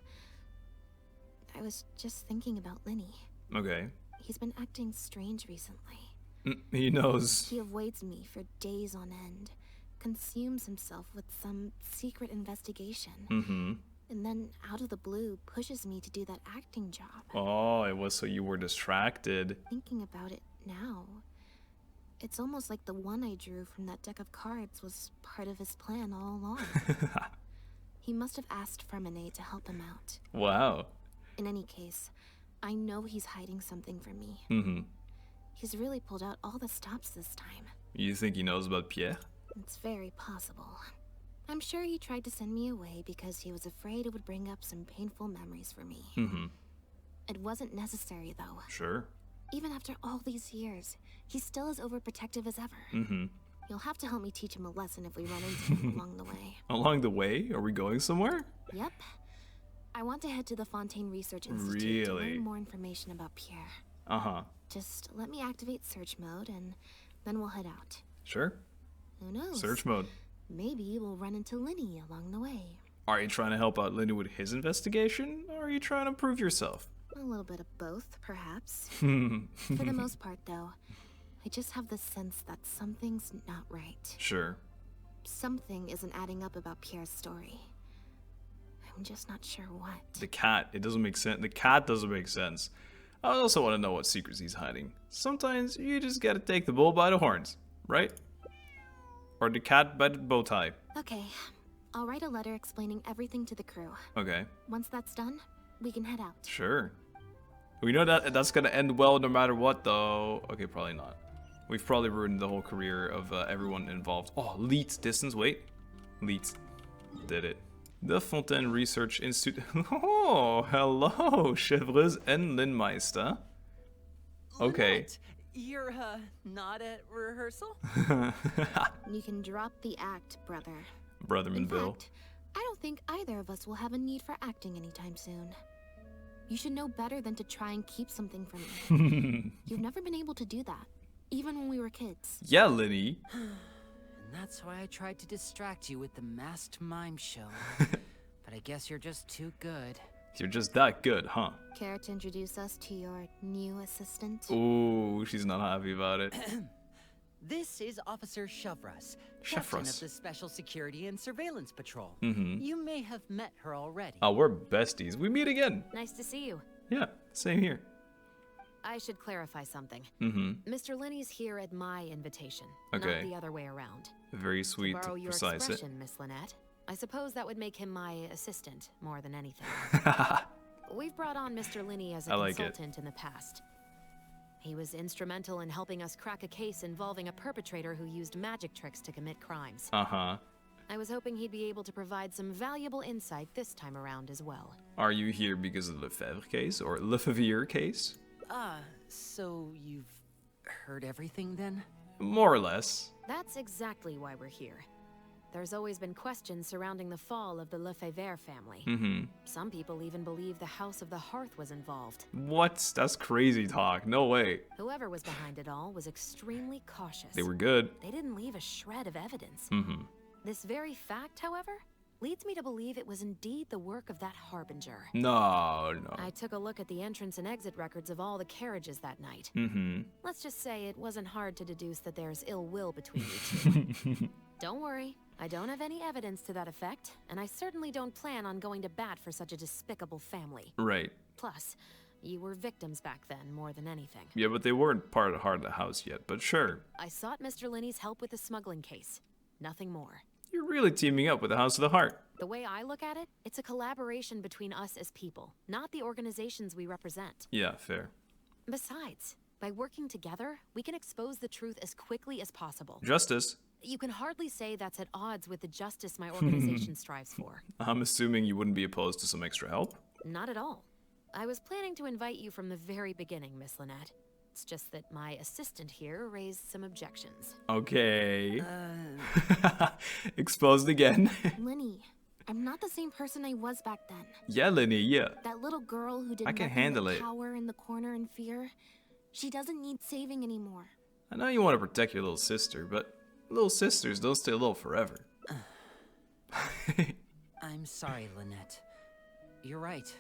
I was just thinking about Lyney. Okay. He's been acting strange recently. He knows. He avoids me for days on end, consumes himself with some secret investigation, and then out of the blue pushes me to do that acting job. Oh, it was so you were distracted. Thinking about it now, it's almost like the one I drew from that deck of cards was part of his plan all along. He must have asked Furina to help him out. Wow. In any case, I know he's hiding something from me. He's really pulled out all the stops this time. You think he knows about Pierre? It's very possible. I'm sure he tried to send me away because he was afraid it would bring up some painful memories for me. It wasn't necessary, though. Sure. Even after all these years, he's still as overprotective as ever. You'll have to help me teach him a lesson if we run into him along the way. Along the way? Are we going somewhere? Yep. I want to head to the Fontaine Research Institute to learn more information about Pierre. Just let me activate search mode and then we'll head out. Sure. Who knows? Search mode. Maybe we'll run into Lyney along the way. Are you trying to help out Lyney with his investigation, or are you trying to prove yourself? A little bit of both, perhaps. For the most part, though, I just have this sense that something's not right. Sure. Something isn't adding up about Pierre's story. I'm just not sure what. The cat, it doesn't make sense. The cat doesn't make sense. I also want to know what secrets he's hiding. Sometimes you just gotta take the bull by the horns, right? Or the cat by the bow tie. Okay, I'll write a letter explaining everything to the crew. Okay. Once that's done, we can head out. Sure. We know that that's gonna end well no matter what, though. Okay, probably not. We've probably ruined the whole career of everyone involved. Oh, leads distance. Wait. Leads. Did it. The Fontaine Research Institute. Oh, hello, Chevreuse and Lindmeister. Okay. Lynette, you're not at rehearsal? You can drop the act, brother. Brotherman Bill. In fact, I don't think either of us will have a need for acting anytime soon. You should know better than to try and keep something from me. You've never been able to do that, even when we were kids. Yeah, Lyney. that's why I tried to distract you with the masked mime show. But I guess you're just too good. You're just that good, huh? Care to introduce us to your new assistant? Ooh, she's not happy about it. This is Officer Shavras, captain of the Special Security and Surveillance Patrol. You may have met her already. Oh, we're besties. We meet again. Nice to see you. Yeah, same here. I should clarify something. Mr. Lyney's here at my invitation, not the other way around. Very sweet, to borrow your precise. expression, Miss Lynette, I suppose that would make him my assistant more than anything. We've brought on Mr. Lyney as a consultant in the past. He was instrumental in helping us crack a case involving a perpetrator who used magic tricks to commit crimes. I was hoping he'd be able to provide some valuable insight this time around as well. Are you here because of the Lefebvre case or Lefebvre case? So you've heard everything then? More or less. That's exactly why we're here. There's always been questions surrounding the fall of the Lefebvre family. Some people even believe the House of the Hearth was involved. What? That's crazy talk. No way. Whoever was behind it all was extremely cautious. They were good. They didn't leave a shred of evidence. This very fact, however, leads me to believe it was indeed the work of that harbinger. No. I took a look at the entrance and exit records of all the carriages that night. Let's just say it wasn't hard to deduce that there's ill will between you two. Don't worry, I don't have any evidence to that effect, and I certainly don't plan on going to bat for such a despicable family. Right. Plus, you were victims back then more than anything. Yeah, but they weren't part of the heart of the house yet, but sure. I sought Mr. Lyney's help with the smuggling case. Nothing more. You're really teaming up with the House of the Heart. The way I look at it, it's a collaboration between us as people, not the organizations we represent. Yeah, fair. Besides, by working together, we can expose the truth as quickly as possible. Justice. You can hardly say that's at odds with the justice my organization strives for. I'm assuming you wouldn't be opposed to some extra help? Not at all. I was planning to invite you from the very beginning, Miss Lynette. It's just that my assistant here raised some objections. Okay. Exposed again. Lyney, I'm not the same person I was back then. Yeah, Lyney, yeah. That little girl who did I can nothing handle but it. cower in the corner in fear. She doesn't need saving anymore. I know you want to protect your little sister, but little sisters don't stay little forever. I'm sorry, Lynette. You're right.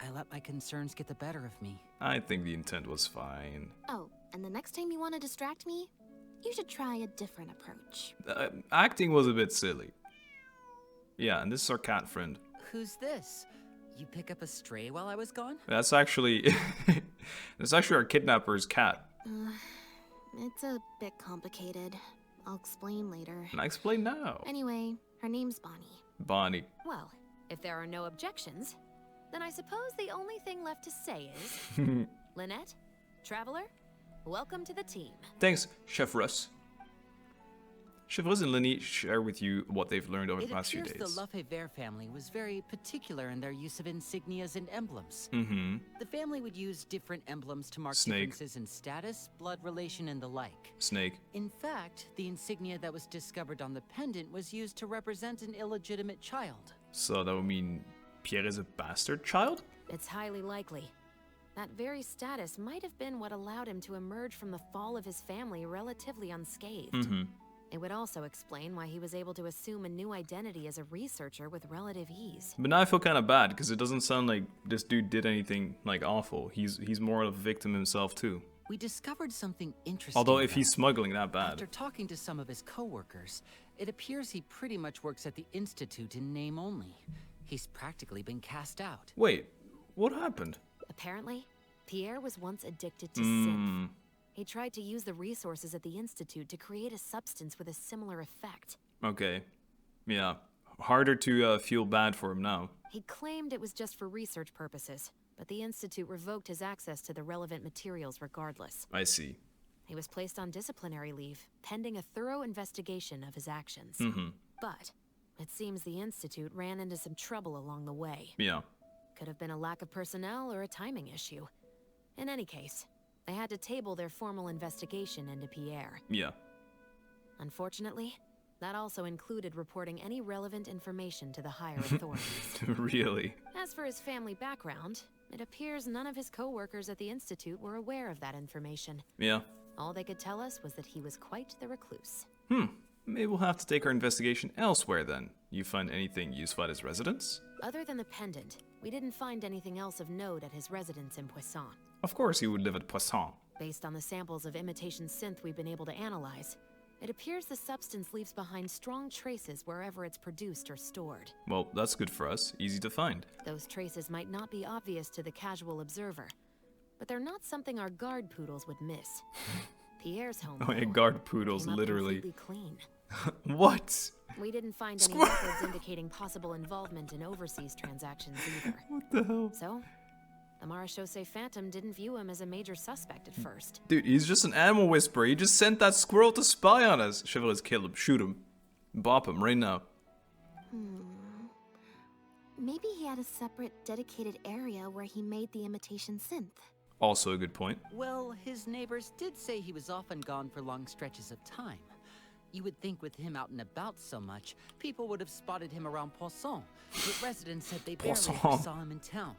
I let my concerns get the better of me. I think the intent was fine. Oh, and the next time you want to distract me, you should try a different approach. Acting was a bit silly. Yeah, and this is our cat friend. Who's this? You pick up a stray while I was gone? That's actually... that's actually our kidnapper's cat. It's a bit complicated. I'll explain later. And I explain now. Anyway, her name's Bonnie. Bonnie. Well, if there are no objections, then I suppose the only thing left to say is... Lynette, Traveler, welcome to the team. Thanks, Chef Russ. Chef Russ and Lyney share with you what they've learned over the past few days. The Lefebvre family was very particular in their use of insignias and emblems. The family would use different emblems to mark differences in status, blood relation, and the like. Snake. In fact, the insignia that was discovered on the pendant was used to represent an illegitimate child. So that would mean Pierre is a bastard child? It's highly likely. That very status might have been what allowed him to emerge from the fall of his family relatively unscathed. It would also explain why he was able to assume a new identity as a researcher with relative ease. But now I feel kind of bad, because it doesn't sound like this dude did anything, like, awful. He's more of a victim himself, too. We discovered something interesting. Although if he's smuggling that bad. After talking to some of his co-workers, it appears he pretty much works at the Institute in name only. He's practically been cast out. Wait, what happened? Apparently, Pierre was once addicted to synth. He tried to use the resources at the Institute to create a substance with a similar effect. Okay. Yeah. Harder to feel bad for him now. He claimed it was just for research purposes, but the Institute revoked his access to the relevant materials regardless. I see. He was placed on disciplinary leave, pending a thorough investigation of his actions. But it seems the Institute ran into some trouble along the way. Yeah. Could have been a lack of personnel or a timing issue. In any case, they had to table their formal investigation into Pierre. Yeah. Unfortunately, that also included reporting any relevant information to the higher authorities. Really? As for his family background, it appears none of his co-workers at the Institute were aware of that information. Yeah. All they could tell us was that he was quite the recluse. Maybe we'll have to take our investigation elsewhere then. You find anything useful at his residence? Other than the pendant, we didn't find anything else of note at his residence in Poisson. Of course he would live at Poisson. Based on the samples of imitation synth we've been able to analyze, it appears the substance leaves behind strong traces wherever it's produced or stored. Well, that's good for us. Easy to find. Those traces might not be obvious to the casual observer, but they're not something our guard poodles would miss. Pierre's home. Oh yeah, guard poodles, literally. Clean. What? We didn't find any records indicating possible involvement in overseas transactions either. What the hell? So, the Marechaussee Phantom didn't view him as a major suspect at first. Dude, he's just an animal whisperer. He just sent that squirrel to spy on us. Chevaliers, kill him. Shoot him. Bop him right now. Maybe he had a separate, dedicated area where he made the imitation synth. Also a good point. Well, his neighbors did say he was often gone for long stretches of time. You would think with him out and about so much, people would have spotted him around Poisson, but residents said they barely ever saw him in town.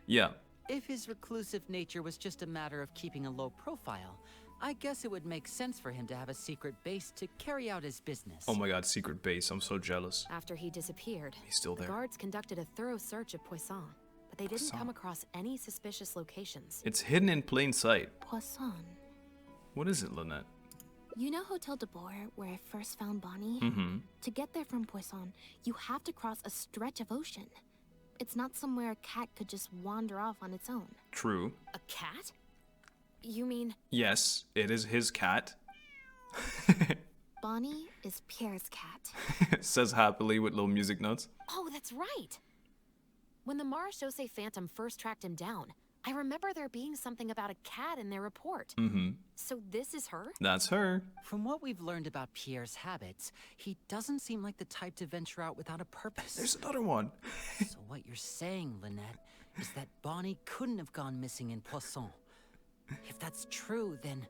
Yeah. If his reclusive nature was just a matter of keeping a low profile, I guess it would make sense for him to have a secret base to carry out his business. Oh my god, secret base. I'm so jealous. After he disappeared, he's still there. The guards conducted a thorough search of Poisson, but they didn't come across any suspicious locations. It's hidden in plain sight. Poisson. What is it, Lynette? You know Hotel de Boer, where I first found Bonnie? Mm-hmm. To get there from Poisson, you have to cross a stretch of ocean. It's not somewhere a cat could just wander off on its own. True. A cat? You mean... Yes, it is his cat. Bonnie is Pierre's cat. Says happily with little music notes. Oh, that's right. When the Marechaussee Phantom first tracked him down, I remember there being something about a cat in their report. Mm-hmm. So this is her? That's her. From what we've learned about Pierre's habits, he doesn't seem like the type to venture out without a purpose. There's another one. So what you're saying, Lynette, is that Bonnie couldn't have gone missing in Poisson. If that's true, then...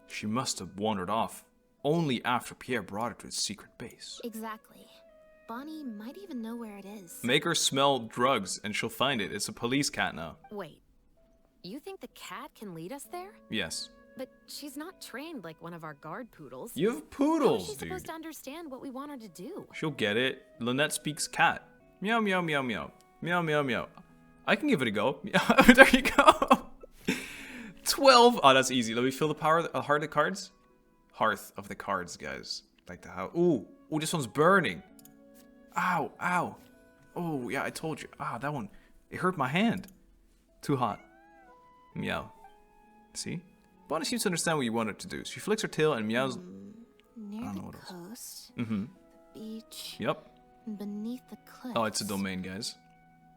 She must have wandered off only after Pierre brought her to his secret base. Exactly. Bonnie might even know where it is. Make her smell drugs and she'll find it. It's a police cat now. Wait. You think the cat can lead us there? Yes. But she's not trained like one of our guard poodles. You have poodles, How is she supposed to understand what we want her to do? She'll get it. Lynette speaks cat. Meow, meow, meow, meow. Meow, meow, meow. I can give it a go. There you go. 12. Oh, that's easy. Let me feel the power of the heart of the cards. Hearth of the cards, guys. Like the how. Ooh. Ooh, this one's burning. Ow, ow. Oh, yeah, I told you. Ah, that one. It hurt my hand. Too hot. Meow. See? Bonnie seems to understand what you want her to do. She flicks her tail and meows. Near the coast, Mm-hmm. the beach, Yep. beneath the cliffs. Oh, it's a domain, guys.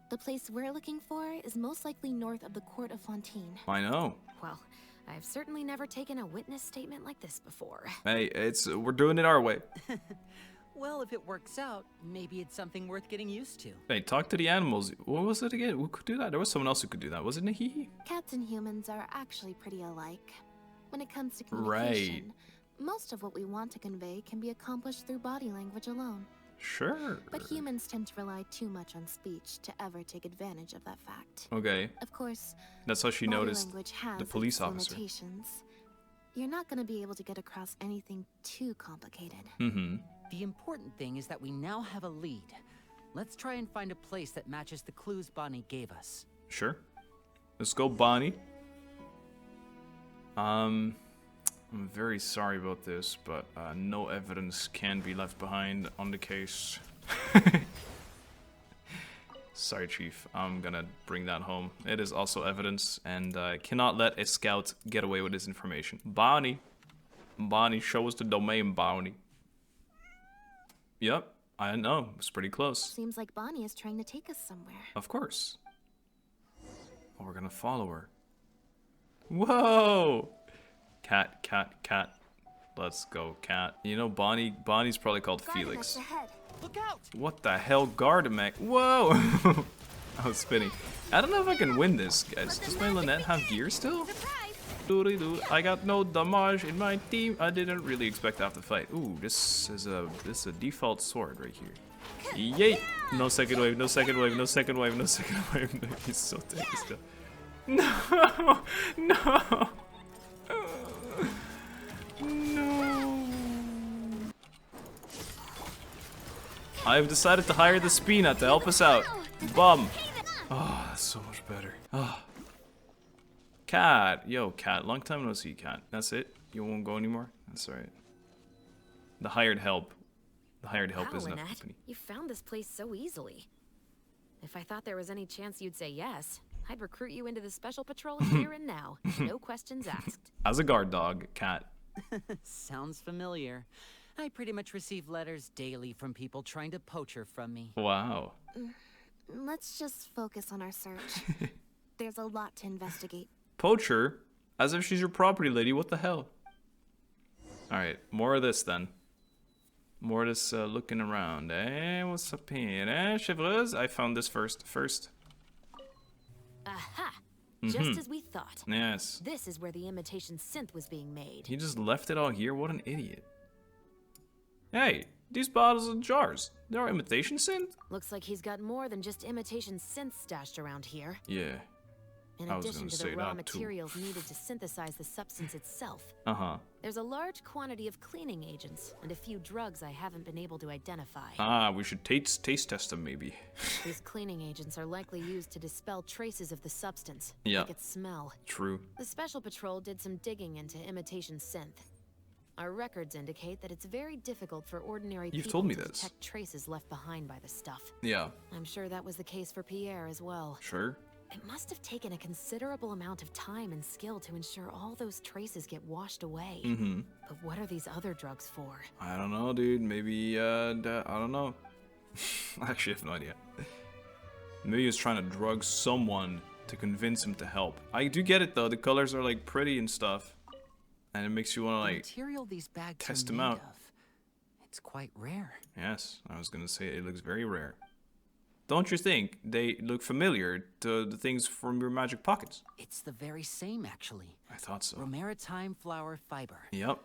The place we're looking for is most likely north of the court of Fontaine. I know. Well, I've certainly never taken a witness statement like this before. Hey, we're doing it our way. Well, if it works out, maybe it's something worth getting used to. Hey, talk to the animals. What was it again? Who could do that? There was someone else who could do that. Was it Nahihi? Cats and humans are actually pretty alike. When it comes to communication, most of what we want to convey can be accomplished through body language alone. Sure. But humans tend to rely too much on speech to ever take advantage of that fact. Okay. Of course, that's how she body noticed language has the police its officer. Limitations. You're not going to be able to get across anything too complicated. Mm-hmm. The important thing is that we now have a lead. Let's try and find a place that matches the clues Bonnie gave us. Sure. Let's go, Bonnie. I'm very sorry about this, but no evidence can be left behind on the case. Sorry, Chief. I'm gonna bring that home. It is also evidence, and I cannot let a scout get away with this information. Bonnie. Bonnie, show us the domain, Bonnie. Yep, I know. It's pretty close. Seems like Bonnie is trying to take us somewhere. Of course. Oh, we're gonna follow her. Whoa! Cat, cat, cat. Let's go, cat. You know, Bonnie's probably called Felix. Look out! What the hell, Gardamek? Whoa! I was spinning. I don't know if I can win this, guys. Does my Lynette have gear still? Doody-doo. I got no damage in my team. I didn't really expect to have to fight. Ooh, this is a default sword right here. Yay! No second wave, no second wave, no second wave, no second wave. He's so dead still. No! No! No! I've decided to hire the Spina to help us out. Bum. Oh, that's so much better. Oh. Cat. Yo, Cat. Long time no see, Cat. That's it? You won't go anymore? That's alright. The hired help. The hired help is enough company. You found this place so easily. If I thought there was any chance you'd say yes, I'd recruit you into the special patrol here and now. No questions asked. As a guard dog, Cat. Sounds familiar. I pretty much receive letters daily from people trying to poach her from me. Wow. Let's just focus on our search. There's a lot to investigate. Poacher? As if she's your property lady, what the hell? Alright, more of this then. More of this looking around. Eh, what's up here? Eh, chevreuse? I found this first. Aha! Just as we thought. Yes. This is where the imitation synth was being made. He just left it all here? What an idiot. Hey, these bottles and jars. They're imitation synth? Looks like he's got more than just imitation synth stashed around here. Yeah. In addition to the raw materials needed to synthesize the substance itself, there's a large quantity of cleaning agents and a few drugs I haven't been able to identify. Ah, we should taste test them maybe. These cleaning agents are likely used to dispel traces of the substance, make it smell. True. The Special Patrol did some digging into imitation synth. Our records indicate that it's very difficult for ordinary people to detect traces left behind by the stuff. Yeah. I'm sure that was the case for Pierre as well. Sure. It must have taken a considerable amount of time and skill to ensure all those traces get washed away. But what are these other drugs for? I don't know, dude. Maybe, I don't know. I actually have no idea. Maybe he was trying to drug someone to convince him to help. I do get it, though. The colors are, like, pretty and stuff. And it makes you want to, like, material these bags test them out. It's quite rare. Yes, I was going to say it looks very rare. Don't you think they look familiar to the things from your magic pockets? It's the very same, actually. I thought so. Romaritime flower fiber. Yep.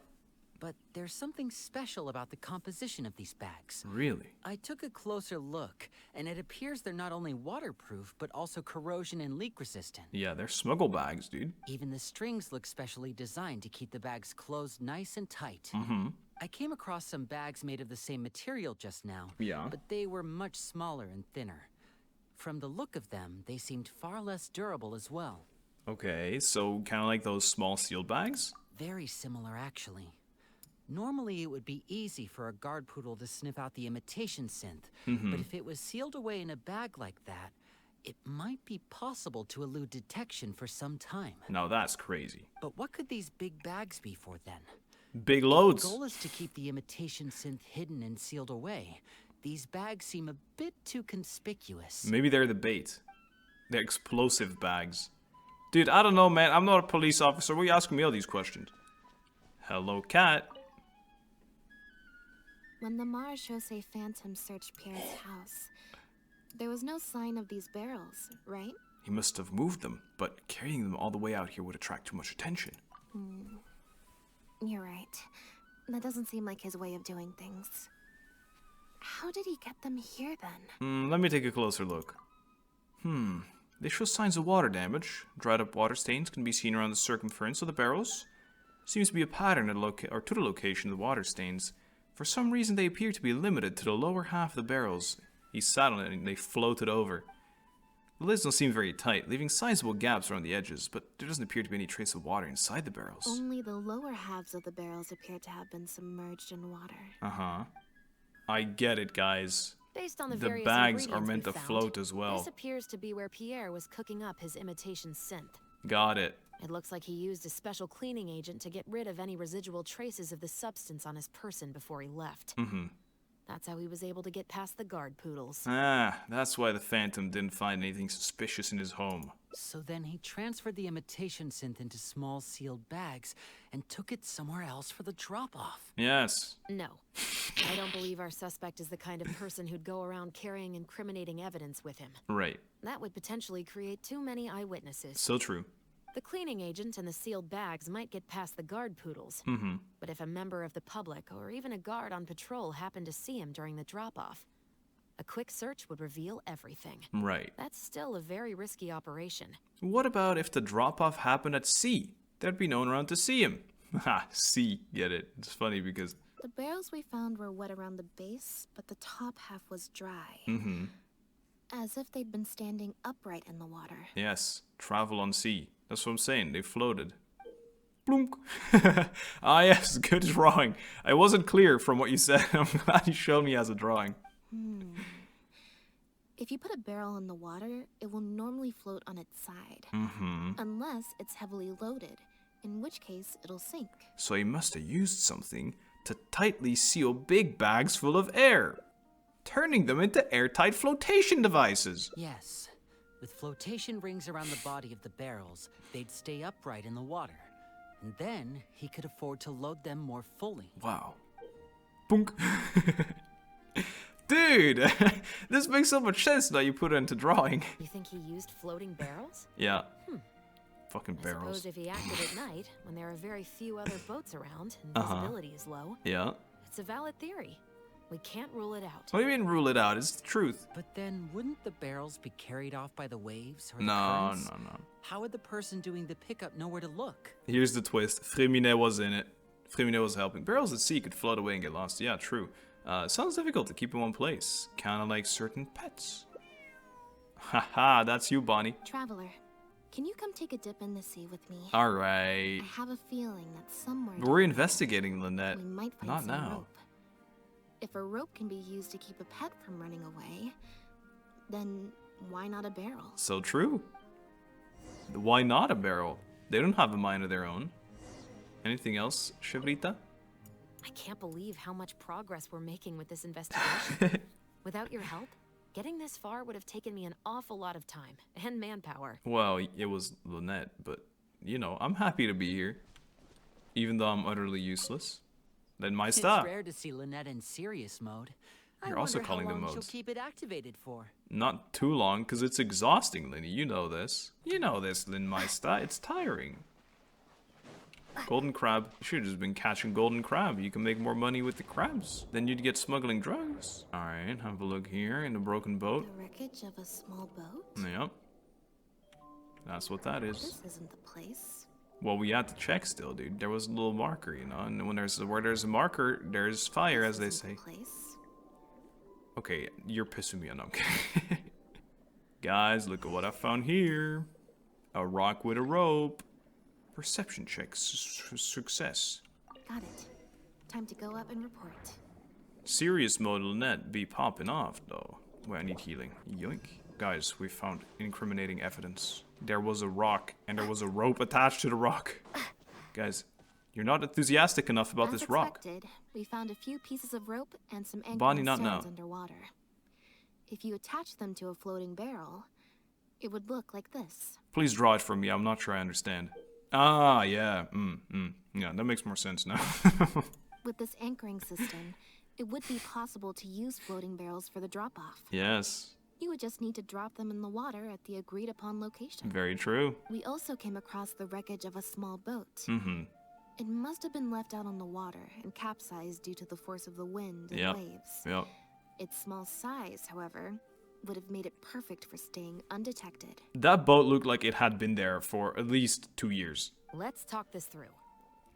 But there's something special about the composition of these bags. Really? I took a closer look, and it appears they're not only waterproof, but also corrosion and leak resistant. Yeah, they're smuggle bags, dude. Even the strings look specially designed to keep the bags closed nice and tight. I came across some bags made of the same material just now, but they were much smaller and thinner. From the look of them, they seemed far less durable as well. Okay, so kind of like those small sealed bags? Very similar, actually. Normally, it would be easy for a guard poodle to sniff out the imitation synth, but if it was sealed away in a bag like that, it might be possible to elude detection for some time. Now that's crazy. But what could these big bags be for then? Big loads. The goal is to keep the imitation synth hidden and sealed away. These bags seem a bit too conspicuous. Maybe they're the bait. They're explosive bags. Dude, I don't know, man. I'm not a police officer. Why are you asking me all these questions? Hello, Cat. When the Marechaussee Phantom searched Pierre's house, there was no sign of these barrels, right? He must have moved them, but carrying them all the way out here would attract too much attention. You're right. That doesn't seem like his way of doing things. How did he get them here, then? Let me take a closer look. They show signs of water damage. Dried up water stains can be seen around the circumference of the barrels. Seems to be a pattern to the location of the water stains. For some reason, they appear to be limited to the lower half of the barrels. He sat on it and they floated over. The lids don't seem very tight, leaving sizable gaps around the edges, but there doesn't appear to be any trace of water inside the barrels. Only the lower halves of the barrels appear to have been submerged in water. I get it, guys. Based on the bags are meant to float as well. This appears to be where Pierre was cooking up his imitation synth. Got it. It looks like he used a special cleaning agent to get rid of any residual traces of the substance on his person before he left. That's how he was able to get past the guard poodles. Ah, that's why the Phantom didn't find anything suspicious in his home. So then he transferred the imitation synth into small sealed bags and took it somewhere else for the drop-off. Yes. No. I don't believe our suspect is the kind of person who'd go around carrying incriminating evidence with him. Right. That would potentially create too many eyewitnesses. So true. The cleaning agent and the sealed bags might get past the guard poodles. But if a member of the public or even a guard on patrol happened to see him during the drop-off, a quick search would reveal everything. Right. That's still a very risky operation. What about if the drop-off happened at sea? There'd be no one around to see him. Ha, sea, get it. It's funny because The barrels we found were wet around the base, but the top half was dry. As if they'd been standing upright in the water. Yes, travel on sea. That's what I'm saying, they floated. Blunk. Ah yes, good drawing. I wasn't clear from what you said. I'm glad you showed me as a drawing. If you put a barrel in the water, it will normally float on its side. Unless it's heavily loaded, in which case it'll sink. So he must have used something to tightly seal big bags full of air, turning them into airtight flotation devices. Yes. With flotation rings around the body of the barrels, they'd stay upright in the water. And then he could afford to load them more fully. Wow. Bunk. Dude, this makes so much sense now you put it into drawing. You think he used floating barrels? Yeah. Fucking barrels. I suppose if he acted at night, when there are very few other boats around and visibility is low, yeah, it's a valid theory. We can't rule it out. What do you mean rule it out? It's the truth. But then wouldn't the barrels be carried off by the waves or the No. How would the person doing the pickup know where to look? Here's the twist. Furina was in it. Furina was helping. Barrels at sea could float away and get lost. Yeah, true. Sounds difficult to keep in one place. Kind of like certain pets. Haha, that's you, Bonnie. Traveler, can you come take a dip in the sea with me? Alright. I have a feeling that somewhere... We're investigating, Lynette. We might find Not some now. rope. If a rope can be used to keep a pet from running away, then why not a barrel? So true. Why not a barrel? They don't have a mind of their own. Anything else, Shivrita? I can't believe how much progress we're making with this investigation. Without your help, getting this far would have taken me an awful lot of time and manpower. Well, it was Lynette, but, you know, I'm happy to be here. Even though I'm utterly useless. Then my stuff. It's rare to see Lynette in serious mode. You're also calling them modes. She'll keep it activated for. Not too long, because it's exhausting, Lyney. You know this. You know this, Lynmeister. It's tiring. Golden crab. You should have just been catching golden crab. You can make more money with the crabs. Then you'd get smuggling drugs. Alright, have a look here in the broken boat. The wreckage of a small boat? Yep. That's what that is. This isn't the place. Well, we had to check still, dude. There was a little marker, you know, and when where there's a marker, there's fire, as they say. Okay, you're pissing me off. No, I'm kidding. Guys, look at what I found here. A rock with a rope. Perception check. Success. Got it. Time to go up and report. Serious mode Lynette be popping off, though. Wait, I need healing. Yoink. Guys, we found incriminating evidence. There was a rock, and there was a rope attached to the rock. Guys, you're not enthusiastic enough about this rock. We found a few pieces of rope and some Bonnie, anchoring not now. strands underwater. If you attach them to a floating barrel, it would look like this. Please draw it for me. I'm not sure I understand. Ah, yeah. Yeah, that makes more sense now. With this anchoring system, it would be possible to use floating barrels for the drop-off. Yes. You would just need to drop them in the water at the agreed-upon location. Very true. We also came across the wreckage of a small boat. It must have been left out on the water and capsized due to the force of the wind and waves. Yep. Its small size, however, would have made it perfect for staying undetected. That boat looked like it had been there for at least 2 years. Let's talk this through.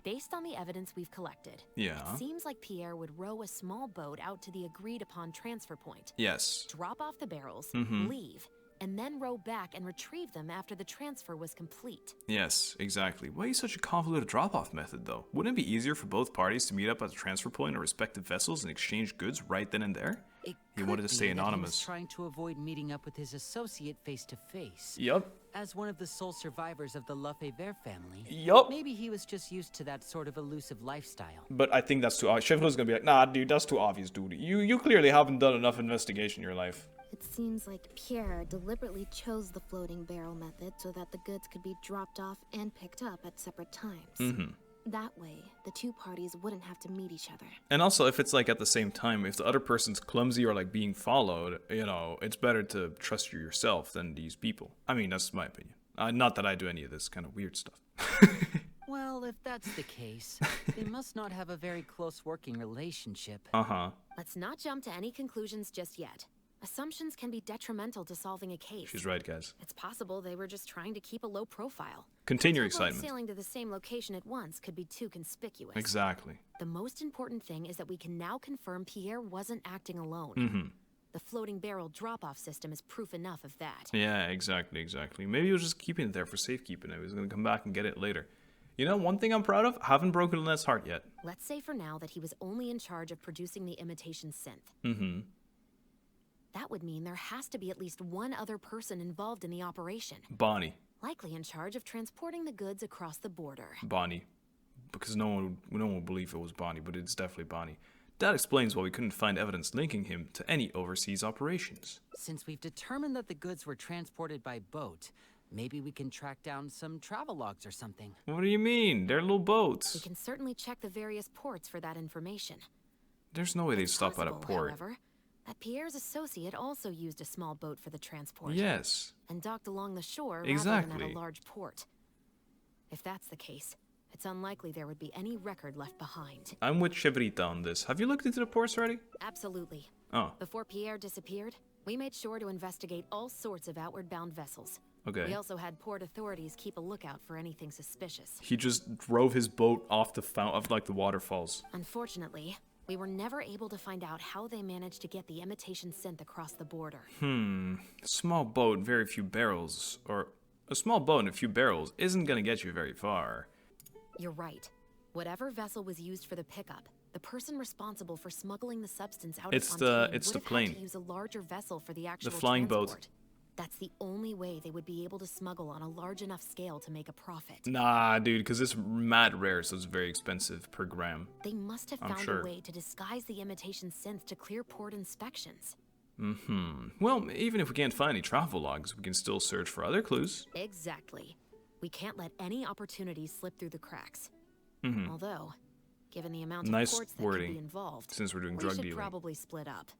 Based on the evidence we've collected, it seems like Pierre would row a small boat out to the agreed-upon transfer point. Yes. Drop off the barrels, leave, and then row back and retrieve them after the transfer was complete. Yes, exactly. Why is such a convoluted drop-off method, though? Wouldn't it be easier for both parties to meet up at the transfer point of respective vessels and exchange goods right then and there? He wanted to stay anonymous. He was trying to avoid meeting up with his associate face to face. Yep. As one of the sole survivors of the Lefebvre family. Yup. Maybe he was just used to that sort of elusive lifestyle. But I think that's too obvious. Chevrolet's gonna be like, nah, dude, that's too obvious, dude. You clearly haven't done enough investigation in your life. It seems like Pierre deliberately chose the floating barrel method so that the goods could be dropped off and picked up at separate times. That way, the two parties wouldn't have to meet each other. And also, if it's like at the same time, if the other person's clumsy or like being followed, you know, it's better to trust you yourself than these people. I mean, that's my opinion. Not that I do any of this kind of weird stuff. Well, if that's the case, they must not have a very close working relationship. Uh-huh. Let's not jump to any conclusions just yet. Assumptions can be detrimental to solving a case. She's right, guys. It's possible they were just trying to keep a low profile. Continue Two excitement. boats sailing to the same location at once could be too conspicuous. Exactly. The most important thing is that we can now confirm Pierre wasn't acting alone. The floating barrel drop-off system is proof enough of that. Yeah, exactly. Maybe he was just keeping it there for safekeeping. He was going to come back and get it later. You know, one thing I'm proud of, haven't broken Lynette's heart yet. Let's say for now that he was only in charge of producing the imitation synth. That would mean there has to be at least one other person involved in the operation. Bonnie. Likely in charge of transporting the goods across the border. Bonnie. Because no one would believe it was Bonnie, but it's definitely Bonnie. That explains why we couldn't find evidence linking him to any overseas operations. Since we've determined that the goods were transported by boat, maybe we can track down some travel logs or something. What do you mean? They're little boats. We can certainly check the various ports for that information. There's no way they'd stop at a port. However, that Pierre's associate also used a small boat for the transport. Yes. And docked along the shore rather exactly. than at a large port. If that's the case, it's unlikely there would be any record left behind. I'm with Chevrita on this. Have you looked into the ports already? Absolutely. Oh. Before Pierre disappeared, we made sure to investigate all sorts of outward-bound vessels. Okay. We also had port authorities keep a lookout for anything suspicious. He just drove his boat off the the waterfalls. Unfortunately, we were never able to find out how they managed to get the imitation synth across the border. Small boat, very few barrels, or a small boat and a few barrels isn't gonna get you very far. You're right. Whatever vessel was used for the pickup, the person responsible for smuggling the substance out of Fontaine it's the would have plane. had to use a larger vessel for the actual The flying transport. boat. That's the only way they would be able to smuggle on a large enough scale to make a profit. Nah, dude, because it's mad rare, so it's very expensive per gram. They must have found a way to disguise the imitation synth to clear port inspections. Well, even if we can't find any travel logs, we can still search for other clues. Exactly. We can't let any opportunities slip through the cracks. Although, given the amount of ports that could be involved, since we're doing drug we should dealing. probably split up.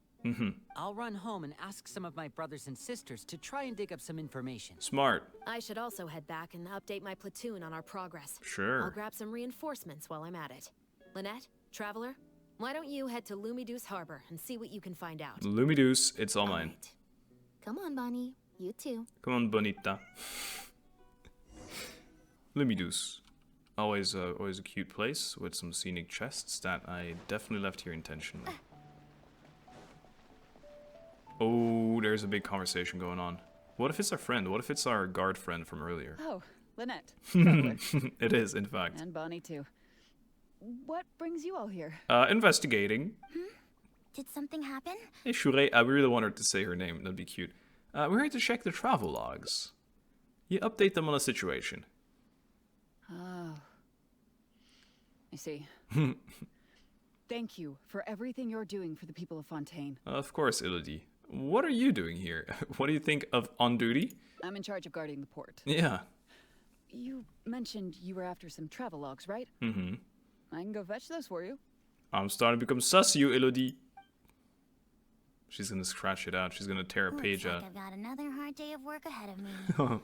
I'll run home and ask some of my brothers and sisters to try and dig up some information. Smart. I should also head back and update my platoon on our progress. Sure. I'll grab some reinforcements while I'm at it. Lynette, Traveler, why don't you head to Lumidus Harbor and see what you can find out? Lumidus, it's all mine. Right. Come on, Bonnie. You too. Come on, Bonita. Lumidus. Always a cute place with some scenic chests that I definitely left here intentionally. Oh, there's a big conversation going on. What if it's our friend? What if it's our guard friend from earlier? Oh, Lynette. It is, in fact. And Bonnie, too. What brings you all here? Investigating. Did something happen? Hey, Shure, I really want her to say her name. That'd be cute. We're here to check the travel logs. You update them on the situation. Oh. I see. Thank you for everything you're doing for the people of Fontaine. Of course, Elodie. What are you doing here? What do you think of on duty? I'm in charge of guarding the port. Yeah. You mentioned you were after some travel logs, right? I can go fetch those for you. I'm starting to become sus, you, Elodie. She's gonna scratch it out. She's gonna tear a page out. I've got another hard day of work ahead of me.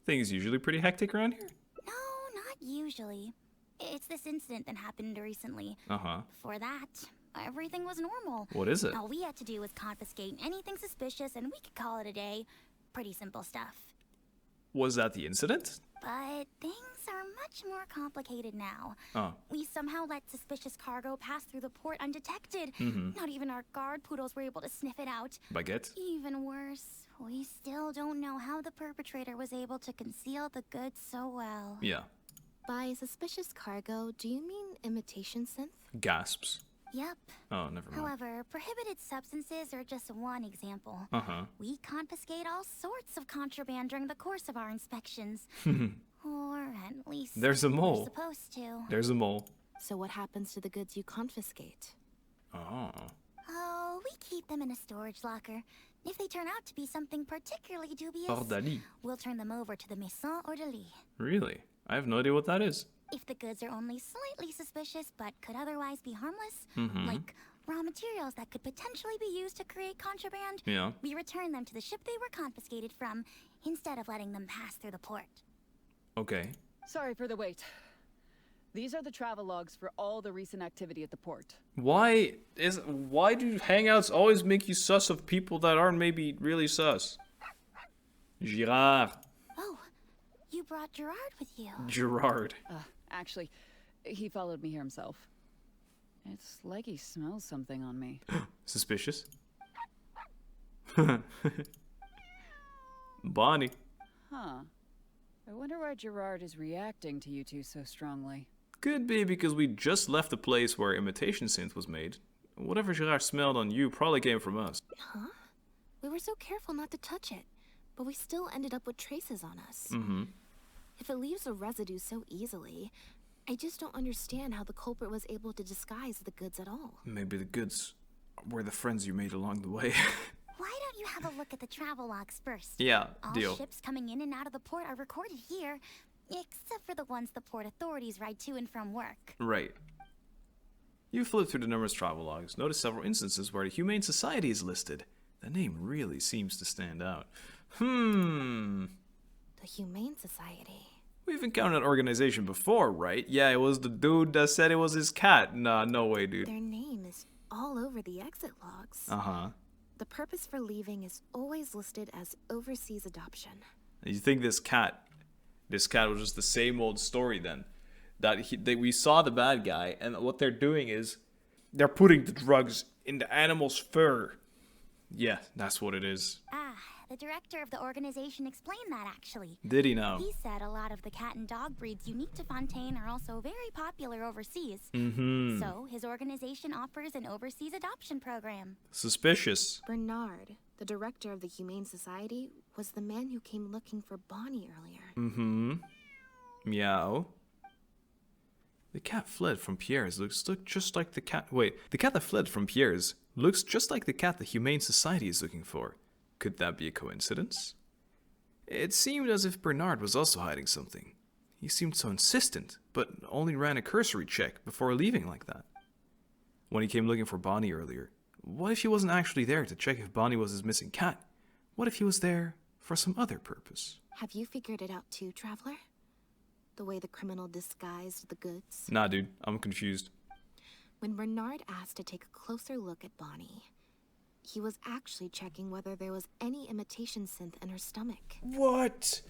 Things usually pretty hectic around here? No, not usually. It's this incident that happened recently. Before that, everything was normal. What is it? All we had to do was confiscate anything suspicious and we could call it a day. Pretty simple stuff. Was that the incident? But things are much more complicated now. Oh. We somehow let suspicious cargo pass through the port undetected. Not even our guard poodles were able to sniff it out. Baguette? Even worse, we still don't know how the perpetrator was able to conceal the goods so well. Yeah. By suspicious cargo, do you mean imitation synth? Gasps. Yep. Oh, never mind. However, prohibited substances are just one example. We confiscate all sorts of contraband during the course of our inspections. Or at least there's a mole. we're supposed to. There's a mole. So what happens to the goods you confiscate? Oh, we keep them in a storage locker. If they turn out to be something particularly dubious, Ordalie. we'll turn them over to the Maison Ordalie. Really? I have no idea what that is. If the goods are only slightly suspicious but could otherwise be harmless, like raw materials that could potentially be used to create contraband, we return them to the ship they were confiscated from, instead of letting them pass through the port. Okay. Sorry for the wait. These are the travel logs for all the recent activity at the port. Why do hangouts always make you sus of people that aren't maybe really sus? Girard. Oh, you brought Gerard with you. Gerard. Actually, he followed me here himself. It's like he smells something on me. Suspicious. Bonnie. Huh. I wonder why Gerard is reacting to you two so strongly. Could be because we just left the place where imitation synth was made. Whatever Gerard smelled on you probably came from us. Huh? We were so careful not to touch it, but we still ended up with traces on us. Mm-hmm. If it leaves a residue so easily, I just don't understand how the culprit was able to disguise the goods at all. Maybe the goods were the friends you made along the way. Why don't you have a look at the travel logs first? Yeah, all deal. Ships coming in and out of the port are recorded here, except for the ones the port authorities ride to and from work. Right. You flip through the numerous travel logs, notice several instances where the Humane Society is listed. The name really seems to stand out. The Humane Society. We've encountered an organization before, right? Yeah, it was the dude that said it was his cat. Nah, no way, dude. Their name is all over the exit logs. Uh-huh. The purpose for leaving is always listed as overseas adoption. You think this cat was just the same old story then? That we saw the bad guy, and what they're doing is they're putting the drugs in the animal's fur. Yeah, that's what it is. The director of the organization explained that, actually. Did he now? He said a lot of the cat and dog breeds unique to Fontaine are also very popular overseas. So his organization offers an overseas adoption program. Suspicious. Bernard, the director of the Humane Society, was the man who came looking for Bonnie earlier. Meow. The cat fled from Pierre's looks just like the cat. Wait, the cat that fled from Pierre's looks just like the cat the Humane Society is looking for. Could that be a coincidence? It seemed as if Bernard was also hiding something. He seemed so insistent, but only ran a cursory check before leaving like that. When he came looking for Bonnie earlier, what if he wasn't actually there to check if Bonnie was his missing cat? What if he was there for some other purpose? Have you figured it out too, Traveler? The way the criminal disguised the goods? Nah, dude, I'm confused. When Bernard asked to take a closer look at Bonnie, he was actually checking whether there was any imitation synth in her stomach. What?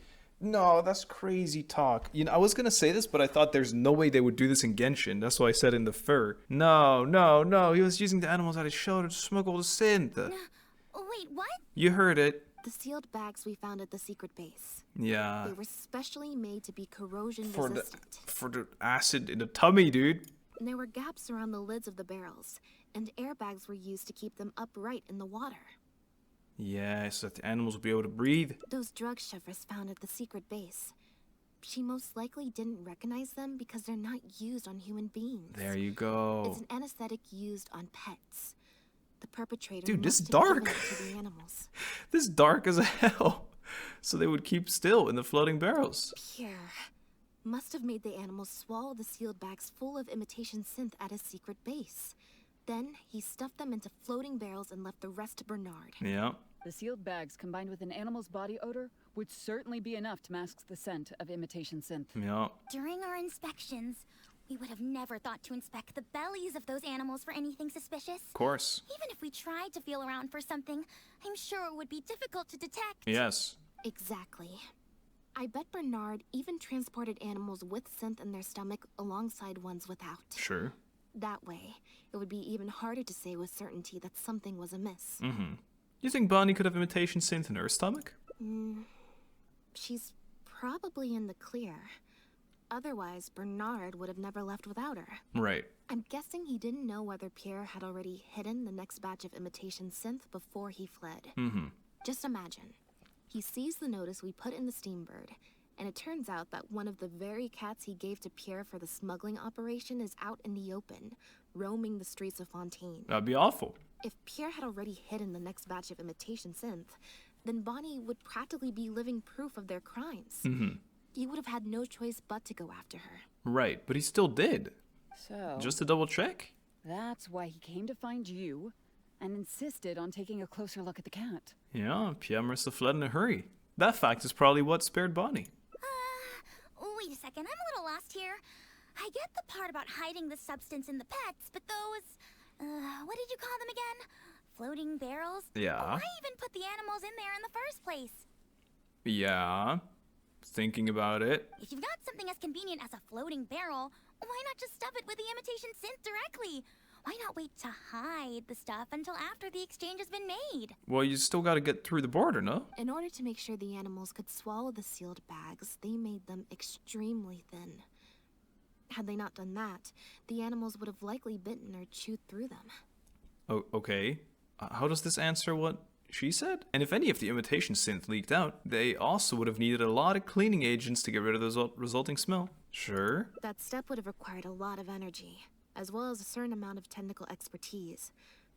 No, that's crazy talk. You know, I was gonna say this, but I thought there's no way they would do this in Genshin. That's why I said in the fur. No. He was using the animals at his show to smuggle the synth. Wait, what? You heard it. The sealed bags we found at the secret base. Yeah. They were specially made to be corrosion resistant. For the acid in the tummy, dude. And there were gaps around the lids of the barrels, and airbags were used to keep them upright in the water. Yeah, so that the animals will be able to breathe. Those drug shovers found at the secret base. She most likely didn't recognize them because they're not used on human beings. There you go. It's an anesthetic used on pets. The perpetrator Dude, this must is have dark. given it to the animals. This is dark as hell. So they would keep still in the floating barrels. Pierre must have made the animals swallow the sealed bags full of imitation synth at his secret base. Then he stuffed them into floating barrels and left the rest to Bernard. Yeah. The sealed bags combined with an animal's body odor would certainly be enough to mask the scent of imitation synth. Yeah. During our inspections, we would have never thought to inspect the bellies of those animals for anything suspicious. Of course. Even if we tried to feel around for something, I'm sure it would be difficult to detect. Yes. Exactly. I bet Bernard even transported animals with synth in their stomach alongside ones without. Sure. That way, it would be even harder to say with certainty that something was amiss. You think Bonnie could have imitation synth in her stomach? She's probably in the clear. Otherwise, Bernard would have never left without her. Right. I'm guessing he didn't know whether Pierre had already hidden the next batch of imitation synth before he fled. Just imagine. He sees the notice we put in the Steambird, and it turns out that one of the very cats he gave to Pierre for the smuggling operation is out in the open, roaming the streets of Fontaine. That'd be awful. If Pierre had already hidden the next batch of imitation synth, then Bonnie would practically be living proof of their crimes. He would have had no choice but to go after her. Right, but he still did. So... just to double check? That's why he came to find you and insisted on taking a closer look at the cat. Yeah, Pierre must have fled in a hurry. That fact is probably what spared Bonnie. Wait a second, I'm a little lost here. I get the part about hiding the substance in the pets, but those, what did you call them again? Floating barrels? Yeah. Why even put the animals in there in the first place? Yeah. Thinking about it. If you've got something as convenient as a floating barrel, why not just stuff it with the imitation synth directly? Why not wait to hide the stuff until after the exchange has been made? Well, you still got to get through the border, no? In order to make sure the animals could swallow the sealed bags, they made them extremely thin. Had they not done that, the animals would have likely bitten or chewed through them. Oh, okay. How does this answer what she said? And if any of the imitation synth leaked out, they also would have needed a lot of cleaning agents to get rid of the resulting smell. Sure. That step would have required a lot of energy, as well as a certain amount of technical expertise.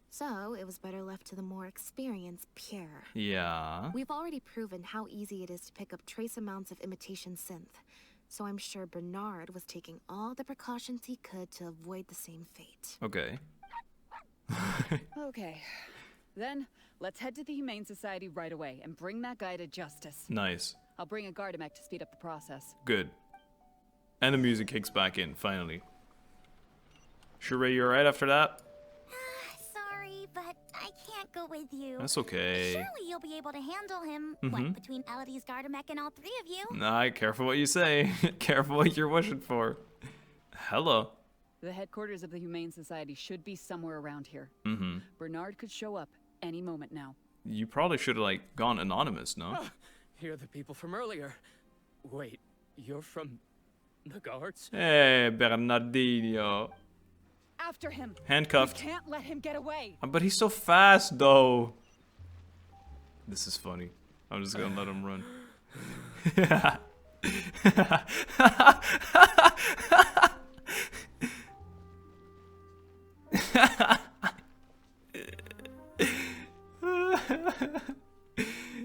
So, it was better left to the more experienced Pierre. Yeah. We've already proven how easy it is to pick up trace amounts of imitation synth. So I'm sure Bernard was taking all the precautions he could to avoid the same fate. Okay. Okay. Then, let's head to the Humane Society right away and bring that guy to justice. Nice. I'll bring a Gardamec to speed up the process. Good. And the music kicks back in, finally. Sure, you alright after that? Sorry, but I can't go with you. That's okay. Surely you'll be able to handle him. Mm-hmm. What, between Elodie's Gardamec and all three of you? Nah, careful what you say. Careful what you're wishing for. Hello. The headquarters of the Humane Society should be somewhere around here. Mm-hmm. Bernard could show up any moment now. You probably should have, like, gone anonymous, no? You're the people from earlier. Wait, you're from the guards? Hey, Bernardino. After him. Handcuffed. We can't let him get away. But he's so fast, though. This is funny. I'm just gonna let him run.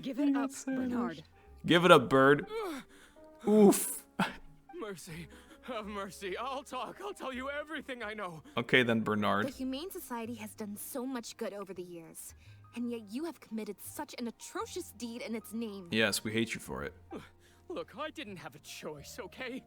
Give it up, Bernard. Give it up, bird. Oof. Mercy. Have mercy. I'll talk. I'll tell you everything I know. Okay then, Bernard. The Humane Society has done so much good over the years, and yet you have committed such an atrocious deed in its name. Yes, we hate you for it. Look, I didn't have a choice, okay?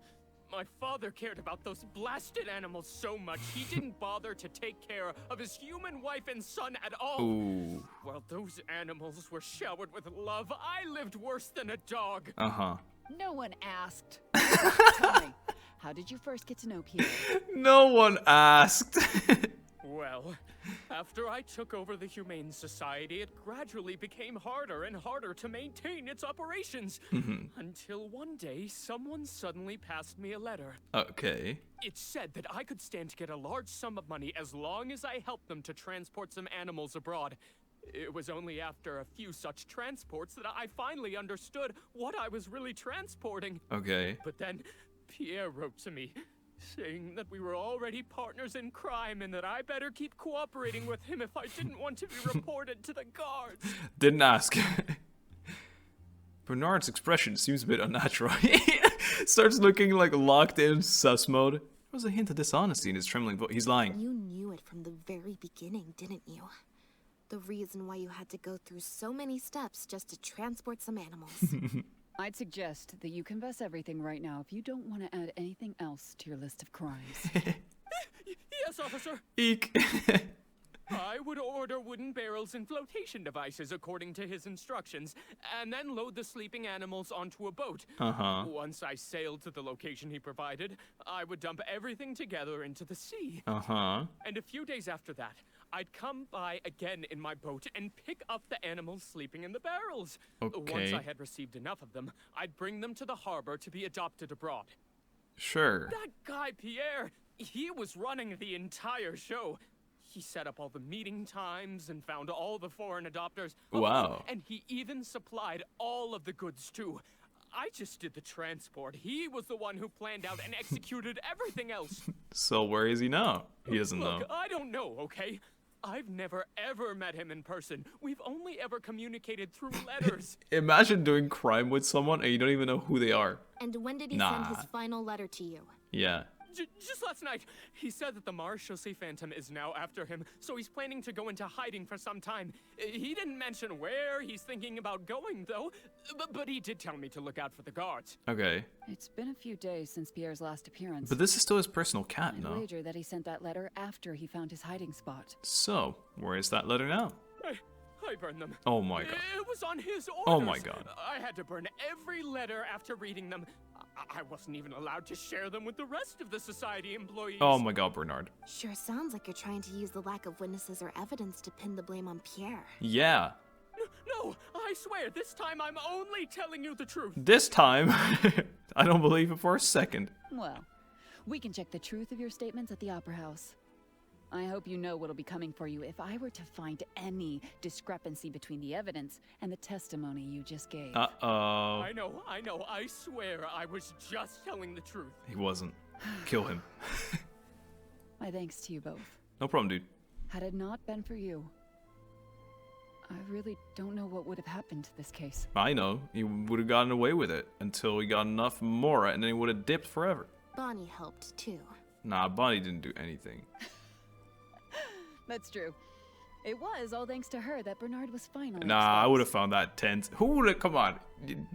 My father cared about those blasted animals so much, he didn't bother to take care of his human wife and son at all. Ooh. While those animals were showered with love, I lived worse than a dog. Uh-huh. No one asked. Tell me, how did you first get to know Pierre? No one asked. Well, after I took over the Humane Society, it gradually became harder and harder to maintain its operations. Until one day, someone suddenly passed me a letter. Okay. It said that I could stand to get a large sum of money as long as I helped them to transport some animals abroad. It was only after a few such transports that I finally understood what I was really transporting. Okay. But then, Pierre wrote to me, saying that we were already partners in crime and that I better keep cooperating with him if I didn't want to be reported to the guards. Didn't ask. Bernard's expression seems a bit unnatural. He starts looking like locked in sus mode. There was a hint of dishonesty in his trembling voice. He's lying. You knew it from the very beginning, didn't you? The reason why you had to go through so many steps just to transport some animals. I'd suggest that you confess everything right now if you don't want to add anything else to your list of crimes. Yes, officer. Eek. I would order wooden barrels and flotation devices according to his instructions, and then load the sleeping animals onto a boat. Once I sailed to the location he provided, I would dump everything together into the sea. And a few days after that, I'd come by again in my boat and pick up the animals sleeping in the barrels. Okay. Once I had received enough of them, I'd bring them to the harbor to be adopted abroad. Sure. That guy, Pierre, he was running the entire show. He set up all the meeting times and found all the foreign adopters. Wow. And he even supplied all of the goods, too. I just did the transport. He was the one who planned out and executed everything else. So where is he now? He doesn't know. Look, I don't know, okay? I've never, ever met him in person. We've only ever communicated through letters. Imagine doing crime with someone and you don't even know who they are. And when did he send his final letter to you? Yeah. Just last night, he said that the Marechaussee Phantom is now after him, so he's planning to go into hiding for some time. He didn't mention where he's thinking about going, though, but he did tell me to look out for the guards. Okay. It's been a few days since Pierre's last appearance. But this is still his personal cat, no? I'd wager that he sent that letter after he found his hiding spot. So, where is that letter now? I burned them. Oh my god. It was on his orders. Oh my god. I had to burn every letter after reading them. I wasn't even allowed to share them with the rest of the society employees. Oh my god, Bernard. Sure sounds like you're trying to use the lack of witnesses or evidence to pin the blame on Pierre. Yeah. No, I swear, this time I'm only telling you the truth. This time? I don't believe it for a second. Well, we can check the truth of your statements at the Opera House. I hope you know what'll be coming for you if I were to find any discrepancy between the evidence and the testimony you just gave. Uh-oh. I know. I swear I was just telling the truth. He wasn't. Kill him. My thanks to you both. No problem, dude. Had it not been for you, I really don't know what would have happened to this case. I know. He would have gotten away with it until he got enough Mora, and then he would have dipped forever. Bonnie helped, too. Nah, Bonnie didn't do anything. That's true. It was all thanks to her that Bernard was finally Nah, exposed. I would have found that tent. Who would have, come on.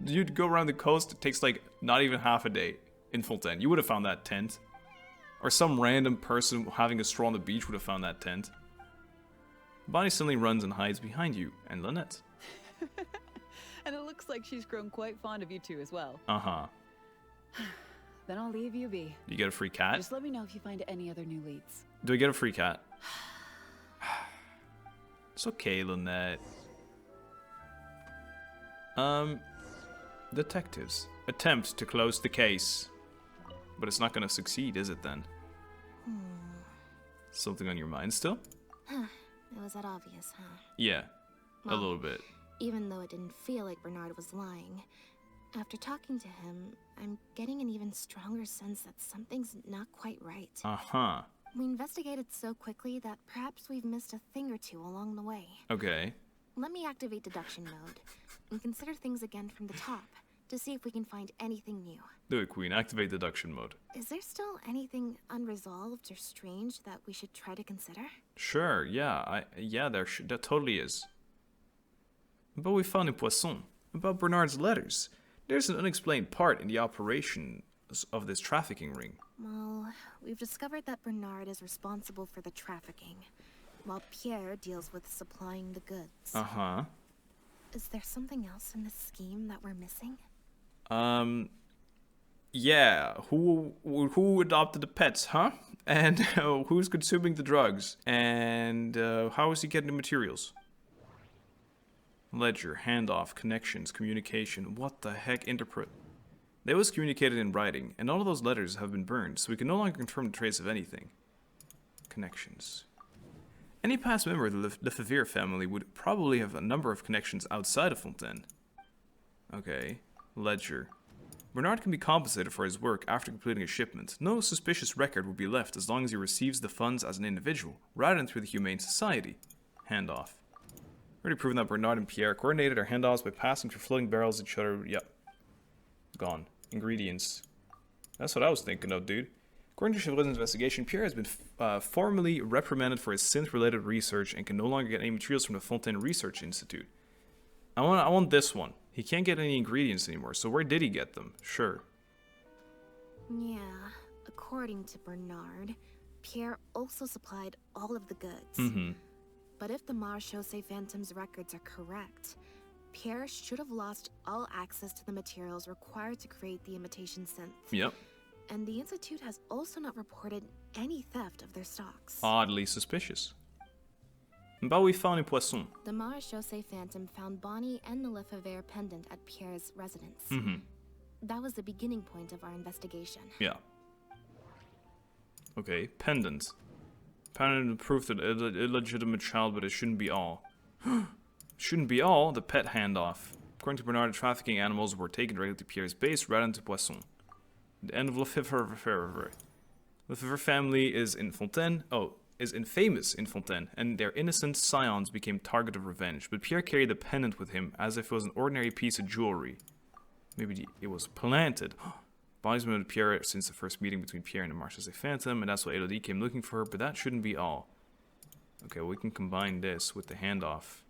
You'd go around the coast, it takes like not even half a day in Fontaine. You would have found that tent. Or some random person having a stroll on the beach would have found that tent. Bonnie suddenly runs and hides behind you and Lynette. And it looks like she's grown quite fond of you two as well. Uh-huh. Then I'll leave you be. You get a free cat? Just let me know if you find any other new leads. Do I get a free cat? It's okay, Lynette. Detectives attempt to close the case. But it's not gonna succeed, is it then? Something on your mind still? It was that obvious, huh? Yeah, well, a little bit. Even though it didn't feel like Bernard was lying, after talking to him, I'm getting an even stronger sense that something's not quite right. Uh-huh. We investigated so quickly that perhaps we've missed a thing or two along the way. Okay. Let me activate deduction mode and consider things again from the top to see if we can find anything new. Do it, Queen. Activate deduction mode. Is there still anything unresolved or strange that we should try to consider? Sure, yeah. There totally is. But we found a poisson. About Bernard's letters. There's an unexplained part in the operation of this trafficking ring. Well, we've discovered that Bernard is responsible for the trafficking, while Pierre deals with supplying the goods. Uh-huh. Is there something else in this scheme that we're missing? Yeah. Who adopted the pets, huh? And who's consuming the drugs? And how is he getting the materials? Ledger, handoff, connections, communication. What the heck? Interpret. They was communicated in writing, and all of those letters have been burned, so we can no longer confirm the trace of anything. Connections. Any past member of the Lefevre family would probably have a number of connections outside of Fontaine. Okay. Ledger. Bernard can be compensated for his work after completing a shipment. No suspicious record will be left as long as he receives the funds as an individual, rather than through the Humane Society. Handoff. Already proven that Bernard and Pierre coordinated our handoffs by passing through floating barrels each other. Yep. Gone. Ingredients. That's what I was thinking of, dude. According to Chevron's investigation, Pierre has been formally reprimanded for his synth-related research and can no longer get any materials from the Fontaine Research Institute. I want this one. He can't get any ingredients anymore, so where did he get them? Sure. Yeah, according to Bernard, Pierre also supplied all of the goods. Mm-hmm. But if the Marechaussee Phantom's records are correct, Pierre should have lost all access to the materials required to create the imitation synth. Yep. And the Institute has also not reported any theft of their stocks. Oddly suspicious. But we found a poisson. The Marechaussee Phantom found Bonnie and the Lefevre pendant at Pierre's residence. Mm-hmm. That was the beginning point of our investigation. Yeah. Okay, pendant. Pendant proof that illegitimate child, but it shouldn't be all. Shouldn't be all, the pet handoff. According to Bernard, trafficking animals were taken directly to Pierre's base rather than to Poisson. The end of Lefevre. Lefevre family is infamous in Fontaine, and their innocent scions became target of revenge. But Pierre carried the pendant with him as if it was an ordinary piece of jewelry. Maybe it was planted. Bonnie's been with Pierre since the first meeting between Pierre and the Marchese Phantom, and that's why Elodie came looking for her, but that shouldn't be all. Okay, well, we can combine this with the handoff.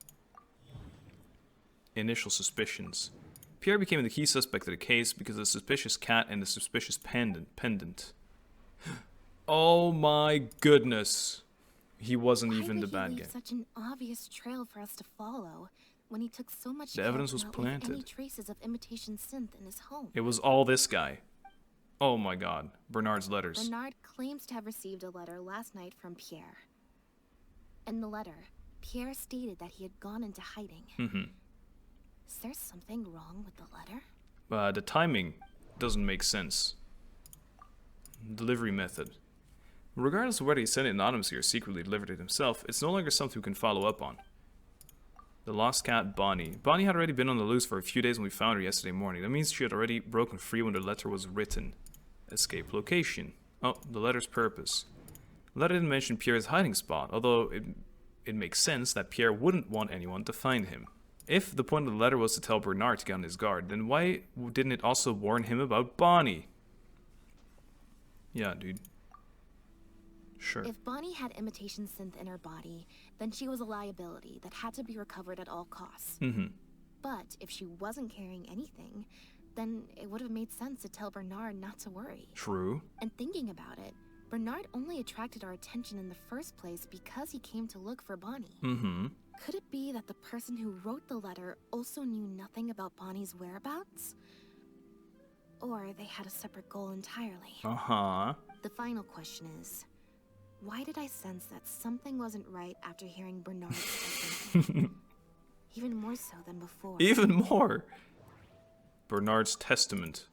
Initial suspicions. Pierre became the key suspect of the case because of the suspicious cat and the suspicious pendant. Oh my goodness. He wasn't even the bad guy. Such an obvious trail for us to follow when he took so much The evidence was planted. Any traces of imitation synth in his home. It was all this guy. Oh my god. Bernard's letters. Bernard claims to have received a letter last night from Pierre. In the letter, Pierre stated that he had gone into hiding. Is there something wrong with the letter? The timing doesn't make sense. Delivery method. Regardless of whether he sent it anonymously or secretly delivered it himself, it's no longer something we can follow up on. The lost cat, Bonnie. Bonnie had already been on the loose for a few days when we found her yesterday morning. That means she had already broken free when the letter was written. Escape location. Oh, the letter's purpose. The letter didn't mention Pierre's hiding spot, although it makes sense that Pierre wouldn't want anyone to find him. If the point of the letter was to tell Bernard to get on his guard, then why didn't it also warn him about Bonnie? Yeah, dude. Sure. If Bonnie had imitation synth in her body, then she was a liability that had to be recovered at all costs. But if she wasn't carrying anything, then it would have made sense to tell Bernard not to worry. True. And thinking about it, Bernard only attracted our attention in the first place because he came to look for Bonnie. Could it be that the person who wrote the letter also knew nothing about Bonnie's whereabouts? Or they had a separate goal entirely? The final question is, why did I sense that something wasn't right after hearing Bernard's testimony? Even more so than before. Even more? Bernard's testament.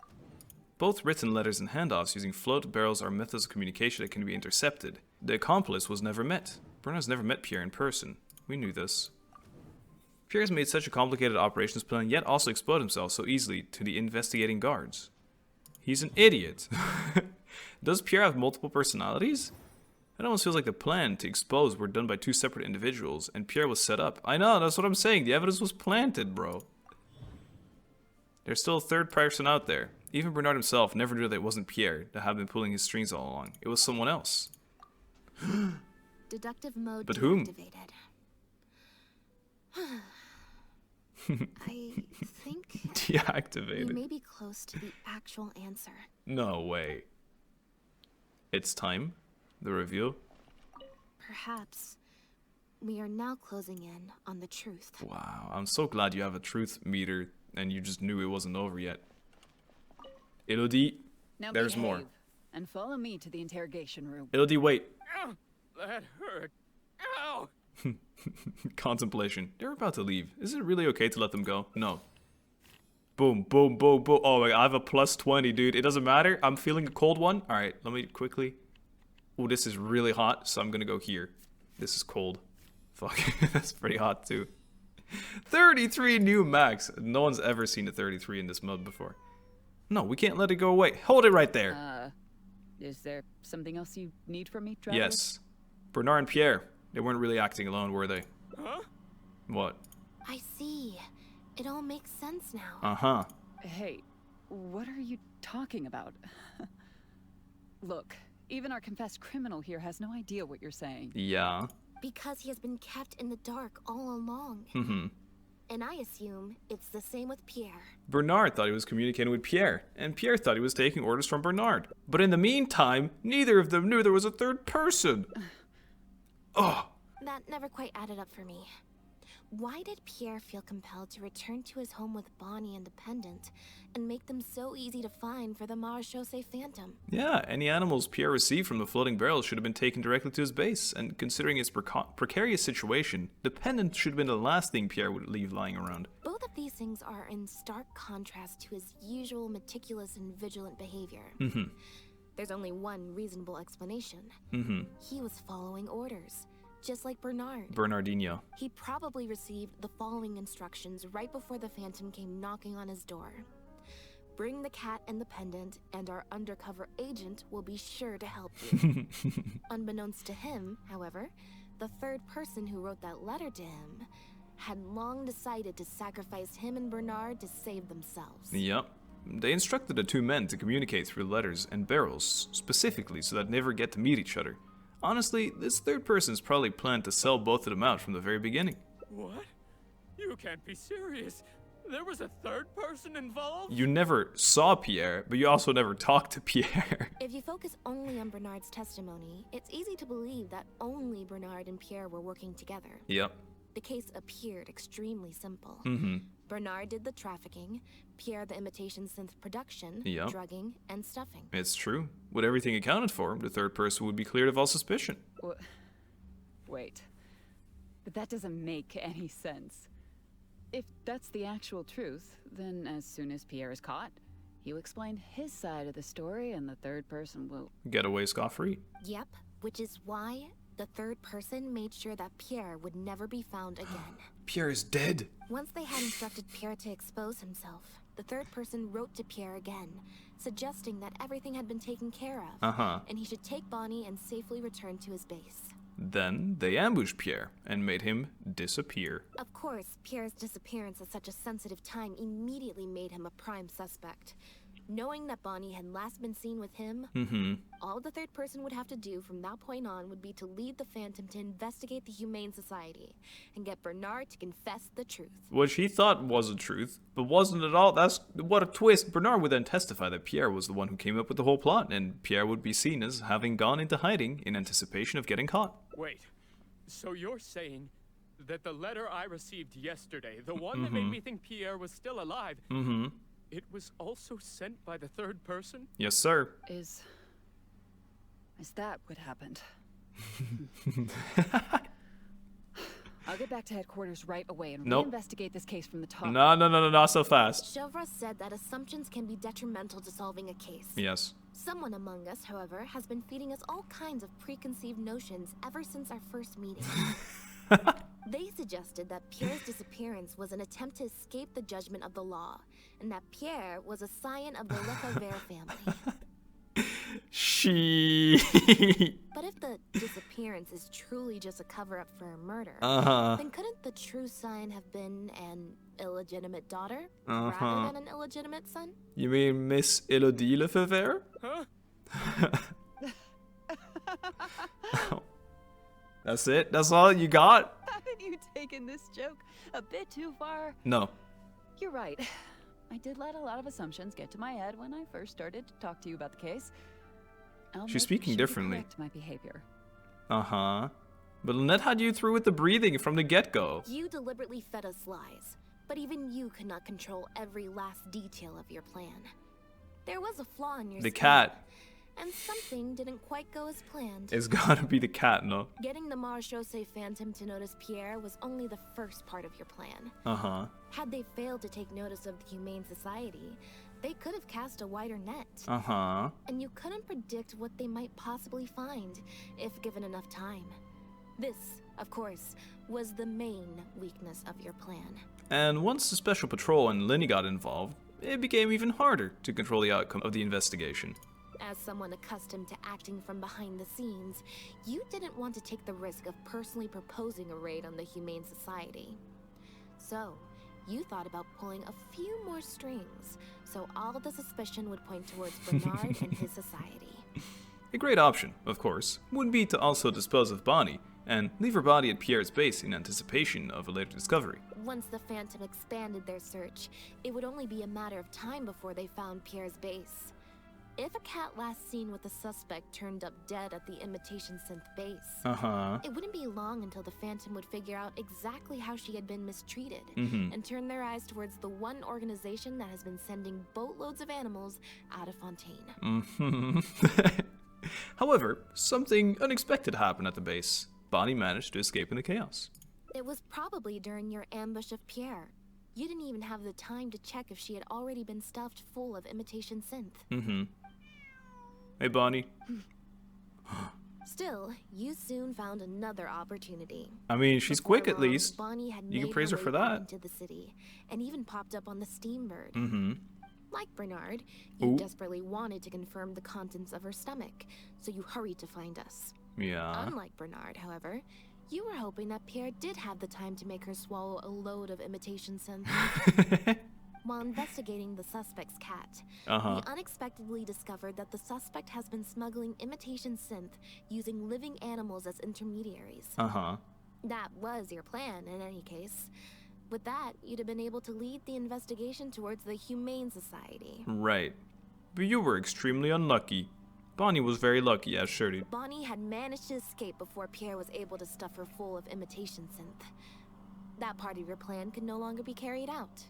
Both written letters and handoffs using float barrels are methods of communication that can be intercepted. The accomplice was never met. Bernard's never met Pierre in person. We knew this. Pierre's made such a complicated operations plan, yet also explode himself so easily to the investigating guards. He's an idiot. Does Pierre have multiple personalities? It almost feels like the plan to expose were done by two separate individuals, and Pierre was set up. I know, that's what I'm saying. The evidence was planted, bro. There's still a third person out there. Even Bernard himself never knew that it wasn't Pierre that had been pulling his strings all along. It was someone else. Deductive mode but whom? Deactivated. I think deactivated. we may be close to the actual answer. No way. It's time. The reveal. Perhaps we are now closing in on the truth. Wow, I'm so glad you have a truth meter and you just knew it wasn't over yet. Elodie, now there's behave, more. And follow me to the interrogation room. Elodie, wait. Ow, that hurt. Ow! Contemplation. They're about to leave. Is it really okay to let them go? No. Boom, boom, boom, boom. Oh my god, I have a plus 20, dude. It doesn't matter. I'm feeling a cold one. Alright, let me quickly. Oh, this is really hot, so I'm gonna go here. This is cold. Fuck, that's pretty hot too. 33 new max. No one's ever seen a 33 in this mode before. No, we can't let it go away. Hold it right there. Is there something else you need from me, Travis? Yes. Bernard and Pierre. They weren't really acting alone, were they? Huh? What? I see. It all makes sense now. Uh-huh. Hey, what are you talking about? Look, even our confessed criminal here has no idea what you're saying. Yeah. Because he has been kept in the dark all along. And I assume it's the same with Pierre. Bernard thought he was communicating with Pierre, and Pierre thought he was taking orders from Bernard. But in the meantime, neither of them knew there was a third person. Oh. That never quite added up for me. Why did Pierre feel compelled to return to his home with Bonnie and the pendant, and make them so easy to find for the Marechaussee Phantom? Yeah, any animals Pierre received from the floating barrels should have been taken directly to his base, and considering his precarious situation, the pendant should have been the last thing Pierre would leave lying around. Both of these things are in stark contrast to his usual meticulous and vigilant behavior. There's only one reasonable explanation. He was following orders. Just like Bernard. Bernardinho. He probably received the following instructions right before the Phantom came knocking on his door. Bring the cat and the pendant, and our undercover agent will be sure to help you. Unbeknownst to him, however, the third person who wrote that letter to him had long decided to sacrifice him and Bernard to save themselves. Yep. They instructed the two men to communicate through letters and barrels, specifically so that they never get to meet each other. Honestly, this third person's probably planned to sell both of them out from the very beginning. What? You can't be serious. There was a third person involved? You never saw Pierre, but you also never talked to Pierre. If you focus only on Bernard's testimony, it's easy to believe that only Bernard and Pierre were working together. Yep. The case appeared extremely simple. Bernard did the trafficking, Pierre the imitation synth production, drugging, and stuffing. It's true. With everything accounted for, the third person would be cleared of all suspicion. Wait. But that doesn't make any sense. If that's the actual truth, then as soon as Pierre is caught, he'll explain his side of the story and the third person will... get away scot-free. Yep, which is why the third person made sure that Pierre would never be found again. Pierre is dead. Once they had instructed Pierre to expose himself, the third person wrote to Pierre again, suggesting that everything had been taken care of, and he should take Bonnie and safely return to his base. Then they ambushed Pierre and made him disappear. Of course, Pierre's disappearance at such a sensitive time immediately made him a prime suspect. Knowing that Bonnie had last been seen with him, all the third person would have to do from that point on would be to lead the Phantom to investigate the Humane Society and get Bernard to confess the truth. Which he thought was the truth, but wasn't at all. That's what a twist. Bernard would then testify that Pierre was the one who came up with the whole plot, and Pierre would be seen as having gone into hiding in anticipation of getting caught. Wait, so you're saying that the letter I received yesterday, the one that made me think Pierre was still alive, it was also sent by the third person? Yes, sir. Is that what happened? I'll get back to headquarters right away and reinvestigate this case from the top. No, not so fast. Chevra said that assumptions can be detrimental to solving a case. Yes. Someone among us, however, has been feeding us all kinds of preconceived notions ever since our first meeting. They suggested that Pierre's disappearance was an attempt to escape the judgment of the law, and that Pierre was a scion of the Lefebvre family. But if the disappearance is truly just a cover-up for a murder, then couldn't the true scion have been an illegitimate daughter rather than an illegitimate son? You mean Miss Elodie Lefebvre? That's it? That's all you got? Haven't you taken this joke a bit too far? No. You're right. I did let a lot of assumptions get to my head when I first started to talk to you about the case. She's speaking differently. Correct my behavior. But Lynette had you through with the breathing from the get-go. You deliberately fed us lies, but even you could not control every last detail of your plan. There was a flaw in your The cat. And something didn't quite go as planned. It's gotta be the cat, no? Getting the Marechaussee Phantom to notice Pierre was only the first part of your plan. Had they failed to take notice of the Humane Society, they could have cast a wider net. And you couldn't predict what they might possibly find, if given enough time. This, of course, was the main weakness of your plan. And once the Special Patrol and Lyney got involved, it became even harder to control the outcome of the investigation. As someone accustomed to acting from behind the scenes, you didn't want to take the risk of personally proposing a raid on the Humane Society. So, you thought about pulling a few more strings, so all the suspicion would point towards Bernard and his society. A great option, of course, would be to also dispose of Bonnie, and leave her body at Pierre's base in anticipation of a later discovery. Once the Phantom expanded their search, it would only be a matter of time before they found Pierre's base. If a cat last seen with the suspect turned up dead at the imitation synth base, it wouldn't be long until the Phantom would figure out exactly how she had been mistreated and turn their eyes towards the one organization that has been sending boatloads of animals out of Fontaine. However, something unexpected happened at the base. Bonnie managed to escape in the chaos. It was probably during your ambush of Pierre. You didn't even have the time to check if she had already been stuffed full of imitation synth. Hey, Bonnie. Still, you soon found another opportunity. I mean, she's quick at least. Bonnie had you can praise her for that. Into the city, and even popped up on the Steambird. Like Bernard, you desperately wanted to confirm the contents of her stomach, so you hurried to find us. Yeah. Unlike Bernard, however, you were hoping that Pierre did have the time to make her swallow a load of imitation synth. While investigating the suspect's cat, we unexpectedly discovered that the suspect has been smuggling imitation synth using living animals as intermediaries. That was your plan, in any case. With that, you'd have been able to lead the investigation towards the Humane Society. Right. But you were extremely unlucky. Bonnie was very lucky, as sure did. Bonnie had managed to escape before Pierre was able to stuff her full of imitation synth. That part of your plan could no longer be carried out.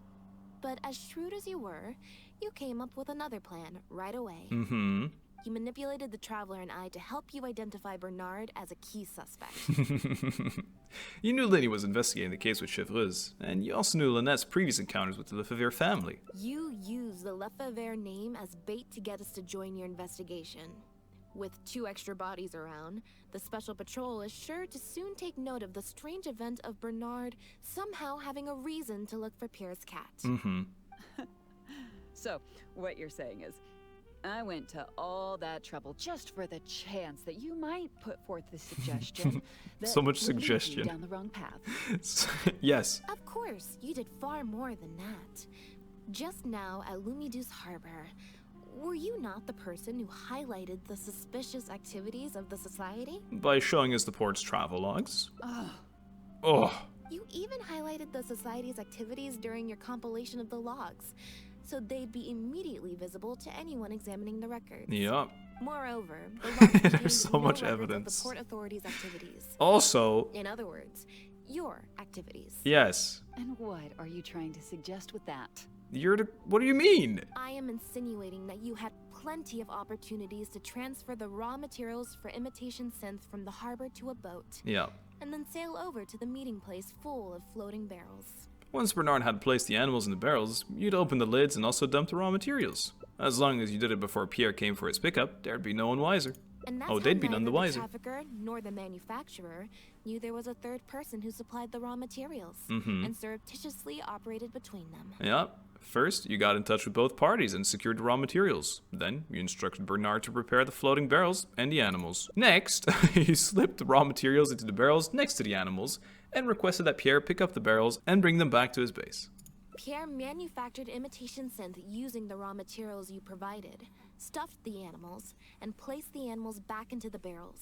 But as shrewd as you were, you came up with another plan right away. You manipulated the Traveler and I to help you identify Bernard as a key suspect. You knew Lyney was investigating the case with Chevreuse, and you also knew Lynette's previous encounters with the Lefevre family. You used the Lefevre name as bait to get us to join your investigation. With 2 extra bodies around, the Special Patrol is sure to soon take note of the strange event of Bernard somehow having a reason to look for Pierre's cat. So, what you're saying is, I went to all that trouble just for the chance that you might put forth the suggestion that so much will lead suggestion. you down the wrong path. Yes. Of course, you did far more than that. Just now at Lumidouce Harbor, were you not the person who highlighted the suspicious activities of the society? By showing us the port's travel logs. You even highlighted the society's activities during your compilation of the logs, so they'd be immediately visible to anyone examining the records. Yep. Moreover, the logs contained There's so no much records evidence. of the port authority's activities. Also, in other words, your activities. Yes. And what are you trying to suggest with that? What do you mean? I am insinuating that you had plenty of opportunities to transfer the raw materials for imitation synth from the harbor to a boat. Yeah. And then sail over to the meeting place full of floating barrels. Once Bernard had placed the animals in the barrels, you'd open the lids and also dump the raw materials. As long as you did it before Pierre came for his pickup, there'd be no one wiser. And that's they'd how be none the neither wiser. the trafficker nor the manufacturer knew there was a third person who supplied the raw materials and surreptitiously operated between them. Yep. First, you got in touch with both parties and secured the raw materials. Then, you instructed Bernard to prepare the floating barrels and the animals. Next, you slipped the raw materials into the barrels next to the animals and requested that Pierre pick up the barrels and bring them back to his base. Pierre manufactured imitation synth using the raw materials you provided, stuffed the animals, and placed the animals back into the barrels.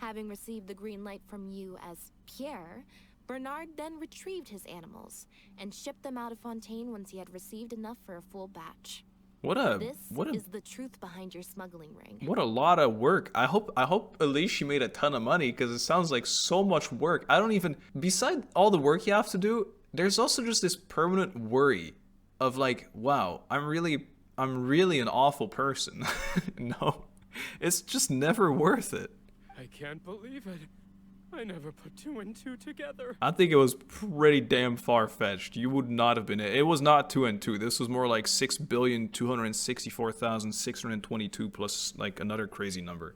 Having received the green light from you as Pierre, Bernard then retrieved his animals and shipped them out of Fontaine once he had received enough for a full batch. This is the truth behind your smuggling ring. What a lot of work. I hope at least she made a ton of money, because it sounds like so much work. I don't even, beside all the work you have to do, there's also just this permanent worry of like, wow, I'm really an awful person. No, it's just never worth it. I can't believe it. I never put 2 and 2 together. I think it was pretty damn far-fetched. You would not have been it. It was not 2 and 2. This was more like 6,264,622 plus like another crazy number.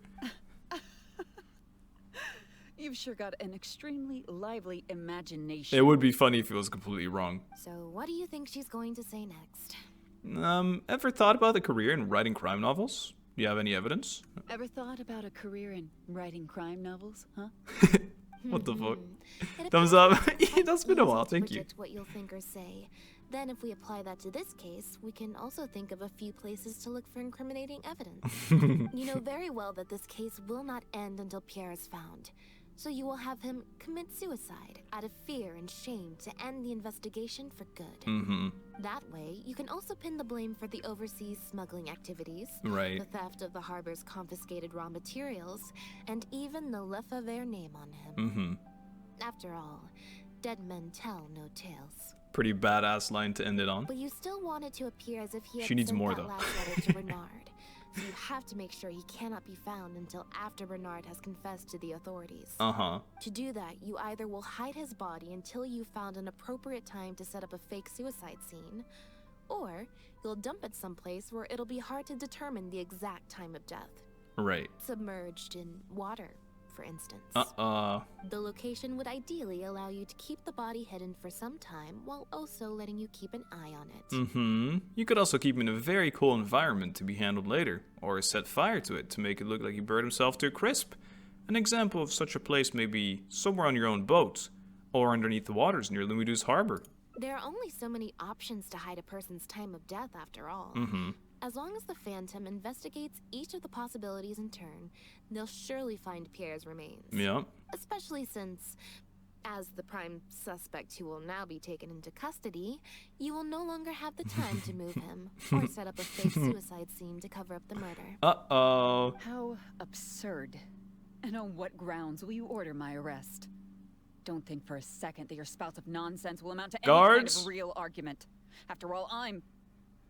You've sure got an extremely lively imagination. It would be funny if it was completely wrong. So what do you think she's going to say next? Ever thought about a career in writing crime novels? Do you have any evidence? Ever thought about a career in writing crime novels, huh? What the fuck? Thumbs up. That's been a while, thank you. What you'll think or say. Then if we apply that to this case, we can also think of a few places to look for incriminating evidence. You know very well that this case will not end until Pierre is found. So you will have him commit suicide out of fear and shame to end the investigation for good. That way, you can also pin the blame for the overseas smuggling activities, the theft of the harbor's confiscated raw materials, and even the Lefevre name on him. After all, dead men tell no tales. Pretty badass line to end it on. But you still want it to appear as if he had She needs sent more, that though. last letter to Bernard. So you have to make sure he cannot be found until after Bernard has confessed to the authorities. To do that, you either will hide his body until you found an appropriate time to set up a fake suicide scene, or you'll dump it someplace where it'll be hard to determine the exact time of death. Submerged in water, for instance. The location would ideally allow you to keep the body hidden for some time while also letting you keep an eye on it. You could also keep him in a very cool environment to be handled later, or set fire to it to make it look like he burned himself to a crisp. An example of such a place may be somewhere on your own boat, or underneath the waters near Lumidouce Harbor. There are only so many options to hide a person's time of death, after all. As long as the Phantom investigates each of the possibilities in turn, they'll surely find Pierre's remains. Yep. Especially since, as the prime suspect who will now be taken into custody, you will no longer have the time to move him or set up a fake suicide scene to cover up the murder. Uh-oh. How absurd. And on what grounds will you order my arrest? Don't think for a second that your spouts of nonsense will amount to any kind of real argument. After all, I'm...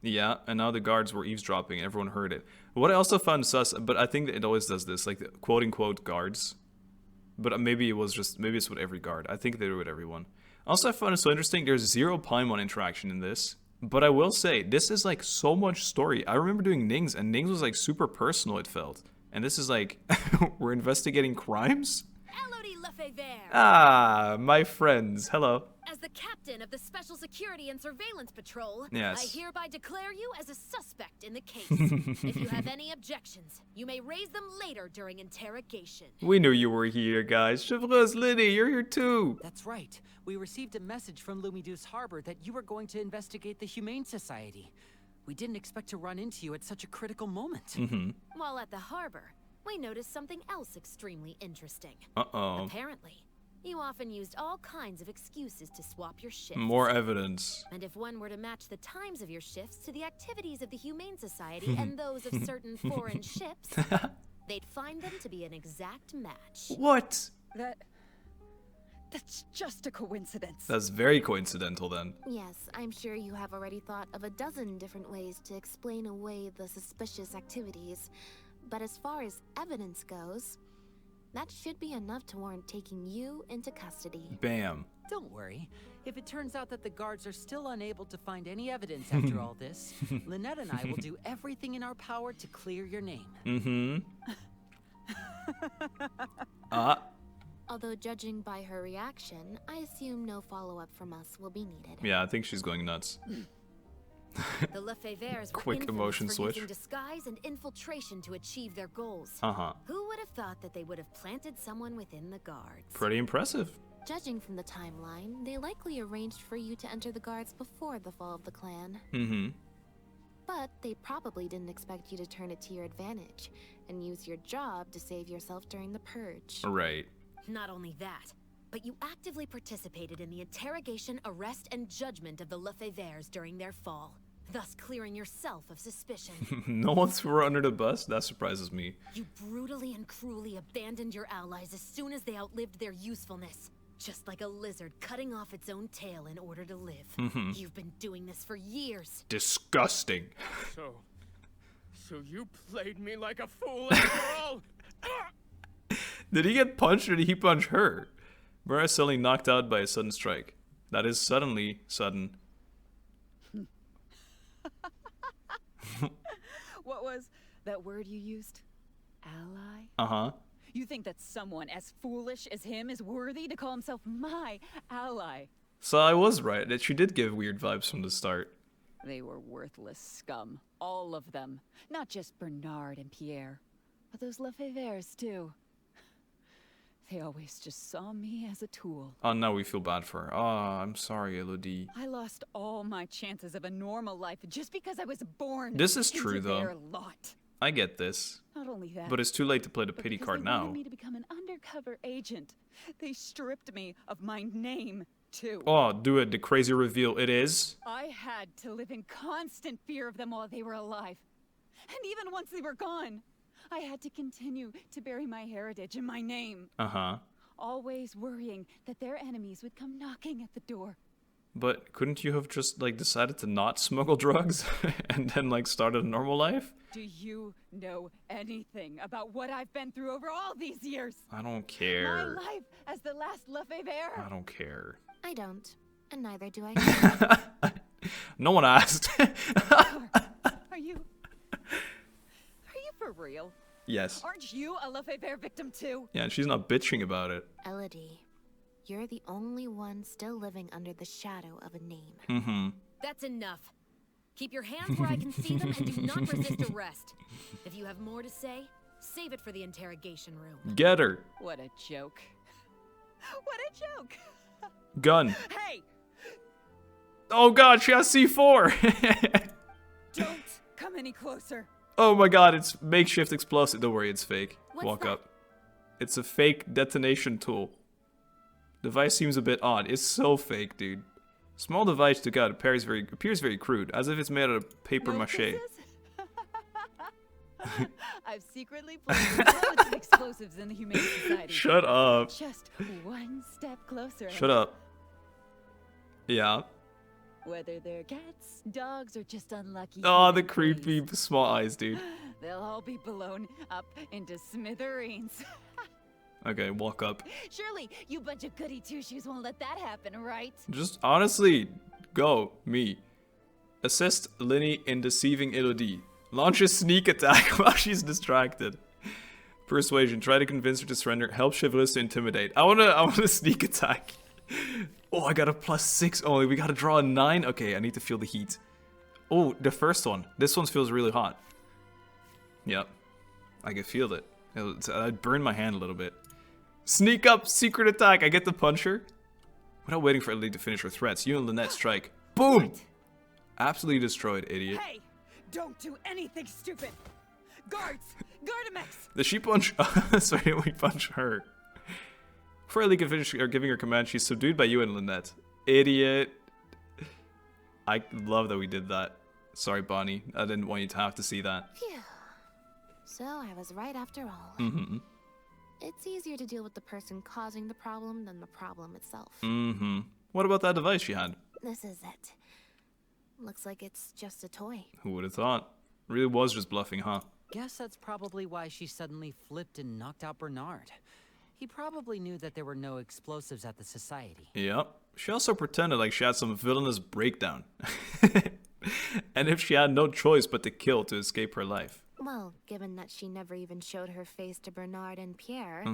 Yeah, and now the guards were eavesdropping. Everyone heard it. What I also found sus, but I think that it always does this, like the quote-unquote guards. But maybe it's with every guard. I think they do it with everyone. Also, I found it so interesting. There's 0 Paimon interaction in this. But I will say, this is like so much story. I remember doing Nings, and Nings was like super personal, it felt. And this is like, we're investigating crimes? Ah, my friends. Hello. As the captain of the Special Security and Surveillance Patrol, yes. I hereby declare you as a suspect in the case. If you have any objections, you may raise them later during interrogation. We knew you were here, guys. Chevreuse, Lyney, you're here too. That's right. We received a message from Lumiduce Harbor that you were going to investigate the Humane Society. We didn't expect to run into you at such a critical moment. While at the harbor, we noticed something else extremely interesting. Uh-oh. Apparently, you often used all kinds of excuses to swap your shifts. More evidence. And if one were to match the times of your shifts to the activities of the Humane Society and those of certain foreign ships, they'd find them to be an exact match. What? That's just a coincidence. That's very coincidental then. Yes, I'm sure you have already thought of a dozen different ways to explain away the suspicious activities. But as far as evidence goes, that should be enough to warrant taking you into custody. Bam. Don't worry. If it turns out that the guards are still unable to find any evidence after all this, Lynette and I will do everything in our power to clear your name. Although judging by her reaction, I assume no follow-up from us will be needed. Yeah, I think she's going nuts. The Lefebvres were quick emotion for switch. Using disguise and infiltration to achieve their goals. Who would have thought that they would have planted someone within the guards? Pretty impressive. Judging from the timeline, they likely arranged for you to enter the guards before the fall of the clan. But they probably didn't expect you to turn it to your advantage and use your job to save yourself during the purge. Right. Not only that, but you actively participated in the interrogation, arrest, and judgment of the Lefebvres during their fall, thus clearing yourself of suspicion. No one threw her under the bus? That surprises me. You brutally and cruelly abandoned your allies as soon as they outlived their usefulness. Just like a lizard cutting off its own tail in order to live. You've been doing this for years. Disgusting. So you played me like a fool after all? Did he get punched or did he punch her? Mara suddenly knocked out by a sudden strike. That is suddenly sudden. What was that word you used? Ally? You think that someone as foolish as him is worthy to call himself my ally? So I was right, that she did give weird vibes from the start. They were worthless scum. All of them. Not just Bernard and Pierre, but those Lefebvres too. They always just saw me as a tool. Oh, now we feel bad for her. Oh, I'm sorry, Elodie. I lost all my chances of a normal life just because I was born. This is true, into though. their lot. I get this. Not only that, but it's too late to play the pity card now. They wanted me to become an undercover agent. They stripped me of my name, too. Oh, do it. The crazy reveal. It is. I had to live in constant fear of them while they were alive. And even once they were gone, I had to continue to bury my heritage and my name. Always worrying that their enemies would come knocking at the door. But couldn't you have just, like, decided to not smuggle drugs and then, like, started a normal life? Do you know anything about what I've been through over all these years? I don't care. My life as the last Lefebvre? I don't care. I don't. And neither do I. No one asked. Are you for real? Yes. Aren't you a Lefebvre victim too? Yeah, and she's not bitching about it. Elodie, you're the only one still living under the shadow of a name. That's enough. Keep your hands where I can see them and do not resist arrest. If you have more to say, save it for the interrogation room. Get her. What a joke. What a joke. Gun. Hey! Oh god, she has C4! Don't come any closer. Oh my god, it's makeshift explosive. Don't worry, it's fake. What's Walk that? up. It's a fake detonation tool. Device seems a bit odd. It's so fake, dude. Small device took out. Appears very crude, as if it's made out of paper mache. I've secretly planted loads of explosives in the Humane Society. Shut up. Just one step closer. Shut up. Yeah. Whether they're cats, dogs, or just unlucky. Oh, the creepy small eyes, dude. They'll all be blown up into smithereens. Okay, walk up. Surely you bunch of goody two-shoes won't let that happen, right? Just honestly, go. Me. Assist Lyney in deceiving Elodie. Launch a sneak attack while she's distracted. Persuasion. Try to convince her to surrender. Help chivalrous to intimidate. I wanna sneak attack. Oh, I got a +6 only. We gotta draw a 9. Okay, I need to feel the heat. Oh, the first one. This one feels really hot. Yep. I can feel it. I burned my hand a little bit. Sneak up, secret attack. I get to punch her. Without waiting for Elodie to finish her threats, you and Lynette strike. Boom! Absolutely destroyed, idiot. Hey! Don't do anything stupid! Guards! Gardamex! Did she punch? Sorry, we punch her. Before Elodie can finish giving her command, she's subdued by you and Lynette. Idiot. I love that we did that. Sorry, Bonnie. I didn't want you to have to see that. Phew. So I was right after all. Mm-hmm. It's easier to deal with the person causing the problem than the problem itself. Mm-hmm. What about that device she had? This is it. Looks like it's just a toy. Who would have thought? Really was just bluffing, huh? Guess that's probably why she suddenly flipped and knocked out Bernard. He probably knew that there were no explosives at the society. Yep. She also pretended like she had some villainous breakdown. And if she had no choice but to kill to escape her life. Well, given that she never even showed her face to Bernard and Pierre,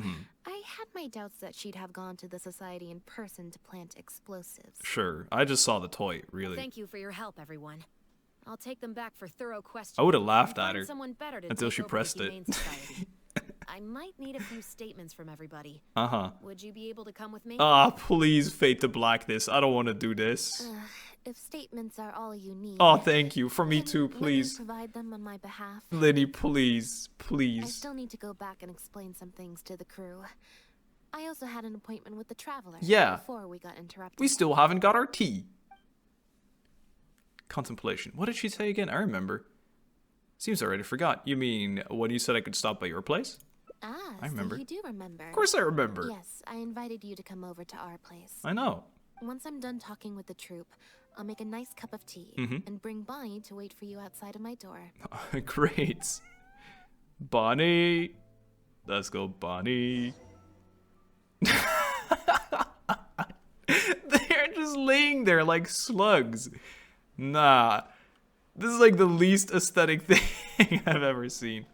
I had my doubts that she'd have gone to the society in person to plant explosives. Sure, I just saw the toy, really. Thank you for your help, everyone. I'll take them back for thorough questioning. I would have laughed at her until she pressed it. I might need a few statements from everybody. Would you be able to come with me? Ah, please, fade to black this. I don't want to do this. If statements are all you need. Oh, thank you. For me too, please. Lyney provide them on my behalf. Lyney, please, please. I still need to go back and explain some things to the crew. I also had an appointment with the Traveler. Yeah. Before we got interrupted. We still haven't got our tea. Contemplation. What did she say again? I remember. Seems I already forgot. You mean when you said I could stop by your place? Ah, I remember. So you do remember. Of course I remember. Yes, I invited you to come over to our place. I know. Once I'm done talking with the troupe, I'll make a nice cup of tea and bring Bonnie to wait for you outside of my door. Great. Bonnie. Let's go, Bonnie. They're just laying there like slugs. Nah. This is like the least aesthetic thing I've ever seen.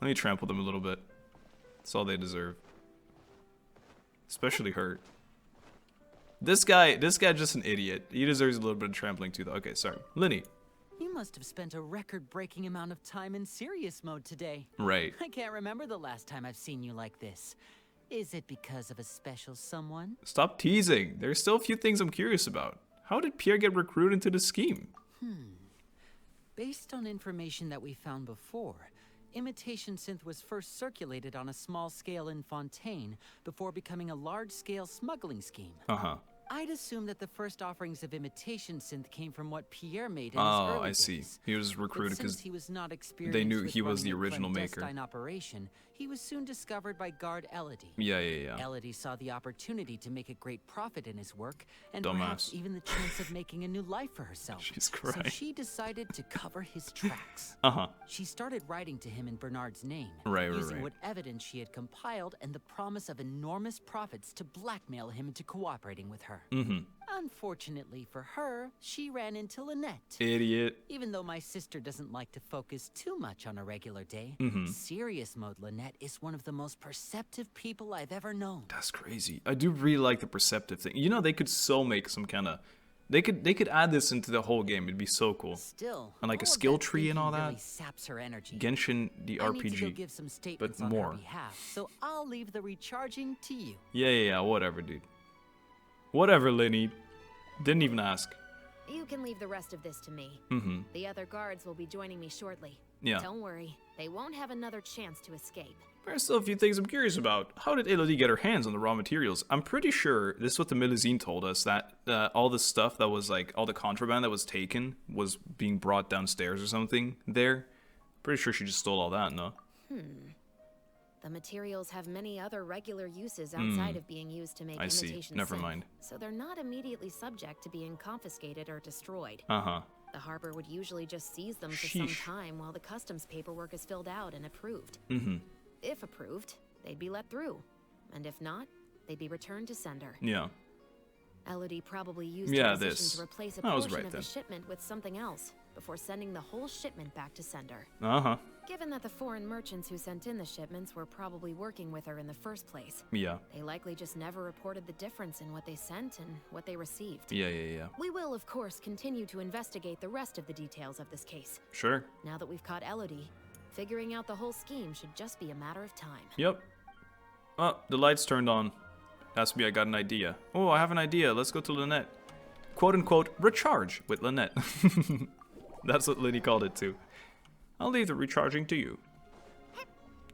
Let me trample them a little bit. That's all they deserve. Especially her. This guy just an idiot. He deserves a little bit of trampling too, though. Okay, sorry. Lyney. You must have spent a record-breaking amount of time in serious mode today. Right. I can't remember the last time I've seen you like this. Is it because of a special someone? Stop teasing. There's still a few things I'm curious about. How did Pierre get recruited into the scheme? Based on information that we found before, imitation synth was first circulated on a small scale in Fontaine before becoming a large-scale smuggling scheme. I'd assume that the first offerings of imitation synth came from what Pierre made in his early days. I see. He was recruited because he was not they knew he was the original maker. Operation, he was soon discovered by guard Elodie. Yeah. Elodie saw the opportunity to make a great profit in his work, and Dumbass. perhaps even the chance of making a new life for herself. She's crying. So she decided to cover his tracks. She started writing to him in Bernard's name, using what evidence she had compiled and the promise of enormous profits to blackmail him into cooperating with her. Unfortunately for her, she ran into Lynette. Idiot. Even though my sister doesn't like to focus too much on a regular day, serious mode Lynette is one of the most perceptive people I've ever known. That's crazy. I do really like the perceptive thing. You know, they could so make some kind of... They could add this into the whole game. It'd be so cool. Still, and like a skill tree and all that. Really saps her energy. Genshin, the I RPG. Need to go give some statements but on more. Her behalf, so I'll leave the recharging to you. Yeah. Whatever, dude. Whatever, Lyney. Didn't even ask. You can leave the rest of this to me. The other guards will be joining me shortly. Yeah. Don't worry, they won't have another chance to escape. There's still a few things I'm curious about. How did Elodie get her hands on the raw materials? I'm pretty sure, this is what the Melusine told us, that all the stuff that was like, all the contraband that was taken was being brought downstairs or something there. Pretty sure she just stole all that, no? The materials have many other regular uses outside of being used to make imitation I see. Never mind. So they're not immediately subject to being confiscated or destroyed. The harbor would usually just seize them for some time while the customs paperwork is filled out and approved. If approved, they'd be let through. And if not, they'd be returned to sender. Yeah. Elodie probably used the position to replace a portion of the shipment with something else before sending the whole shipment back to sender. Given that the foreign merchants who sent in the shipments were probably working with her in the first place, they likely just never reported the difference in what they sent and what they received. Yeah. We will, of course, continue to investigate the rest of the details of this case. Sure. Now that we've caught Elodie, figuring out the whole scheme should just be a matter of time. Yep. Oh, the lights turned on. That's me, I got an idea. Oh, I have an idea. Let's go to Lynette. Quote unquote, recharge with Lynette. That's what Lyney called it too. I'll leave the recharging to you.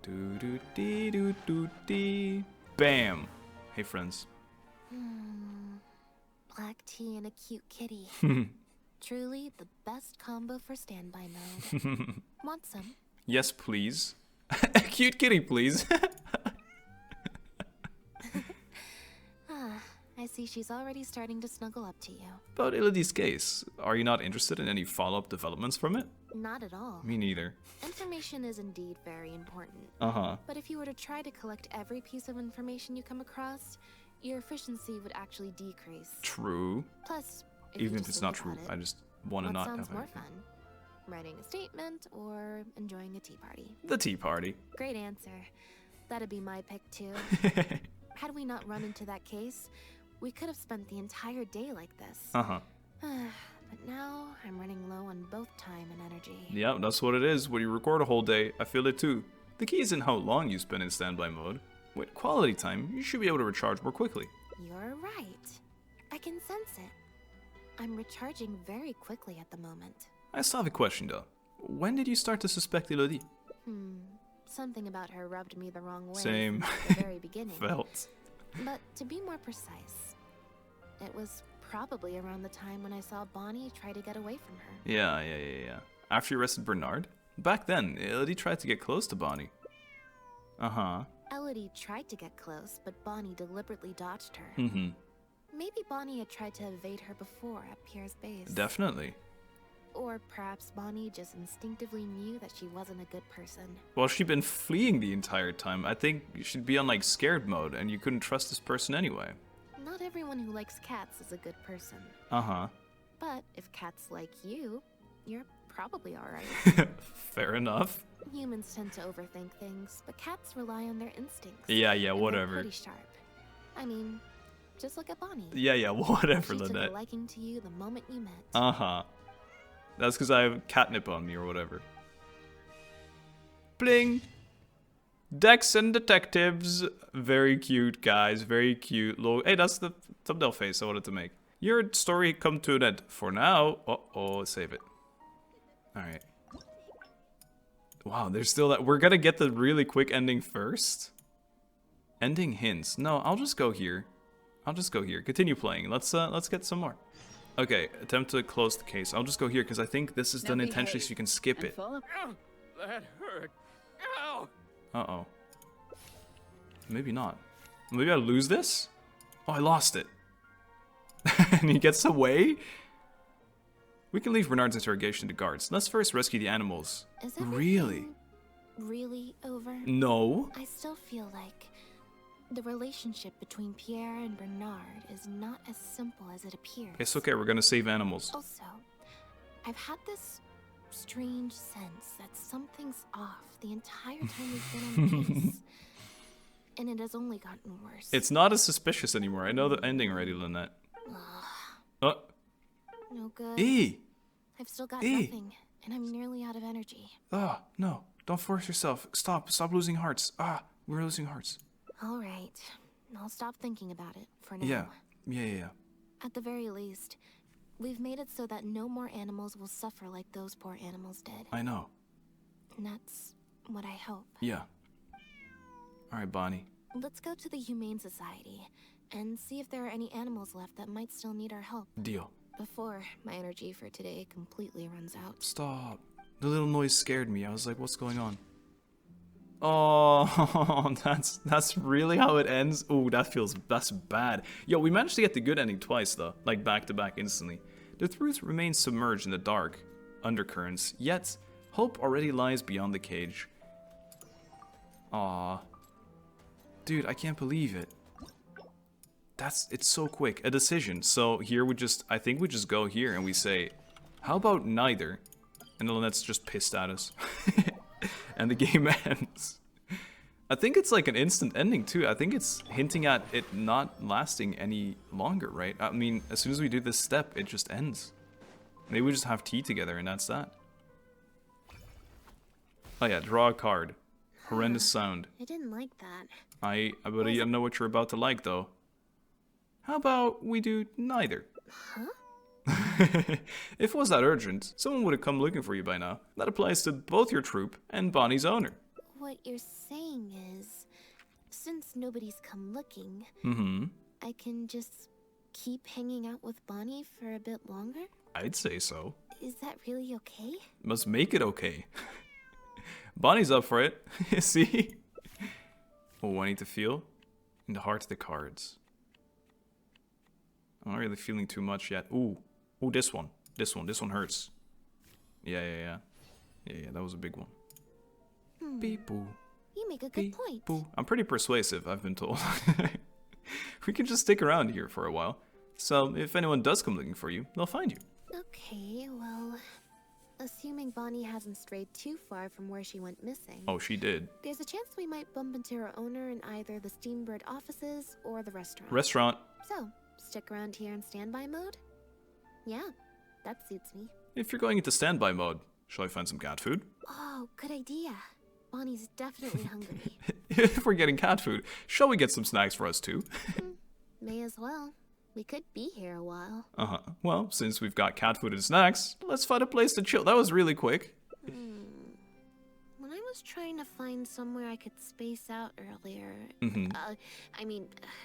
Do-do-dee-do-do-dee. Bam. Hey, friends. Black tea and a cute kitty. Truly the best combo for standby mode. Want some? Yes, please. A cute kitty, please. I see she's already starting to snuggle up to you. About Elodie's case, are you not interested in any follow-up developments from it? Not at all. Me neither. Information is indeed very important. But if you were to try to collect every piece of information you come across, your efficiency would actually decrease. True. Plus, even if it's not true, I just want to not have sounds more fun? Writing a statement or enjoying a tea party? The tea party. Great answer. That'd be my pick too. Had we not run into that case, we could have spent the entire day like this. But now, I'm running low on both time and energy. Yeah, that's what it is. When you record a whole day, I feel it too. The key isn't how long you spend in standby mode. With quality time, you should be able to recharge more quickly. You're right. I can sense it. I'm recharging very quickly at the moment. I still have a question though. When did you start to suspect Elodie? Something about her rubbed me the wrong way Same. Since the very beginning. Felt. But to be more precise, it was probably around the time when I saw Bonnie try to get away from her. Yeah. After you arrested Bernard? Back then, Elodie tried to get close to Bonnie. Elodie tried to get close, but Bonnie deliberately dodged her. Maybe Bonnie had tried to evade her before at Pierre's base. Definitely. Or perhaps Bonnie just instinctively knew that she wasn't a good person. Well, she'd been fleeing the entire time. I think she'd be on like scared mode and you couldn't trust this person anyway. Not everyone who likes cats is a good person. But if cats like you, you're probably alright. Fair enough. Humans tend to overthink things, but cats rely on their instincts. Yeah, whatever. They're pretty sharp. I mean, just look at Bonnie. Yeah, whatever, She Lynette. took a liking to you the moment you met. That's because I have catnip on me or whatever. Bling! Dex and detectives. Very cute, guys. Very cute. Hey, that's the thumbnail face I wanted to make. Your story come to an end. For now. Uh-oh, save it. Alright. Wow, there's still that. We're gonna get the really quick ending first. Ending hints. No, I'll just go here. Continue playing. Let's get some more. Okay, attempt to close the case. I'll just go here because I think this is done intentionally so you can skip it. That hurt. Ow! Uh-oh. Maybe not. Maybe I lose this? Oh, I lost it. And he gets away? We can leave Bernard's interrogation to guards. Let's first rescue the animals. Is it really over? No. I still feel like the relationship between Pierre and Bernard is not as simple as it appears. It's okay, we're gonna save animals. Also, I've had this strange sense that something's off the entire time we've been on the case. And it has only gotten worse. It's not as suspicious anymore. I know the ending already, Lynette. Oh. No good. I've still got nothing, and I'm nearly out of energy. No. Don't force yourself. Stop losing hearts. We're losing hearts. All right. I'll stop thinking about it for now. Yeah. At the very least, We've made it so that no more animals will suffer like those poor animals did. I know. And that's what I hope. Yeah. Alright, Bonnie. Let's go to the Humane Society and see if there are any animals left that might still need our help. Deal. Before my energy for today completely runs out. Stop. The little noise scared me. I was like, what's going on? Oh, that's really how it ends? Ooh, that's bad. Yo, we managed to get the good ending twice though, like back to back instantly. The truth remains submerged in the dark undercurrents, yet hope already lies beyond the cage. Aw. Dude, I can't believe it. It's so quick. A decision. So here I think we just go here and we say, how about neither? And then Lynette's just pissed at us. And the game ends. I think it's like an instant ending too. I think it's hinting at it not lasting any longer, right? I mean, as soon as we do this step, it just ends. Maybe we just have tea together and that's that. Oh yeah, draw a card. Horrendous sound. I didn't like that. I know what you're about to like though. How about we do neither? Huh? If it was that urgent, someone would have come looking for you by now. That applies to both your troop and Bonnie's owner. What you're saying is, since nobody's come looking, I can just keep hanging out with Bonnie for a bit longer? I'd say so. Is that really okay? Must make it okay. Bonnie's up for it. See? Oh, I need to feel in the heart of the cards. I'm not really feeling too much yet. Ooh, this one hurts. Yeah, that was a big one. Beep boo. You make a good point. Boo. I'm pretty persuasive, I've been told. We can just stick around here for a while. So if anyone does come looking for you, they'll find you. Okay, well, assuming Bonnie hasn't strayed too far from where she went missing. Oh, she did. There's a chance we might bump into her owner in either the Steambird offices or the restaurant. So, stick around here in standby mode? Yeah, that suits me. If you're going into standby mode, shall I find some cat food? Oh, good idea. Bonnie's definitely hungry. If we're getting cat food, shall we get some snacks for us too? May as well. We could be here a while. Well, since we've got cat food and snacks, let's find a place to chill. That was really quick. When I was trying to find somewhere I could space out earlier,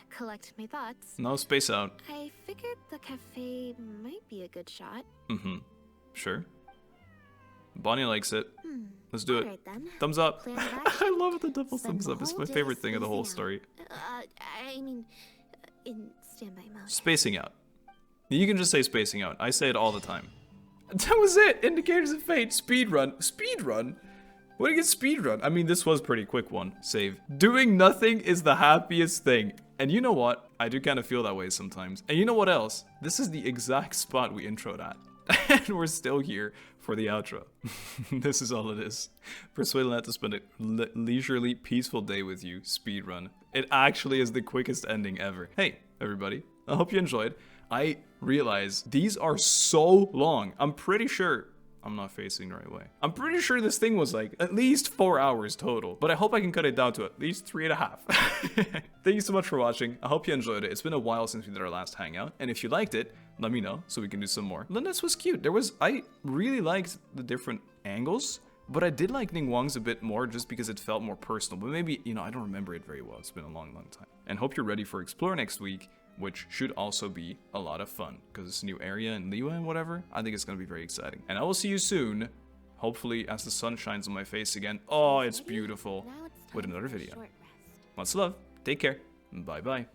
collect my thoughts. No, space out. I figured the cafe might be a good shot. Sure. Bonnie likes it. Let's do it. Right, then. Thumbs up. I love the double thumbs up. It's my favorite thing of the whole story. In standby mode. Spacing out. You can just say spacing out. I say it all the time. That was it. Indicators of fate. Speedrun. Speedrun? What do you get speedrun? I mean, this was a pretty quick one. Save. Doing nothing is the happiest thing. And you know what? I do kind of feel that way sometimes. And you know what else? This is the exact spot we introed at. And we're still here for the outro. This is all it is. Persuade Lynette to spend a leisurely, peaceful day with you. Speedrun. It actually is the quickest ending ever. Hey, everybody. I hope you enjoyed. I realize these are so long. I'm pretty sure I'm not facing the right way. I'm pretty sure this thing was like at least 4 hours total, but I hope I can cut it down to at least 3.5. Thank you so much for watching. I hope you enjoyed it. It's been a while since we did our last hangout, and if you liked it, let me know so we can do some more. Lynette's was cute. I really liked the different angles, but I did like Ningguang's a bit more just because it felt more personal, but maybe, I don't remember it very well. It's been a long, long time. And hope you're ready for Explore next week, which should also be a lot of fun because it's a new area in Liyue and whatever. I think it's going to be very exciting. And I will see you soon, hopefully as the sun shines on my face again. Oh, it's beautiful. With another video. Lots of love. Take care. Bye-bye.